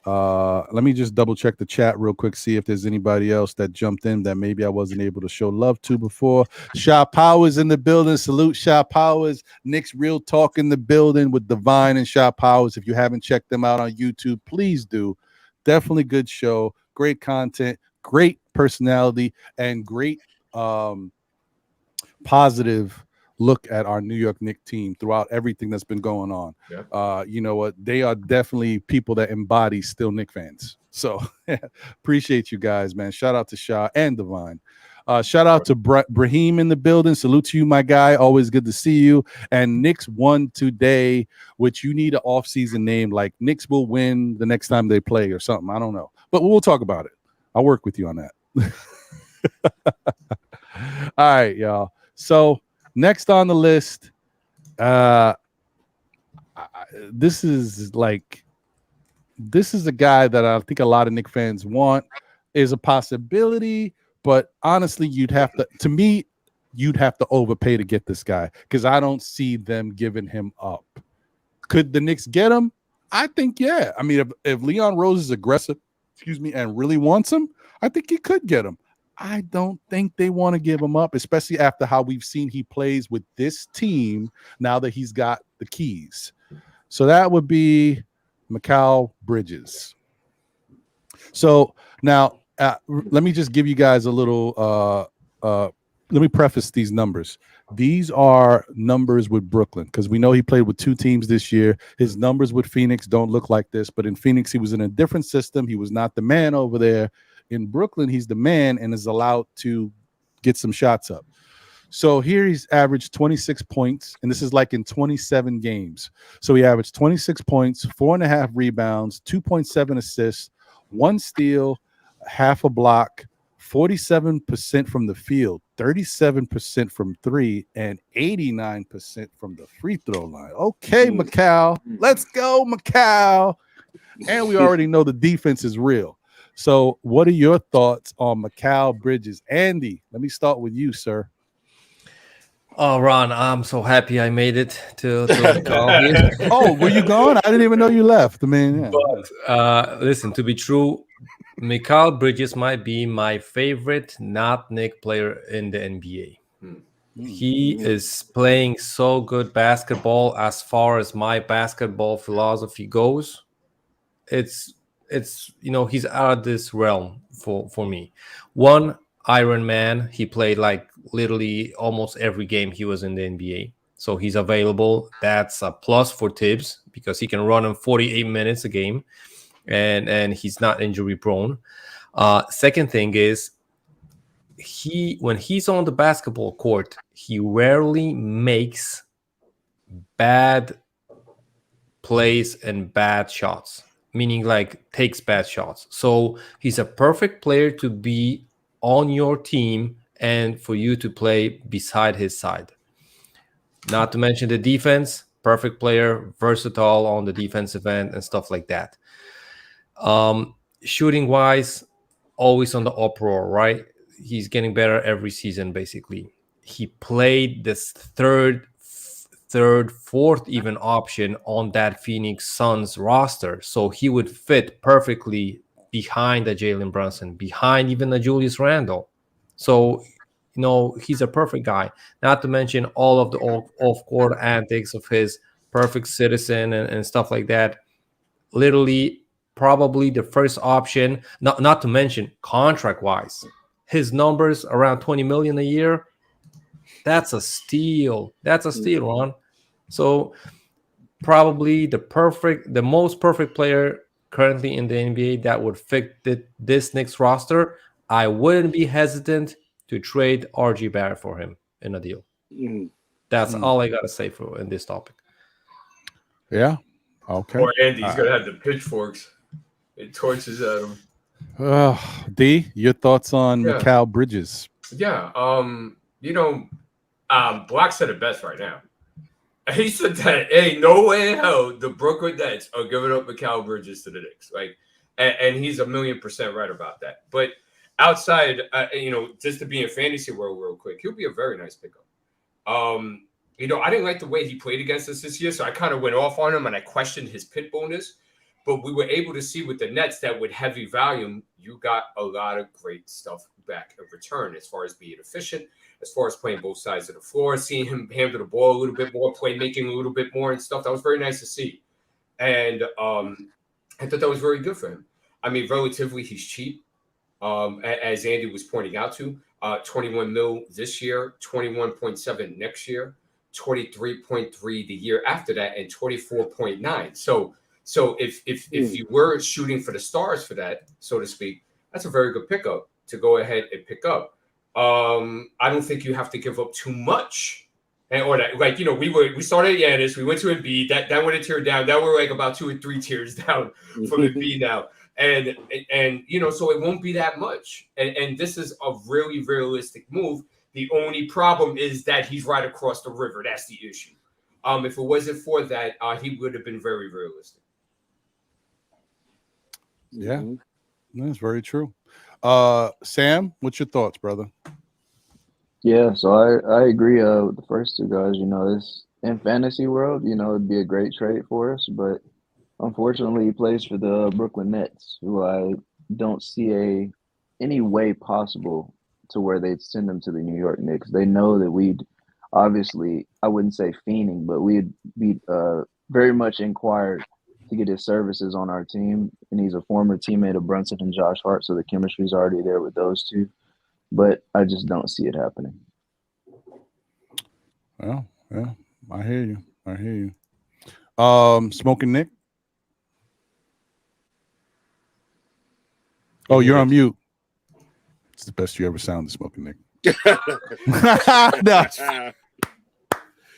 Let me just double check the chat real quick, see if there's anybody else that jumped in that maybe I wasn't able to show love to before. Sha Powers in the building. Salute Sha Powers. Knicks Real Talk in the building with Divine and Sha Powers. If you haven't checked them out on YouTube, please do. Definitely good show. Great content, great personality, and great positive look at our New York Knicks team throughout everything that's been going on. Yeah. You know what? They are definitely people that embody still Knicks fans. So appreciate you guys, man. Shout out to Shah and Divine. Shout out to Brahim in the building. Salute to you, my guy. Always good to see you. And Knicks won today, which you need an off-season name like Knicks will win the next time they play or something. I don't know. But we'll talk about it. I'll work with you on that. All right, y'all. So next on the list, this is a guy that I think a lot of Knicks fans want. Is a possibility, but honestly, you'd have to overpay to get this guy because I don't see them giving him up. Could the Knicks get him? I think, yeah. I mean, if Leon Rose is aggressive, and really wants him, I think he could get him. I don't think they want to give him up, especially after how we've seen he plays with this team now that he's got the keys. So that would be Mikal Bridges. So now let me just give you guys a little let me preface these numbers. These are numbers with Brooklyn because we know he played with 2 teams this year. His numbers with Phoenix don't look like this, but in Phoenix, he was in a different system. He was not the man over there. In Brooklyn, he's the man and is allowed to get some shots up. So here he's averaged 26 points, and this is like in 27 games. So he averaged 26 points, 4.5 rebounds, 2.7 assists, 1 steal, half a block, 47% from the field, 37% from 3, and 89% from the free throw line. Okay, Mikal. Let's go, Mikal. And we already know the defense is real. So what are your thoughts on Mikal Bridges? Andy, let me start with you, sir. Oh, Ron, I'm so happy I made it to Mikal. Oh, were you gone? I didn't even know you left. I mean, yeah. But listen, to be true, Mikal Bridges might be my favorite not Knicks player in the NBA. He is playing so good basketball as far as my basketball philosophy goes. It's he's out of this realm for me. One Iron Man, he played like literally almost every game he was in the NBA. So he's available. That's a plus for Tibbs because he can run him 48 minutes a game. And he's not injury prone. Second thing is when he's on the basketball court, he rarely makes bad plays and bad shots, meaning like takes bad shots. So he's a perfect player to be on your team and for you to play beside his side. Not to mention the defense, perfect player, versatile on the defensive end and stuff like that. Shooting wise, always on the uproar, right? He's getting better every season, basically. He played this third, fourth even option on that Phoenix Suns roster. So he would fit perfectly behind the Jalen Brunson, behind even the Julius Randle. So, he's a perfect guy. Not to mention all of the off-court antics of his perfect citizen and stuff like that. Literally, probably the first option, not to mention contract-wise. His numbers around $20 million a year, That's a steal. That's a steal, Ron. So probably the most perfect player currently in the NBA that would fit this Knicks roster. I wouldn't be hesitant to trade RG Barrett for him in a deal. That's all I gotta say for in this topic. Yeah. Okay. Or Andy's gonna have the pitchforks. It torches at him. D, your thoughts on Mikal Bridges? Yeah. Black said it best right now. He said that, hey, no way in hell the Brooklyn Nets are giving up Mikal Bridges to the Knicks. Like, and he's 1,000,000% right about that. But outside, just to be in fantasy world real quick, he'll be a very nice pickup. I didn't like the way he played against us this year, so I kind of went off on him and I questioned his pit bonus. But we were able to see with the Nets that with heavy volume, you got a lot of great stuff back in return as far as being efficient, as far as playing both sides of the floor, seeing him handle the ball a little bit more, playmaking a little bit more and stuff. That was very nice to see. And I thought that was very good for him. I mean, relatively, he's cheap. As Andy was pointing out to, 21 mil this year, 21.7 next year, 23.3 the year after that, and 24.9. So if you were shooting for the stars for that, so to speak, that's a very good pickup to go ahead and pick up. I don't think you have to give up too much. We started at Giannis, we went to Embiid, that went a tier down. Now we're like about 2 or 3 tiers down from Embiid now. And so it won't be that much. And this is a really realistic move. The only problem is that he's right across the river. That's the issue. If it wasn't for that, he would have been very realistic. Yeah, that's very true. Sam, what's your thoughts, brother? Yeah, so I agree with the first two guys. This in fantasy world, it'd be a great trade for us, but unfortunately he plays for the Brooklyn Nets, who I don't see any way possible to where they'd send him to the New York Knicks. They know that we'd obviously, I wouldn't say fiending, but we'd be very much inquired to get his services on our team. And he's a former teammate of Brunson and Josh Hart, so the chemistry's already there with those two. But I just don't see it happening. Well, yeah, I hear you. Smoking Nick? Oh, you're on mute. It's the best you ever sounded, Smoking Nick. No.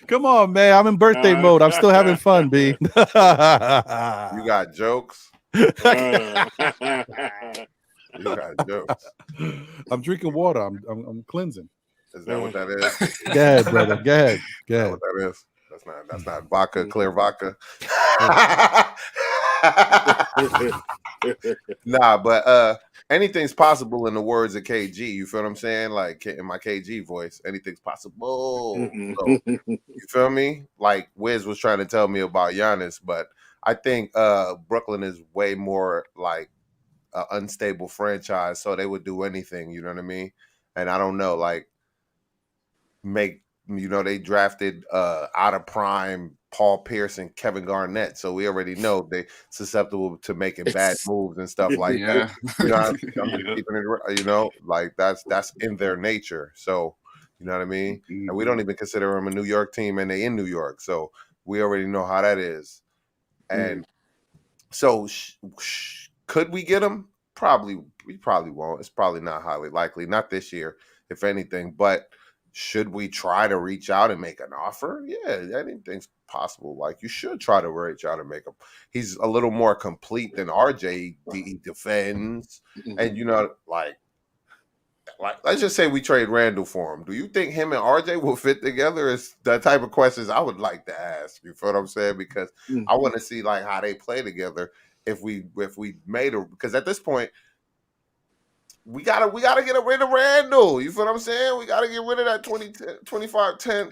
Come on, man. I'm in birthday mode. I'm still having fun, B. You got jokes? You got jokes. I'm drinking water. I'm cleansing. Is that what that is? Go ahead, brother. Go ahead. Is that what that is? That's not vodka, clear vodka. Nah, but anything's possible in the words of KG. You feel what I'm saying? Like in my KG voice, anything's possible. So, you feel me? Like Wiz was trying to tell me about Giannis, but I think Brooklyn is way more like an unstable franchise, so they would do anything. You know what I mean? And I don't know, like they drafted out of prime Paul Pierce and Kevin Garnett, so we already know they're susceptible to making bad moves and stuff like that. Like that's in their nature. So you know what I mean. And we don't even consider them a New York team, and they in New York, so we already know how that is. And so, could we get them? We probably won't. It's probably not highly likely. Not this year, if anything. But should we try to reach out and make an offer? Yeah, anything's possible. Like you should try to reach out and make him. He's a little more complete than RJ. He defends, and like let's just say we trade Randall for him. Do you think him and RJ will fit together? Is the type of questions I would like to ask. You feel what I'm saying? Because I want to see like how they play together. If we made a, because at this point we gotta get rid of Randall. You feel what I'm saying? We gotta get rid of that 25-10.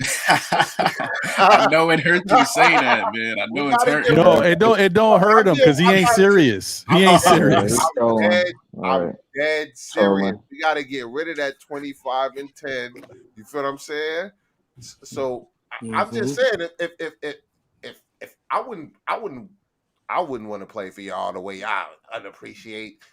I know it hurts you to say that, man. I know it's hurting. No, it don't hurt him because he ain't serious. He ain't serious. I'm dead serious. We gotta get rid of that 25 and 10. You feel what I'm saying? So I'm just saying, if I wouldn't want to play for y'all the way y'all unappreciate.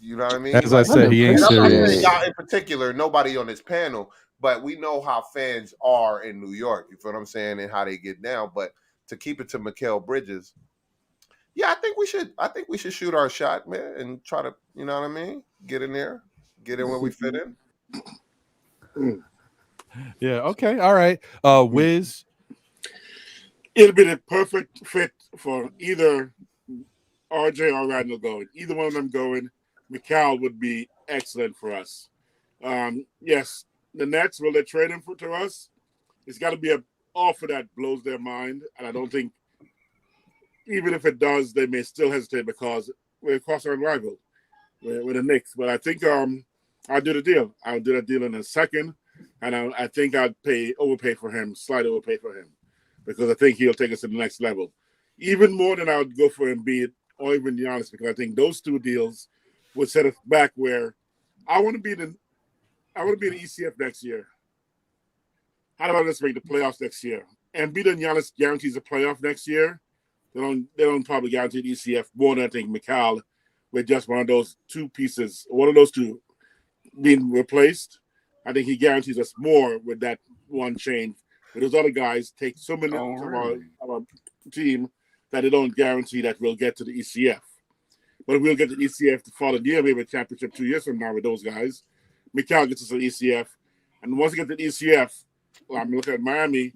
You know what I mean? As I said, he ain't serious. Y'all in particular, nobody on this panel, but we know how fans are in New York. You feel what I'm saying, and how they get down. But to keep it to Mikal Bridges, yeah, I think we should shoot our shot, man, and try to, you know what I mean, get in there, get in where we fit in. Yeah. Okay. All right. Wiz. It'll be the perfect fit for either RJ or Randall going. Either one of them going, Mikal would be excellent for us. Yes, the Nets, will they trade him to us? It's got to be an offer that blows their mind, and I don't think, even if it does, they may still hesitate because we're a cross-line rival with the Knicks. But I think I'll do the deal. I'll do that deal in a second, and I think I'd overpay for him, slight overpay for him, because I think he'll take us to the next level. Even more than I would go for Embiid or even Giannis, because I think those two deals would set us back where I want to be in the ECF next year. How about let's make the playoffs next year? Embiid and Giannis guarantees a playoff next year. They don't probably guarantee the ECF more than I think Mikal with just one of those two pieces, one of those two being replaced. I think he guarantees us more with that one change. But those other guys take so many of our team that they don't guarantee that we'll get to the ECF. But we'll get to the ECF the following year, maybe a championship 2 years from now with those guys. Mikal gets us to the ECF. And once we get to the ECF, well, I'm looking at Miami,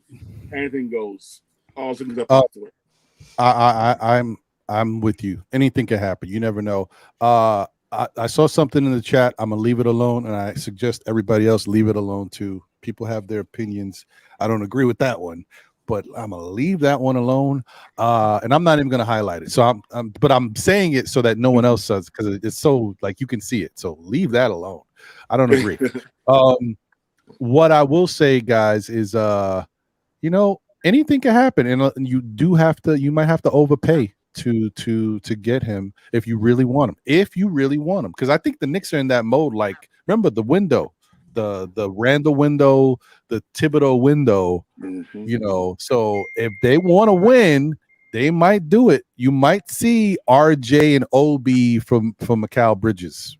anything goes. All things are possible. I'm with you. Anything can happen. You never know. I saw something in the chat. I'm gonna leave it alone, and I suggest everybody else leave it alone too. People have their opinions. I don't agree with that one, but I'm gonna leave that one alone. And I'm not even gonna highlight it. So but I'm saying it so that no one else does, because it's so like you can see it. So leave that alone. I don't agree. What I will say, guys, is anything can happen, and you might have to overpay to get him if you really want him. Because I think the Knicks are in that mode. Like, remember the window, the Randall window, the Thibodeau window. So if they want to win, they might do it. You might see RJ and OB from Mikal Bridges.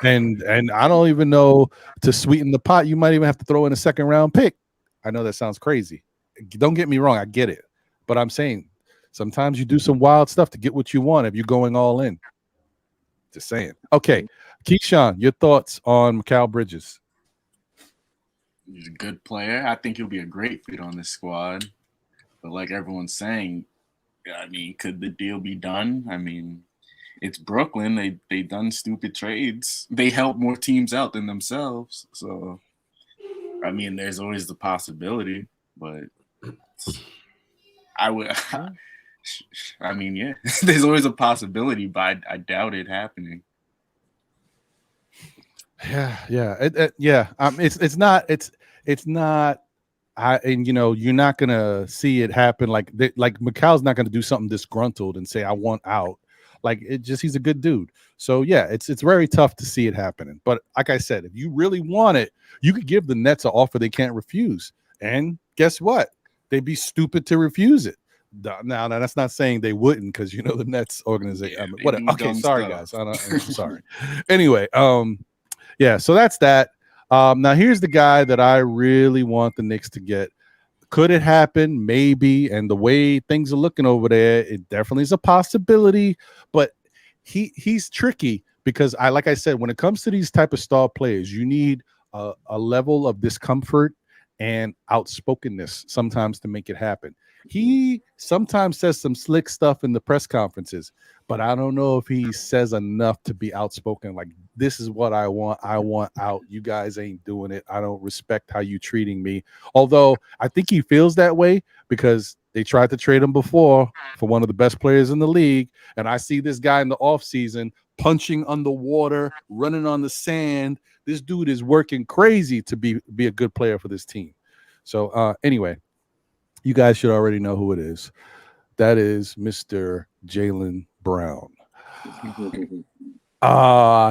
And I don't even know, to sweeten the pot, you might even have to throw in a second round pick. I know that sounds crazy. Don't get me wrong, I get it. But I'm saying sometimes you do some wild stuff to get what you want if you're going all in. Just saying. Okay, Keyshawn, your thoughts on Mikal Bridges? He's a good player. I think he'll be a great fit on this squad. But like everyone's saying, I mean, could the deal be done? I mean, it's Brooklyn. They done stupid trades. They help more teams out than themselves. So, I mean, there's always the possibility. But I mean, yeah, there's always a possibility, but I doubt it happening. Yeah. It's not. You're not gonna see it happen. Like Mikal's not gonna do something disgruntled and say, "I want out." Like, he's a good dude. So yeah, it's very tough to see it happening. But like I said, if you really want it, you could give the Nets an offer they can't refuse. And guess what? They'd be stupid to refuse it. Now that's not saying they wouldn't, because the Nets organization. Okay, sorry guys. I'm sorry. Anyway, yeah. So that's that. Now here's the guy that I really want the Knicks to get. Could it happen? Maybe. And the way things are looking over there, it definitely is a possibility. But he's tricky because like I said, when it comes to these type of star players, you need a level of discomfort and outspokenness sometimes to make it happen. He sometimes says some slick stuff in the press conferences, but I don't know if he says enough to be outspoken. Like, this is what I want. I want out. You guys ain't doing it. I don't respect how you treating me. Although I think he feels that way because they tried to trade him before for one of the best players in the league. And I see this guy in the offseason punching underwater, running on the sand. This dude is working crazy to be a good player for this team. So anyway, you guys should already know who it is. That is Mr. Jaylen Brown.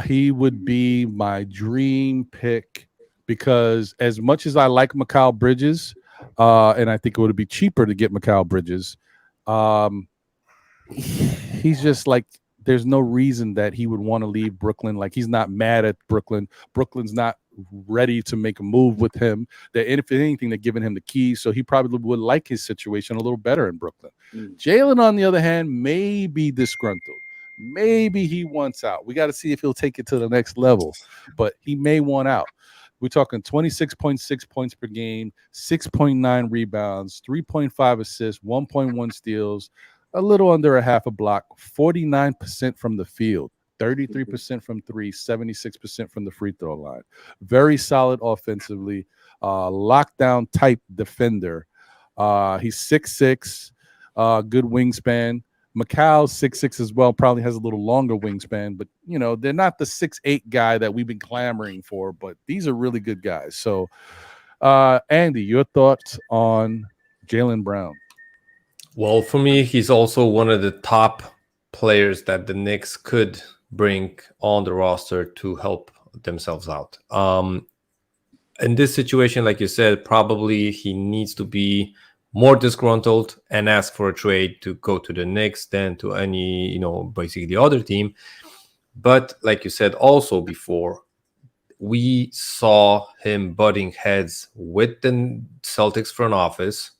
He would be my dream pick because as much as I like Mikal Bridges, and I think it would be cheaper to get Mikal Bridges, he's just like, there's no reason that he would want to leave Brooklyn. Like, he's not mad at Brooklyn. Brooklyn's not ready to make a move with him. That if anything, they're giving him the keys, so he probably would like his situation a little better in Brooklyn. Jalen, on the other hand, may be disgruntled. Maybe he wants out. We got to see if he'll take it to the next level, but he may want out. We're talking 26.6 points per game, 6.9 rebounds, 3.5 assists, 1.1 steals, a little under a half a block, 49% from the field, 33% from three, 76% from the free throw line. Very solid offensively, lockdown type defender. He's 6'6", good wingspan. Macau's 6'6" as well, probably has a little longer wingspan, but you know, they're not the 6'8" guy that we've been clamoring for, but these are really good guys. So Andy, your thoughts on Jaylen Brown? Well, for me, he's also one of the top players that the Knicks could bring on the roster to help themselves out. In this situation, like you said, probably he needs to be more disgruntled and ask for a trade to go to the Knicks than to any, you know, basically the other team. But like you said also before, we saw him butting heads with the Celtics front office.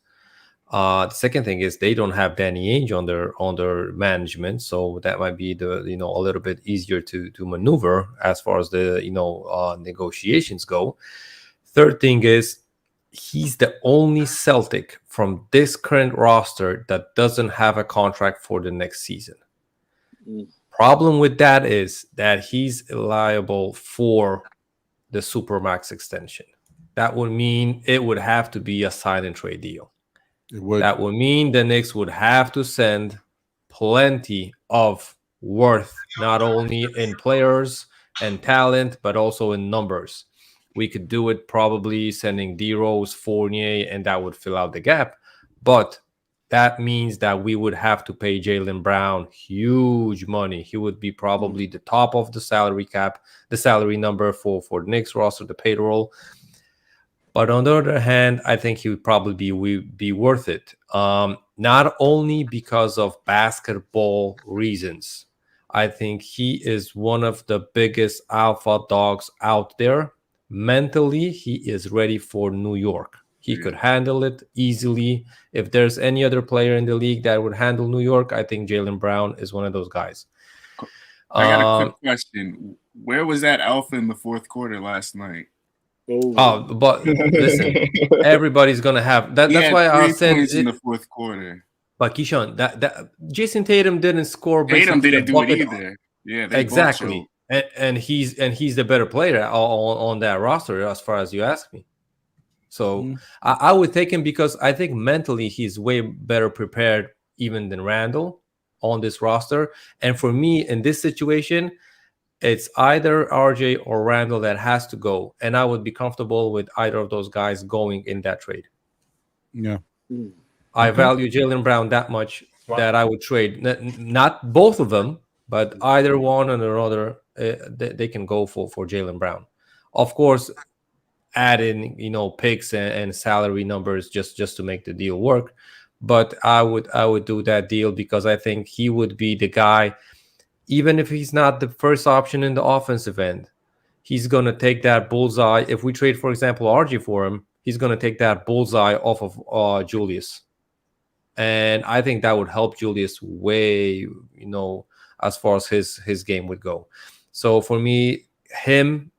The second thing is they don't have Danny Ainge on their management, so that might be the, you know, a little bit easier to maneuver as far as the, you know, negotiations go. Third thing is he's the only Celtic from this current roster that doesn't have a contract for the next season. Problem with that is that he's liable for the Supermax extension. That would mean it would have to be a sign and trade deal. That would mean the Knicks would have to send plenty of worth, not only in players and talent, but also in numbers. We could do it probably sending D-Rose, Fournier, and that would fill out the gap. But that means that we would have to pay Jaylen Brown huge money. He would be probably the top of the salary cap, the salary number for the Knicks roster, the payroll. But on the other hand, I think he would probably be worth it. Not only because of basketball reasons. I think he is one of the biggest alpha dogs out there. Mentally, he is ready for New York. He could handle it easily. If there's any other player in the league that would handle New York, I think Jaylen Brown is one of those guys. I got a quick question. Where was that alpha in the fourth quarter last night? But listen, everybody's gonna have that. That's why I said in the fourth quarter. But Keyshawn, that Jason Tatum didn't score. Tatum didn't do it either. Yeah, exactly. And he's the better player on that roster, as far as you ask me. So I would take him because I think mentally he's way better prepared even than Randall on this roster. And for me, in this situation, it's either RJ or Randall that has to go. And I would be comfortable with either of those guys going in that trade. Yeah. I value Jaylen Brown that much that I would trade. Not both of them, but either one or another. They can go for Jaylen Brown. Of course, add in, you know, picks and salary numbers just to make the deal work. But I would do that deal because I think he would be the guy, even if he's not the first option in the offensive end. He's going to take that bullseye. If we trade, for example, RG for him, he's going to take that bullseye off of Julius. And I think that would help Julius way, you know, as far as his game would go. So for me, him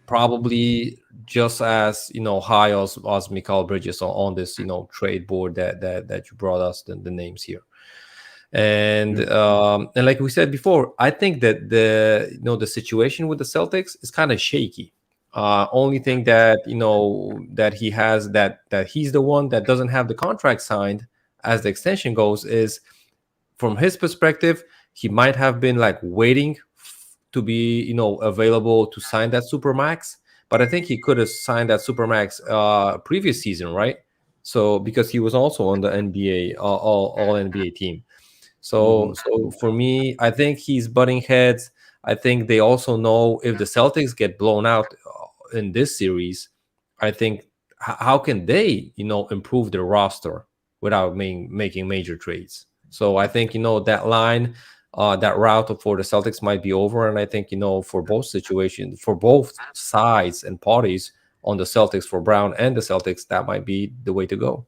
probably just as, you know, high as Mikal Bridges on this, you know, trade board that you brought us the names here. And like we said before, I think that the situation with the Celtics is kind of shaky. Only thing that, you know, that he has that he's the one that doesn't have the contract signed as the extension goes is, from his perspective, he might have been like waiting to be, you know, available to sign that Supermax. But I think he could have signed that Supermax previous season, right? So because he was also on the NBA all NBA team. So for me, I think he's butting heads. I think they also know if the Celtics get blown out in this series, I think how can they, you know, improve their roster without making major trades? So I think, you know, that line that route for the Celtics might be over. And I think, you know, for both situations, for both sides and parties on the Celtics, for Brown and the Celtics, that might be the way to go.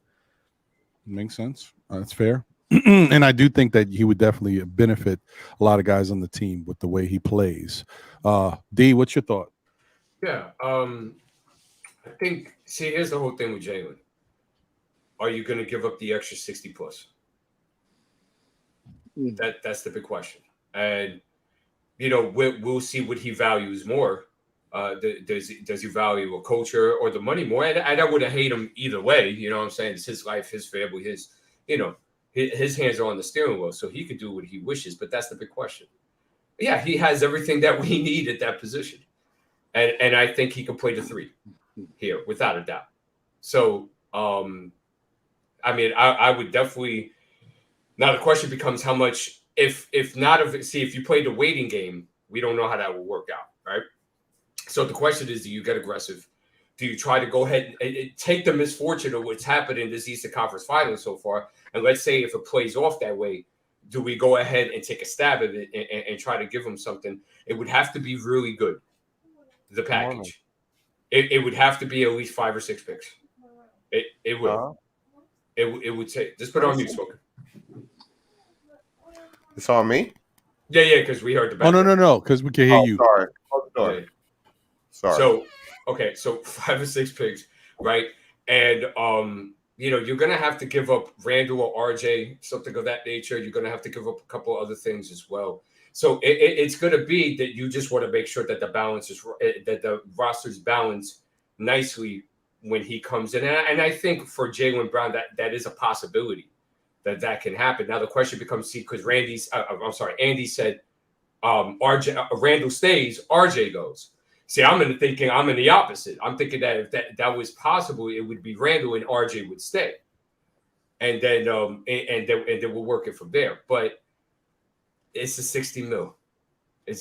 Makes sense. That's fair. And I do think that he would definitely benefit a lot of guys on the team with the way he plays. D, what's your thought? Yeah. I think, see, here's the whole thing with Jalen. Are you going to give up the extra 60 plus? That's the big question. And, you know, we'll see what he values more. Does he value a culture or the money more? And I wouldn't hate him either way. You know what I'm saying? It's his life, his family, his, you know, his hands are on the steering wheel, so he could do what he wishes. But that's the big question. Yeah, he has everything that we need at that position. And I think he can play the 3 here without a doubt. So, I mean, I would definitely. Now the question becomes how much. If you play the waiting game, we don't know how that will work out, right? So the question is, do you get aggressive? Do you try to go ahead and take the misfortune of what's happened in this Eastern Conference Finals so far? And let's say if it plays off that way, do we go ahead and take a stab at it and try to give them something? It would have to be really good, the package. It would have to be at least 5 or 6 picks. It will. It would take. Just put it on mute, Smoker. It's on me? Yeah, because we heard the back. Oh, no, because we can hear you. Sorry. Sorry. Yeah. Sorry. So 5 or 6 picks, right? And you know, you're gonna have to give up Randall or RJ, something of that nature. You're gonna have to give up a couple other things as well. So it's gonna be that you just want to make sure that the balance is that the roster's balanced nicely when he comes in. And I think for Jaylen Brown that is a possibility that can happen. Now the question becomes, see, because Andy said Randall stays, RJ goes. See, I'm in the opposite. I'm thinking that if that was possible, it would be Randall and RJ would stay, and then we'll work it from there. But it's a 60 mil. Is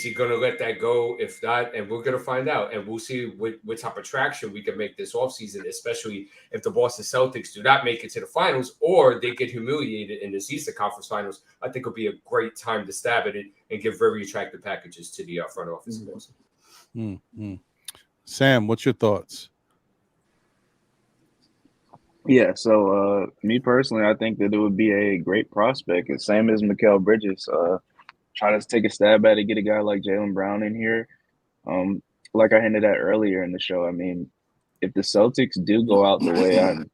he going to let that go? If not, and we're going to find out, and we'll see what type of traction we can make this offseason, especially if the Boston Celtics do not make it to the finals or they get humiliated in this Eastern Conference Finals. I think it'll be a great time to stab at it and give very attractive packages to the front office in Boston. Mm-hmm. Sam, what's your thoughts? Yeah, so me personally, I think that it would be a great prospect. It's same as Mikal Bridges. Try to take a stab at it, get a guy like Jaylen Brown in here. Like I hinted at earlier in the show, I mean, if the Celtics do go out the way I'm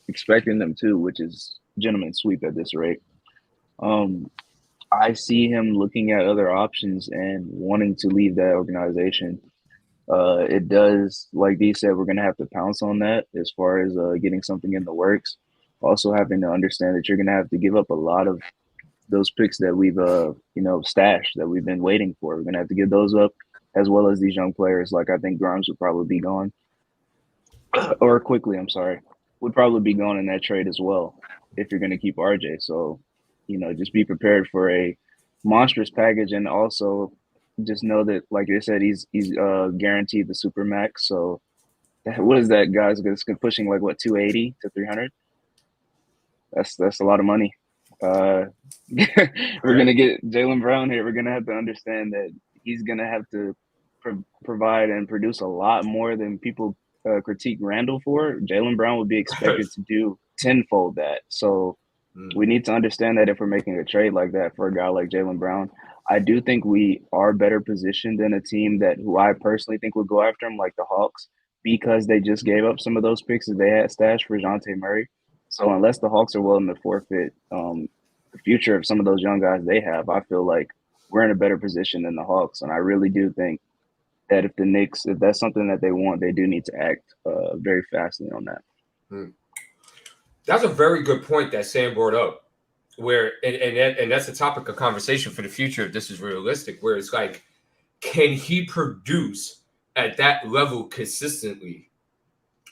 expecting them to, which is gentleman's sweep at this rate, I see him looking at other options and wanting to leave that organization. It does, like Dee said, we're going to have to pounce on that as far as getting something in the works. Also having to understand that you're going to have to give up a lot of those picks that we've, stashed, that we've been waiting for. We're going to have to give those up, as well as these young players. Like I think Grimes would probably be gone. Or quickly, I'm sorry. Would probably be gone in that trade as well if you're going to keep RJ. So, just be prepared for a monstrous package, and also just know that, like I said, he's guaranteed the super max. So what is that, guys? It's pushing like what, 280 to 300? That's a lot of money. We're gonna get Jaylen Brown here. We're gonna have to understand that he's gonna have to provide and produce a lot more than people critique Randall for. Jaylen Brown would be expected to do tenfold that. So we need to understand that if we're making a trade like that for a guy like Jaylen Brown. I do think we are better positioned than a team who I personally think would go after him, like the Hawks, because they just gave up some of those picks that they had stashed for Dejounte Murray. So unless the Hawks are willing to forfeit the future of some of those young guys they have, I feel like we're in a better position than the Hawks. And I really do think that if the Knicks, if that's something that they want, they do need to act very fastly on that. That's a very good point that Sam brought up. Where and that's a topic of conversation for the future if this is realistic, where it's like, can he produce at that level consistently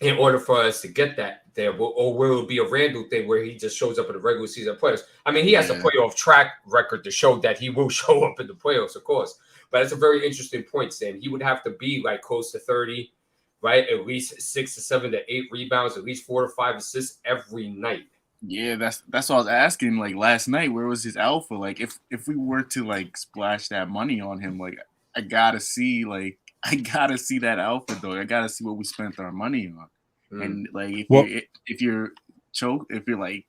in order for us to get that there? Or will it be a Randall thing where he just shows up in the regular season playoffs? I mean, he has a playoff track record to show that he will show up in the playoffs, of course. But it's a very interesting point, Sam. He would have to be like close to 30, right? At least 6 to 7 to 8 rebounds, at least 4 to 5 assists every night. Yeah, that's what I was asking. Like last night, where was his alpha? Like if we were to like splash that money on him, like I gotta see that alpha though. I gotta see what we spent our money on. And like if you're like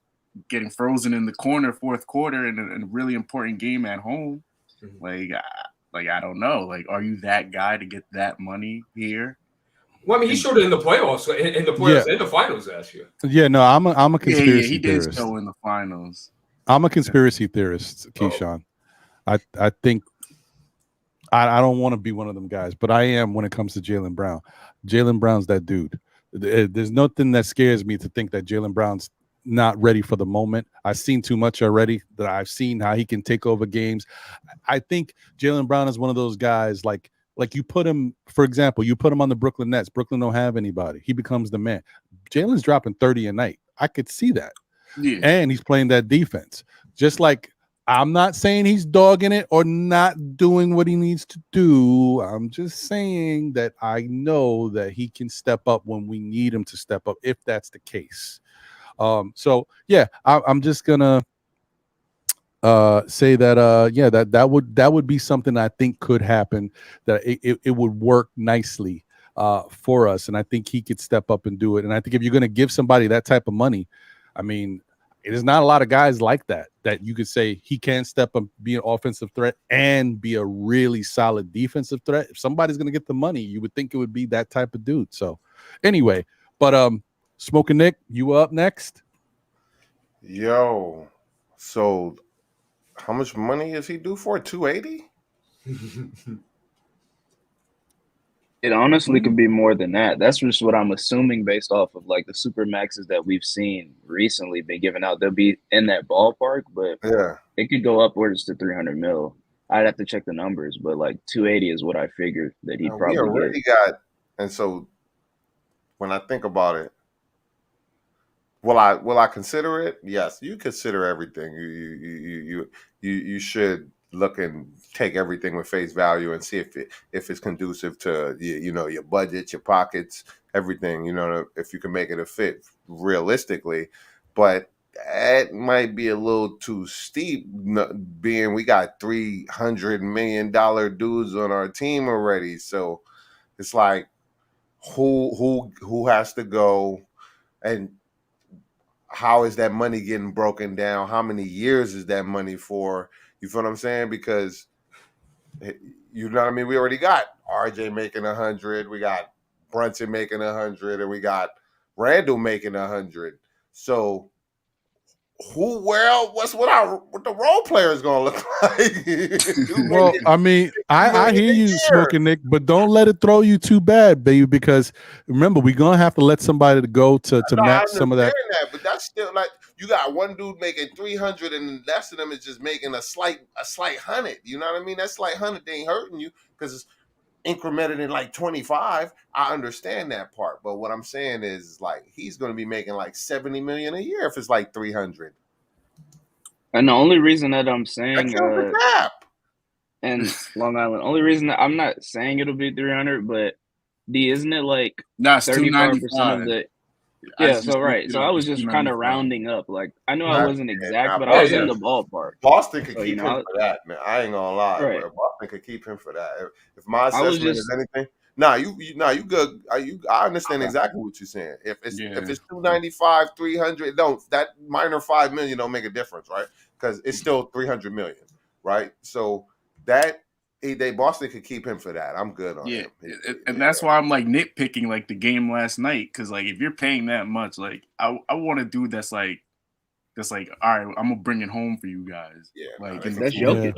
getting frozen in the corner fourth quarter in a really important game at home, like I don't know. Like, are you that guy to get that money here? Well, I mean, he showed it in the playoffs, in the playoffs, in the finals last year. Yeah, no, I'm a conspiracy he theorist. did show in the finals. I'm a conspiracy theorist, Keyshawn. I think I don't want to be one of them guys, but I am when it comes to Jaylen Brown. Jaylen Brown's that dude. There's nothing that scares me to think that Jaylen Brown's not ready for the moment. I've seen too much already. That I've seen how he can take over games. I think Jaylen Brown is one of those guys like you put him, for example, you put him on the Brooklyn Nets. Brooklyn don't have anybody. He becomes the man. Jaylen's dropping 30 a night. I could see that. Yeah. And he's playing that defense. Just like I'm not saying he's dogging it or not doing what he needs to do. I'm just saying that I know that he can step up when we need him to step up, if that's the case. So yeah, I'm just gonna say that that would be something I think could happen, that it would work nicely for us, and I think he could step up and do it. And I think if you're going to give somebody that type of money, I mean, there's not a lot of guys like that you could say he can step up, be an offensive threat and be a really solid defensive threat. If somebody's going to get the money, you would think it would be that type of dude. So anyway, but Smoking Nick, you up next? Yo, so how much money is he due for? 280? It honestly could be more than that. That's just what I'm assuming based off of like the super maxes that we've seen recently been given out. They'll be in that ballpark, but yeah, it could go upwards to 300 mil. I'd have to check the numbers, but like 280 is what I figured that he'd probably already got. And so when I think about it, will I consider it? Yes, you consider everything. You should look and take everything with face value and see if it's conducive to your budget, your pockets, everything. If you can make it a fit realistically, but that might be a little too steep. Being we got $300 million dudes on our team already, so it's like who has to go and. How is that money getting broken down? How many years is that money for? You feel what I'm saying? Because you know what I mean? We already got RJ making 100, we got Brunson making 100, and we got Randall making 100. So what's what the role player is gonna look like? Well, I mean, I hear you, Smoking Nick, but don't let it throw you too bad, baby, because remember, we're gonna have to let somebody to go to match some of that. But that's still like you got one dude making 300 and the rest of them is just making a slight 100. You know what I mean? That slight 100 ain't hurting you because it's incremented in like 25. I understand that part, but what I'm saying is like he's going to be making like 70 million a year if it's like 300. And the only reason that I'm saying and Long Island, only reason that I'm not saying it'll be 300, but isn't it like 35% of the so right. So I was just kind of rounding up. Like I know I wasn't exact, but I was in the ballpark. Boston could keep him for that, man. I ain't gonna lie. Right. Boston could keep him for that. If my assessment is anything, you good. I understand exactly what you're saying. If it's 295, 300, that minor $5 million don't make a difference, right? Because it's still 300 million, right? So that. Boston could keep him for that. I'm good on him. And that's why I'm like nitpicking like the game last night, because like if you're paying that much, like I want a dude that's like all right, I'm gonna bring it home for you guys. Yeah, like that's Jokic.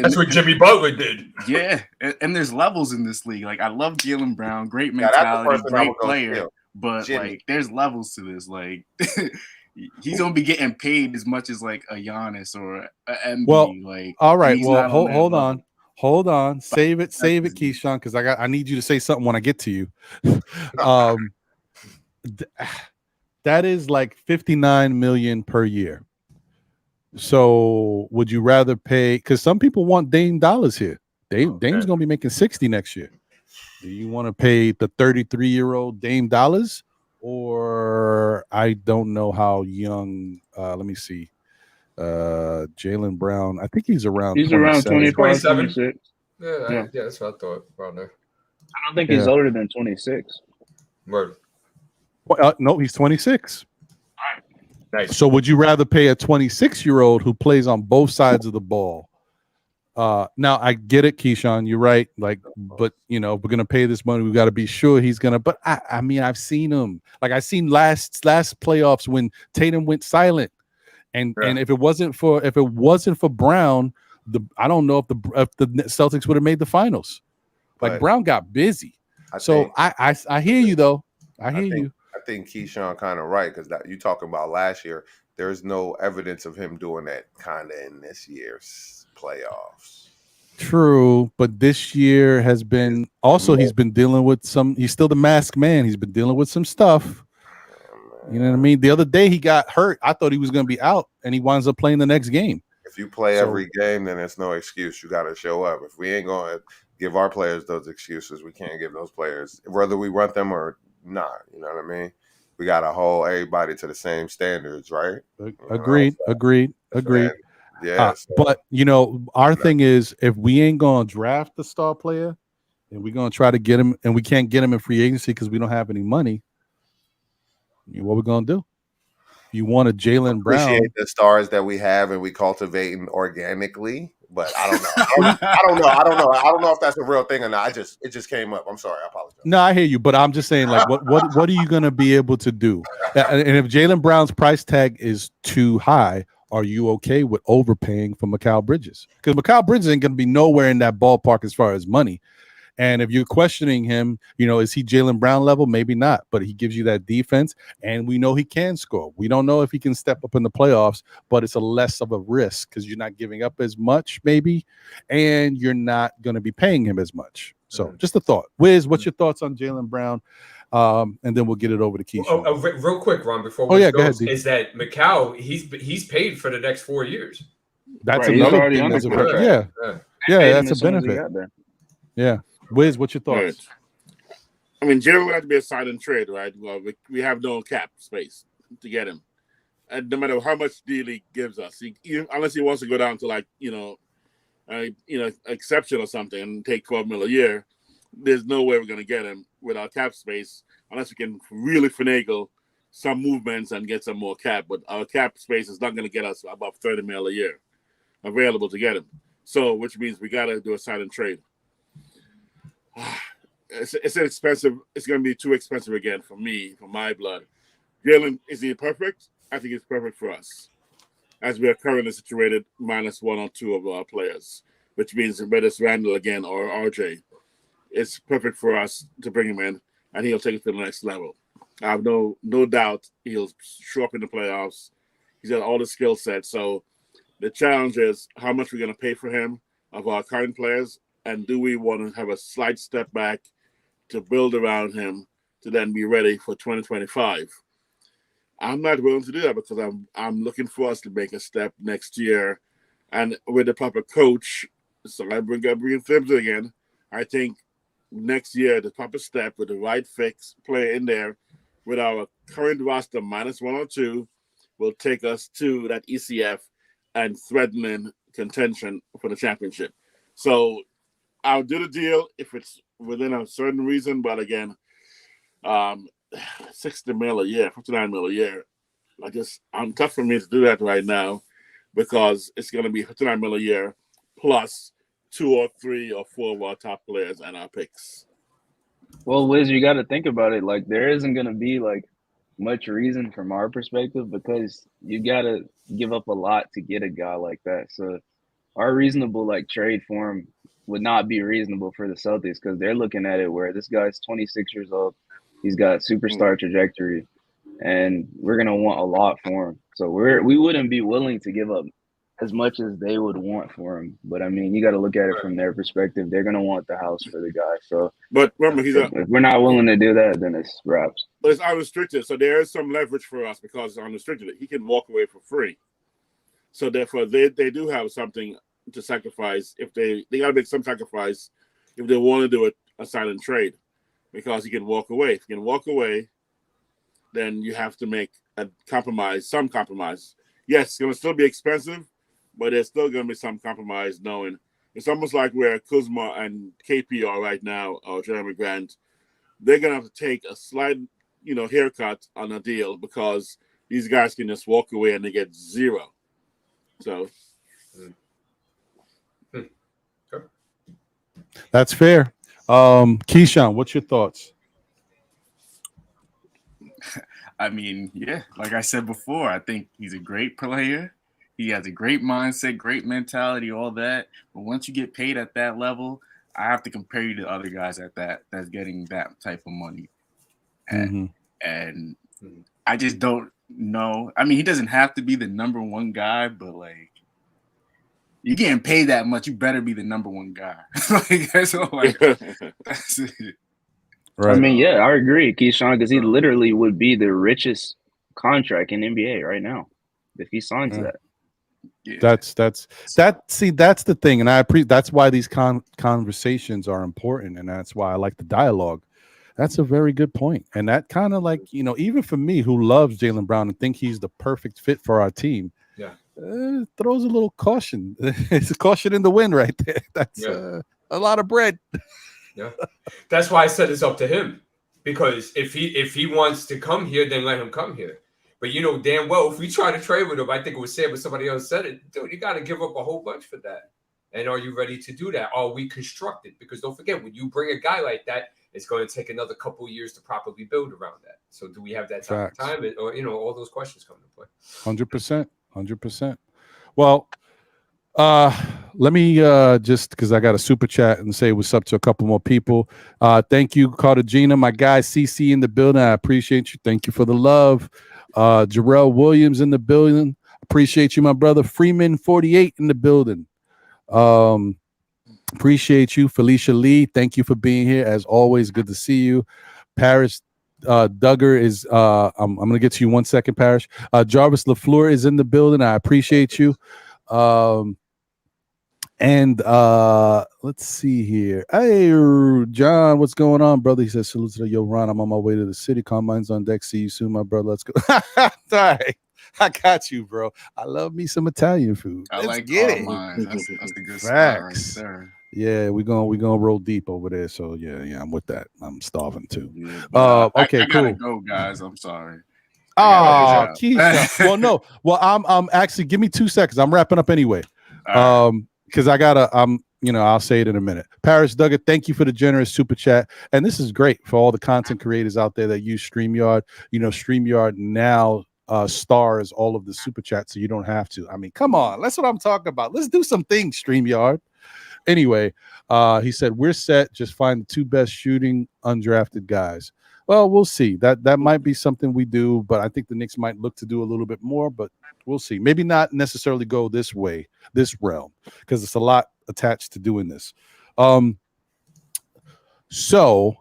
That's what Jimmy Butler did. Yeah, and there's levels in this league. Like I love Jaylen Brown, great mentality, great player, but like there's levels to this. Like. He's gonna be getting paid as much as like a Giannis or a Embiid. Well, like all right. Well, hold on. Save it, Keyshawn, because I need you to say something when I get to you. That is like 59 million per year. So would you rather pay? Because some people want Dame dollars here. Dame's gonna be making 60 next year. Do you want to pay the 33-year-old Dame dollars? or I don't know how young. Let me see. Jaylen Brown. I think he's around. He's around 25, 27. 26. Yeah, that's what I thought around there. I don't think he's older than 26. Word. Well, no, he's 26. Nice. So would you rather pay a 26-year-old who plays on both sides of the ball? Now I get it, Keyshawn, you're right. Like, but you know, we're gonna pay this money. We got to be sure he's gonna. But I mean, I've seen him. Like I seen last playoffs when Tatum went silent, and if it wasn't for Brown, I don't know if the Celtics would have made the finals. Like But Brown got busy. I hear you though. I hear you. I think Keyshawn kind of right because that you talking about last year. There's no evidence of him doing that kind of in this year's playoffs. True, but this year has been also he's been dealing with some. He's still the masked man. He's been dealing with some stuff. You know what I mean? The other day he got hurt. I thought he was going to be out, and he winds up playing the next game. If you play every game, then it's no excuse. You got to show up. If we ain't going to give our players those excuses, we can't give those players, whether we want them or not. You know what I mean? We got to hold everybody to the same standards, right? Agreed. Yeah. But you know, our thing is if we ain't gonna draft the star player and we're gonna try to get him and we can't get him in free agency because we don't have any money, what we're gonna do? You want a Jaylen Brown? Appreciate the stars that we have and we cultivating organically, but I don't know. I don't know if that's a real thing or not. It just came up. I'm sorry. I apologize. No, I hear you, but I'm just saying, like, what are you gonna be able to do? And if Jaylen Brown's price tag is too high, are you okay with overpaying for Mikal Bridges? Because Mikal Bridges ain't going to be nowhere in that ballpark as far as money. And if you're questioning him, you know, is he Jaylen Brown level? Maybe not, but he gives you that defense, and we know he can score. We don't know if he can step up in the playoffs, but it's a less of a risk because you're not giving up as much, maybe, and you're not going to be paying him as much. So just a thought. Wiz, what's your thoughts on Jaylen Brown? And then we'll get it over to Keisha. Real quick, Ron, before go ahead, is that Mikal, he's paid for the next 4 years. That's another thing. That's that's a benefit. Yeah. Wiz, what's your thoughts? Right. I mean, Jaylen would have to be a silent trade, right? Well, we have no cap space to get him. And no matter how much deal he gives us, unless he wants to go down to like, exception or something and take $12 million a year, there's no way we're going to get him without cap space unless we can really finagle some movements and get some more cap. But our cap space is not going to get us above $30 million a year available to get him. So, which means we got to do a silent trade. It's expensive. It's going to be too expensive again for me, for my blood. Jaylen, is he perfect? I think it's perfect for us, as we are currently situated minus one or two of our players, which means whether it's Randall again or RJ, it's perfect for us to bring him in, and he'll take it to the next level. I have no doubt he'll show up in the playoffs. He's got all the skill sets. So the challenge is how much we're going to pay for him of our current players, and do we want to have a slight step back to build around him to then be ready for 2025? I'm not willing to do that because I'm looking for us to make a step next year, and with the proper coach. So I bring Thibs again. I think next year the proper step with the right fix player in there, with our current roster minus one or two, will take us to that ECF and threatening contention for the championship. So I'll do the deal if it's within a certain reason, but again, $60 million a year, $59 million a year. I'm tough for me to do that right now because it's going to be $59 million a year plus 2 or 3 or 4 of our top players and our picks. Well, Wiz, you got to think about it. Like, there isn't going to be like much reason from our perspective because you got to give up a lot to get a guy like that. So our reasonable like trade for him would not be reasonable for the Celtics because they're looking at it where this guy's 26 years old. He's got superstar trajectory, and we're going to want a lot for him. So we wouldn't be willing to give up as much as they would want for him. But, I mean, you got to look at it from their perspective. They're going to want the house for the guy. So, but remember, if we're not willing to do that, then it's wraps. But it's unrestricted, so there is some leverage for us because it's unrestricted. He can walk away for free. So, therefore, they do have something to sacrifice if they got to make some sacrifice if they want to do a silent trade because he can walk away. If he can walk away then you have to make a compromise, some compromise. Yes, it's going to still be expensive, but there's still going to be some compromise, knowing it's almost like where Kuzma and KP are right now, or Jeremy Grant. They're going to have to take a slight, haircut on a deal because these guys can just walk away and they get zero. So that's fair. Keyshawn, what's your thoughts? I mean, yeah, like I said before, I think he's a great player. He has a great mindset, great mentality, all that. But once you get paid at that level, I have to compare you to other guys that's getting that type of money. And I just don't know. I mean, he doesn't have to be the number one guy, but like, you're getting paid that much, you better be the number one guy. Like, that's all. Like, that's it. Right. I mean, yeah, I agree, Keyshawn, because he literally would be the richest contract in NBA right now if he signs that. Yeah. That's the thing, and I appreciate that's why these conversations are important, and that's why I like the dialogue. That's a very good point, and that kind of like even for me who loves Jaylen Brown and think he's the perfect fit for our team, throws a little caution. It's a caution in the wind right there. That's a lot of bread. Yeah, that's why I said it's up to him, because if he wants to come here, then let him come here. But damn well, if we try to trade with him, I think it was said, but somebody else said it, dude, you got to give up a whole bunch for that. And are you ready to do that? Are we constructed? Because don't forget, when you bring a guy like that, it's going to take another couple of years to properly build around that. So do we have that type of time? Or all those questions come into play. 100%. Well, let me just because I got a super chat and say what's up to a couple more people. Thank you, Cartagena, my guy CC in the building. I appreciate you. Thank you for the love. Jarrell Williams in the building. Appreciate you, my brother. Freeman 48 in the building. Appreciate you, Felicia Lee. Thank you for being here as always. Good to see you. Paris Duggar is I'm gonna get to you 1 second, Parrish. Jarvis LaFleur is in the building. I appreciate you. And let's see here. Hey, John, what's going on, brother? He says, salute to the Ron. I'm on my way to the city. Combine's on deck. See you soon, my brother. Let's go. All right. I got you, bro. I love me some Italian food. I like Carmine. That's the good Facts. spot right there. Yeah, we're gonna roll deep over there. So yeah, I'm with that. I'm starving too. Yeah, okay, I cool. gotta go, guys. I'm sorry. Oh, Keisha. Well, no. Well, I'm actually give me 2 seconds. I'm wrapping up anyway. Because I gotta I'll say it in a minute. Paris Duggar, thank you for the generous super chat. And this is great for all the content creators out there that use StreamYard. StreamYard now stars all of the super chats, so you don't have to. I mean, come on, that's what I'm talking about. Let's do some things, StreamYard. Anyway, he said we're set. Just find the 2 best shooting undrafted guys. Well, we'll see. That might be something we do, but I think the Knicks might look to do a little bit more, but we'll see. Maybe not necessarily go this way, this realm, because it's a lot attached to doing this. So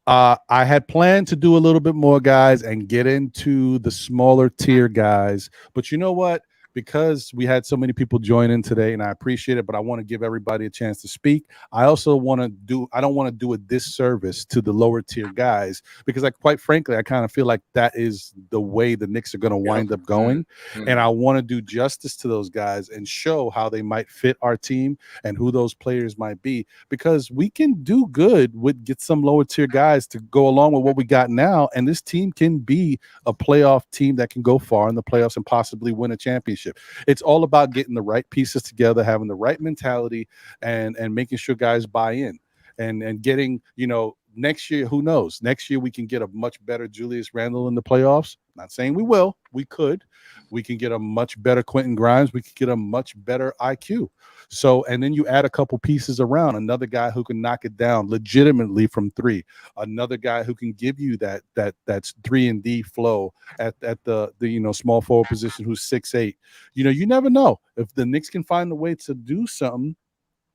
I had planned to do a little bit more, guys, and get into the smaller tier guys. But you know what? Because we had so many people join in today, and I appreciate it, but I want to give everybody a chance to speak. I also I don't want to do a disservice to the lower tier guys, because quite frankly, I kind of feel like that is the way the Knicks are going to wind up going. And I want to do justice to those guys and show how they might fit our team and who those players might be, because we can do good with get some lower tier guys to go along with what we got now. And this team can be a playoff team that can go far in the playoffs and possibly win a championship. It's all about getting the right pieces together, having the right mentality, and making sure guys buy in, and getting, next year, who knows? Next year we can get a much better Julius Randle in the playoffs. Not saying we will. We could. We can get a much better Quentin Grimes. We could get a much better IQ. So, and then you add a couple pieces around, another guy who can knock it down legitimately from 3, another guy who can give you that's 3-and-D flow at the small forward position, who's 6'8". You never know if the Knicks can find a way to do something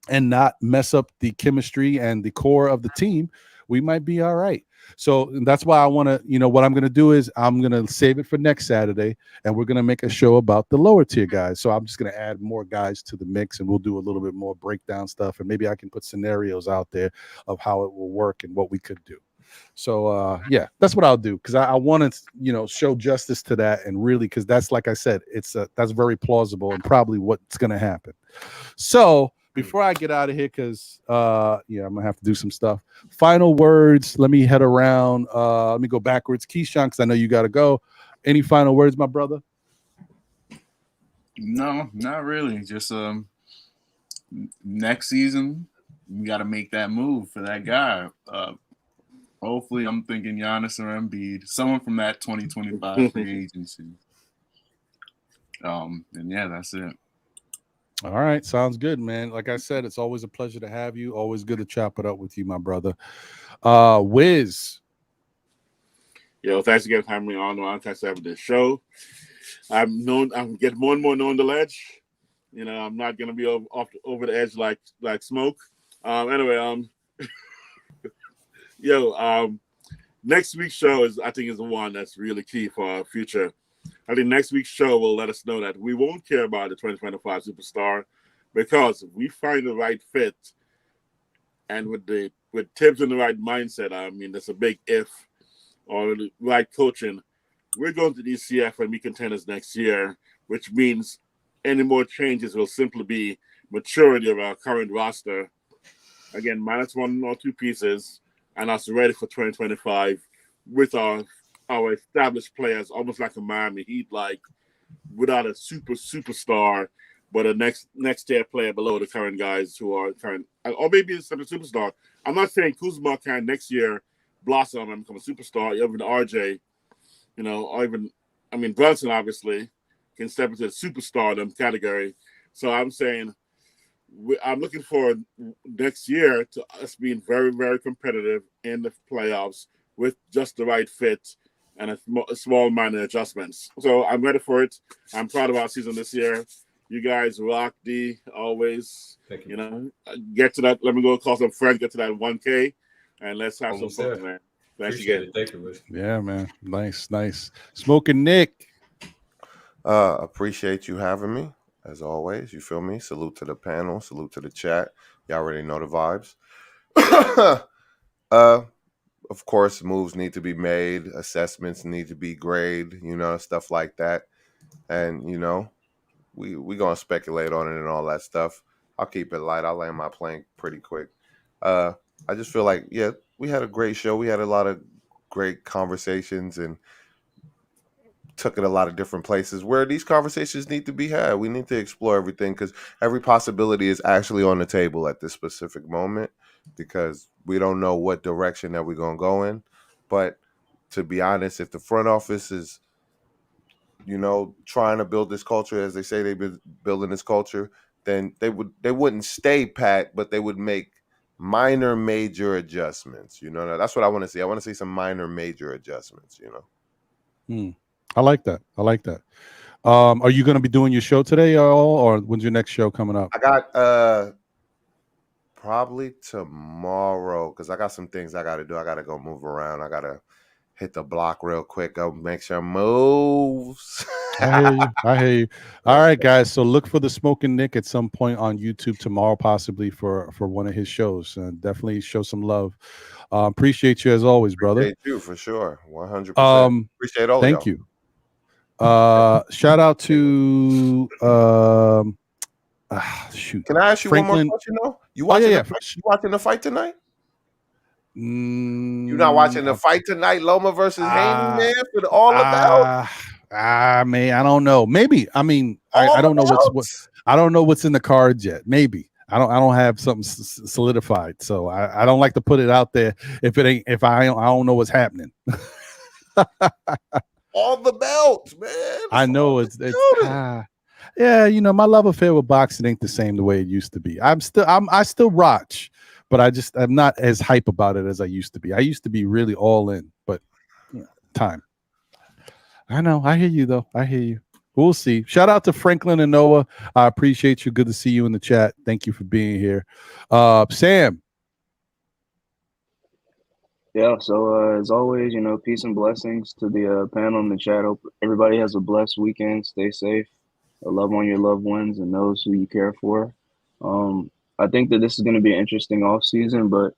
and not mess up the chemistry and the core of the team. We might be all right. So that's why I want to, what I'm going to do is I'm going to save it for next Saturday, and we're going to make a show about the lower tier guys. So I'm just going to add more guys to the mix, and we'll do a little bit more breakdown stuff. And maybe I can put scenarios out there of how it will work and what we could do. So yeah, that's what I'll do, because I want to, you know, show justice to that, and really, because that's, like I said, that's very plausible and probably what's going to happen. So before I get out of here, because yeah, I'm gonna have to do some stuff. Final words. Let me head around. Let me go backwards. Keyshawn, because I know you got to go. Any final words, my brother? No, not really. Just next season, we got to make that move for that guy. Hopefully, I'm thinking Giannis or Embiid, someone from that 2025 free agency. And yeah, that's it. All right, sounds good, man. Like I said, it's always a pleasure to have you. Always good to chop it up with you, my brother. Wiz. Yo, thanks again for having me on. Thanks for having this show. I'm getting more and more known the ledge. You know, I'm not gonna be over the edge like smoke. Anyway, next week's show is the one that's really key for our future. I think next week's show will let us know that we won't care about the 2025 superstar, because if we find the right fit and with Tibbs in the right mindset, I mean, that's a big if, or the right coaching, we're going to DCF and be contenders next year, which means any more changes will simply be maturity of our current roster. Again, minus one or two pieces, and us ready for 2025 with our established players, almost like a Miami Heat, like without a superstar, but a next tier player below the current guys who are current, or maybe it's a superstar. I'm not saying Kuzma can next year blossom and become a superstar, even RJ, you know, or even, I mean, Brunson obviously can step into the superstardom category. So I'm saying I'm looking for next year to us being very, very competitive in the playoffs with just the right fit and a small minor adjustments. So I'm ready for it. I'm proud of our season this year. You guys rock, D, always. Thank you. You know, get to that. Let me go call some friends, get to that 1K, and let's have Almost some fun, there. man. Thanks Appreciate again. it. Thank you, Wiz. Yeah, man. Nice. Smoking Nick. Appreciate you having me, as always. You feel me? Salute to the panel. Salute to the chat. You already know the vibes. Of course, moves need to be made. Assessments need to be graded, you know, stuff like that. And, you know, we going to speculate on it and all that stuff. I'll keep it light. I'll land my plane pretty quick. I just feel like, yeah, we had a great show. We had a lot of great conversations and took it a lot of different places where these conversations need to be had. We need to explore everything, because every possibility is actually on the table at this specific moment, because we don't know what direction that we're going to go in. But to be honest, if the front office is, you know, trying to build this culture, as they say they've been building this culture, then they wouldn't stay pat, but they would make minor major adjustments. You know, that's what I want to see. I want to see some minor major adjustments, you know. I like that. Are you going to be doing your show today at all, or when's your next show coming up? I got probably tomorrow, because I got some things I got to do. I got to go move around. I got to hit the block real quick. Go make some moves. I hear you. All right, guys. So look for the Smoking Nick at some point on YouTube tomorrow, possibly for one of his shows. Definitely show some love. Appreciate you as always, brother. Appreciate you for sure. 100%. Appreciate all of y'all. Thank you. Shout out to shoot. Can I ask you Franklin? one more question though? You watching you watching the fight tonight? You not watching the fight tonight, Loma versus Haney, man, for all the belts? Man, I don't know. Maybe. I mean, I don't know I don't know what's in the cards yet. Maybe. I don't have something solidified, so I don't like to put it out there if I don't know what's happening. All the belts, man. I know it's yeah, you know, my love affair with boxing ain't the same the way it used to be. I still watch, but I'm not as hype about it as I used to be. I used to be really all in, but you know, time. I know. I hear you though. I hear you. We'll see. Shout out to Franklin and Noah. I appreciate you. Good to see you in the chat. Thank you for being here. Sam. Yeah, so as always, you know, peace and blessings to the panel in the chat. Hope everybody has a blessed weekend. Stay safe. Love on your loved ones and those who you care for. I think that this is going to be an interesting off season, but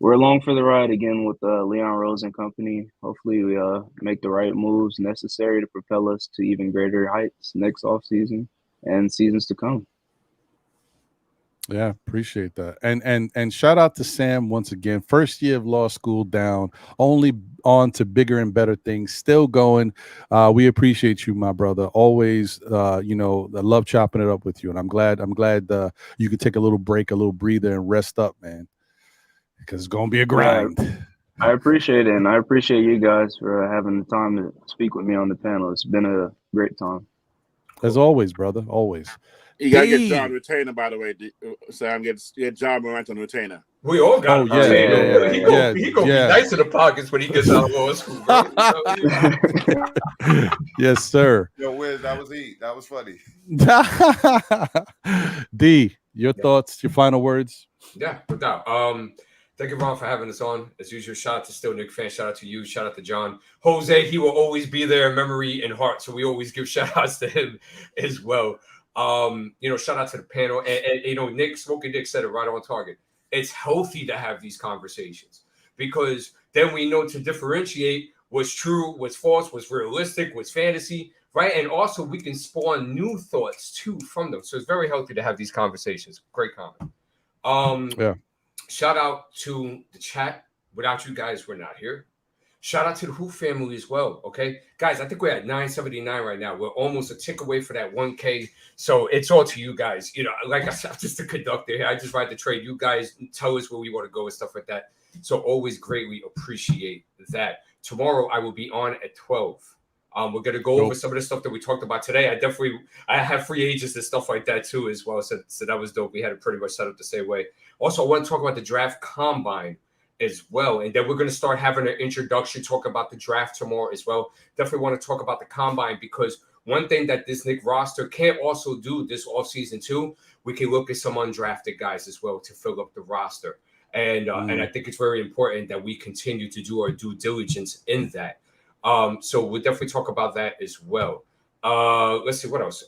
we're along for the ride again with Leon Rose and company. Hopefully, we make the right moves necessary to propel us to even greater heights next offseason and seasons to come. Yeah, appreciate that. And shout out to Sam once again. First year of law school down, only on to bigger and better things. Still going. We appreciate you, my brother. Always, I love chopping it up with you, and I'm glad you could take a little break, a little breather, and rest up, man. Because it's gonna be a grind. Yeah, I appreciate it, and I appreciate you guys for having the time to speak with me on the panel. It's been a great time. As always, brother. Always. You gotta get John retainer, by the way. Sam, get John Morant on retainer. We all got he gonna be nice in the pockets when he gets out of law school, bro. Yes, sir. Yo, Wiz, that was heat. That was funny. D, your thoughts, your final words? Yeah, no doubt. Thank you, Ron, for having us on. As usual, shout out to Still Nick fan. Shout out to you. Shout out to John. Jose, he will always be there in memory and heart. So we always give shout outs to him as well. Shout out to the panel. And Nick, Smoking Dick said it right on target. It's healthy to have these conversations because then we know to differentiate what's true, what's false, what's realistic, what's fantasy, right? And also we can spawn new thoughts too from them. So it's very healthy to have these conversations. Great comment. Yeah. Shout out to the chat. Without you guys, we're not here. Shout out to the Hoop family as well. Okay, guys, I think we're at 979 right now. We're almost a tick away for that 1K. So it's all to you guys. Like I said, I'm just a conductor here. I just ride the trade. You guys tell us where we want to go and stuff like that. So always greatly appreciate that. Tomorrow I will be on at 12. We're gonna go over some of the stuff that we talked about today. I have free agents and stuff like that too as well. So that was dope. We had it pretty much set up the same way. Also, I want to talk about the draft combine as well. And then we're going to start having an introduction, talk about the draft tomorrow as well. Definitely want to talk about the combine because one thing that this Knicks roster can't also do this offseason too, we can look at some undrafted guys as well to fill up the roster. And I think it's very important that we continue to do our due diligence in that. So we'll definitely talk about that as well. Let's see what else.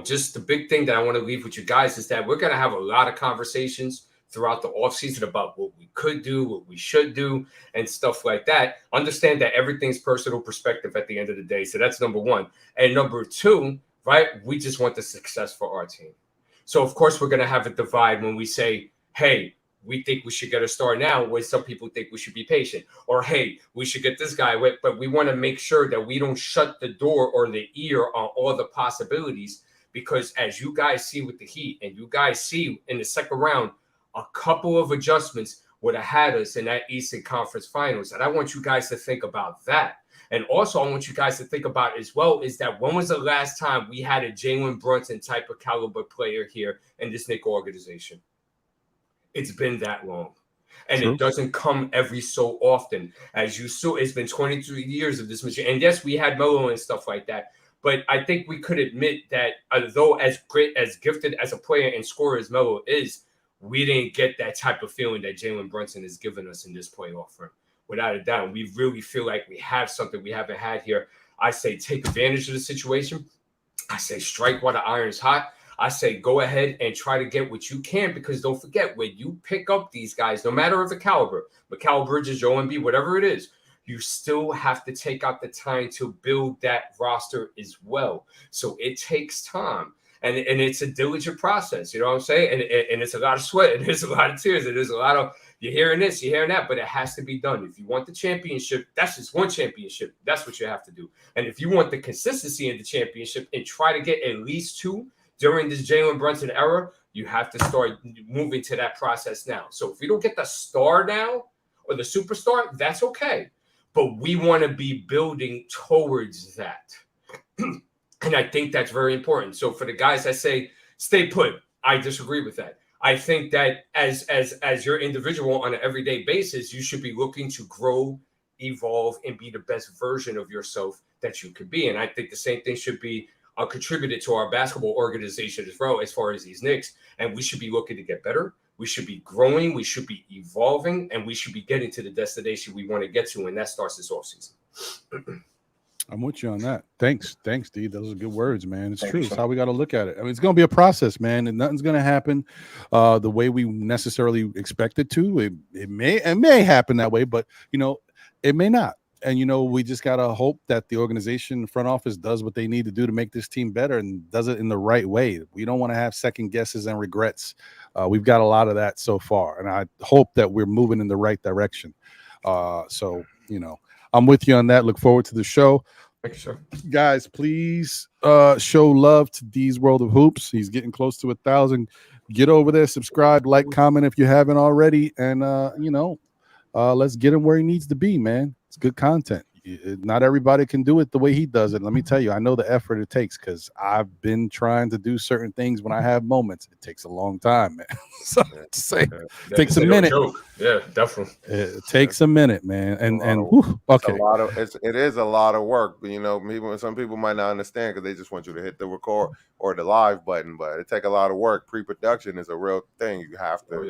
Just the big thing that I want to leave with you guys is that we're going to have a lot of conversations throughout the offseason about what we could do, what we should do, and stuff like that. Understand that everything's personal perspective at the end of the day. So that's number one. And number two, right, we just want the success for our team. So, of course, we're going to have a divide when we say, hey, we think we should get a star now, when some people think we should be patient. Or, hey, we should get this guy. But we want to make sure that we don't shut the door or the ear on all the possibilities because as you guys see with the Heat and you guys see in the second round, a couple of adjustments would have had us in that Eastern Conference Finals. And I want you guys to think about that. And also I want you guys to think about as well is that when was the last time we had a Jalen Brunson type of caliber player here in this Knicks organization? It's been that long. And It doesn't come every so often. As you saw, it's been 23 years of this machine. And yes, we had Melo and stuff like that. But I think we could admit that although as great, as gifted as a player and scorer as Melo is, we didn't get that type of feeling that Jalen Brunson has given us in this playoff run. Without a doubt, we really feel like we have something we haven't had here. I say take advantage of the situation. I say strike while the iron's hot. I say go ahead and try to get what you can because don't forget, when you pick up these guys, no matter of the caliber, Mikal Bridges, Joe Embiid, whatever it is, you still have to take out the time to build that roster as well. So it takes time. And it's a diligent process, you know what I'm saying? And it's a lot of sweat, and there's a lot of tears, and there's a lot of, you're hearing this, you're hearing that, but it has to be done. If you want the championship, that's just one championship. That's what you have to do. And if you want the consistency in the championship and try to get at least two during this Jalen Brunson era, you have to start moving to that process now. So if we don't get the star now or the superstar, that's okay. But we want to be building towards that. And I think that's very important. So for the guys that say, stay put, I disagree with that. I think that as your individual on an everyday basis, you should be looking to grow, evolve, and be the best version of yourself that you could be. And I think the same thing should be contributed to our basketball organization as well, as far as these Knicks. And we should be looking to get better. We should be growing. We should be evolving. And we should be getting to the destination we want to get to. And that starts this offseason. I'm with you on that. Thanks, D. Those are good words, man. It's true. It's how we got to look at it. I mean, it's going to be a process, man, and nothing's going to happen the way we necessarily expect it to. It may happen that way, but it may not. And we just got to hope that the organization, front office, does what they need to do to make this team better and does it in the right way. We don't want to have second guesses and regrets. We've got a lot of that so far, and I hope that we're moving in the right direction. So I'm with you on that. Look forward to the show. Thank you, sir. Guys, please show love to D's World of Hoops. He's getting close to 1,000. Get over there, subscribe, like, comment if you haven't already, and let's get him where he needs to be, man. It's good content. Not everybody can do it the way he does it. Let me tell you, I know the effort it takes because I've been trying to do certain things when I have moments. It takes a long time, man. So to say, it takes a minute. Yeah, definitely. It takes a minute, man. And okay, it is a lot of work. But some people might not understand because they just want you to hit the record or the live button. But it takes a lot of work. Pre-production is a real thing. You have to,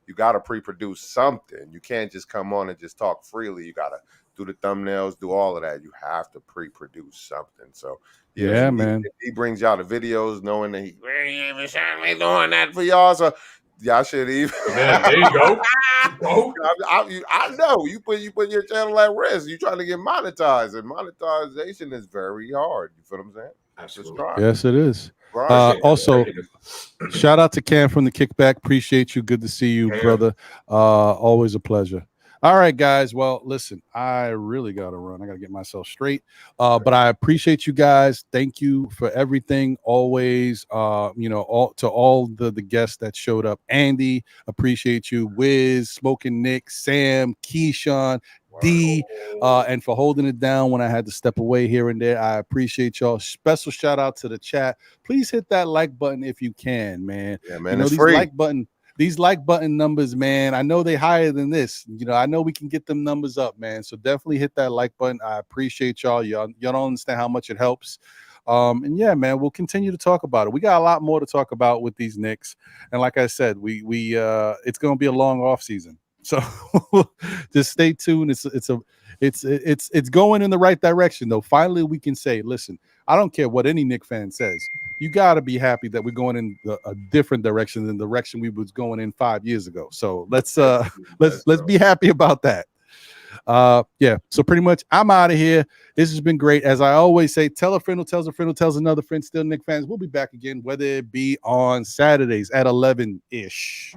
you gotta pre-produce something. You can't just come on and just talk freely. You gotta do the thumbnails, do all of that. You have to pre-produce something. So yeah, man. He brings y'all the videos knowing that he ain't even doing that for y'all. So y'all should even. There you go. I know you put your channel at risk. You trying to get monetized, and monetization is very hard. You feel what I'm saying? Absolutely. Yes, it is. Also, shout out to Cam from the Kickback. Appreciate you. Good to see you, brother. Always a pleasure. All right, guys. Well, listen, I really got to run. I got to get myself straight. But I appreciate you guys. Thank you for everything. Always, to all the guests that showed up. Andy, appreciate you. Wiz, Smoking Nick, Sam, Keyshawn, D, and for holding it down when I had to step away here and there. I appreciate y'all. Special shout out to the chat. Please hit that like button if you can, man. Yeah, man. It's free. These like button numbers, man, I know they higher than this. I know we can get them numbers up, man. So definitely hit that like button. I appreciate y'all. Y'all don't understand how much it helps. And yeah, man, we'll continue to talk about it. We got a lot more to talk about with these Knicks. And like I said, we it's going to be a long off season. So just stay tuned. It's going in the right direction, though. Finally, we can say, listen, I don't care what any Knicks fan says. You got to be happy that we're going in a different direction than the direction we was going in 5 years ago. So let's be happy about that. Yeah. So pretty much, I'm out of here. This has been great. As I always say, tell a friend who tells a friend who tells another friend. Still, Knicks fans, we'll be back again, whether it be on Saturdays at 11-ish.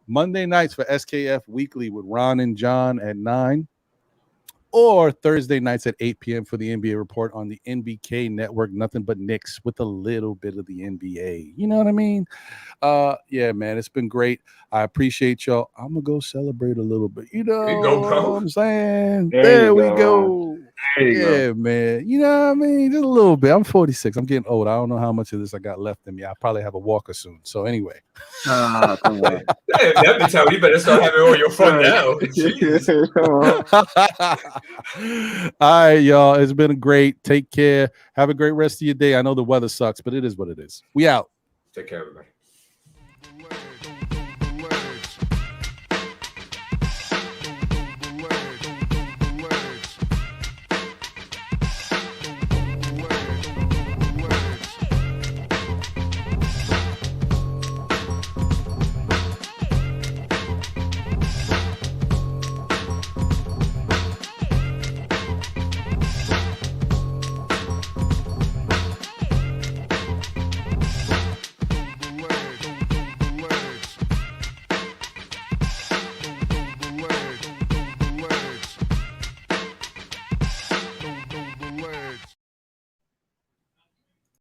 Monday nights for SKF Weekly with Ron and John at 9. Or Thursday nights at 8 p.m. for the NBA report on the NBK network, Nothing But Knicks, with a little bit of the NBA. You know what I mean? Yeah, man, it's been great. I appreciate y'all. I'm going to go celebrate a little bit. You know what I'm saying? There we go. Yeah, man. You know what I mean? Just a little bit. I'm 46. I'm getting old. I don't know how much of this I got left in me. I probably have a walker soon. So anyway. Come on. That be telling you better start having all your fun now. All right, y'all. It's been great. Take care. Have a great rest of your day. I know the weather sucks, but it is what it is. We out. Take care, everybody.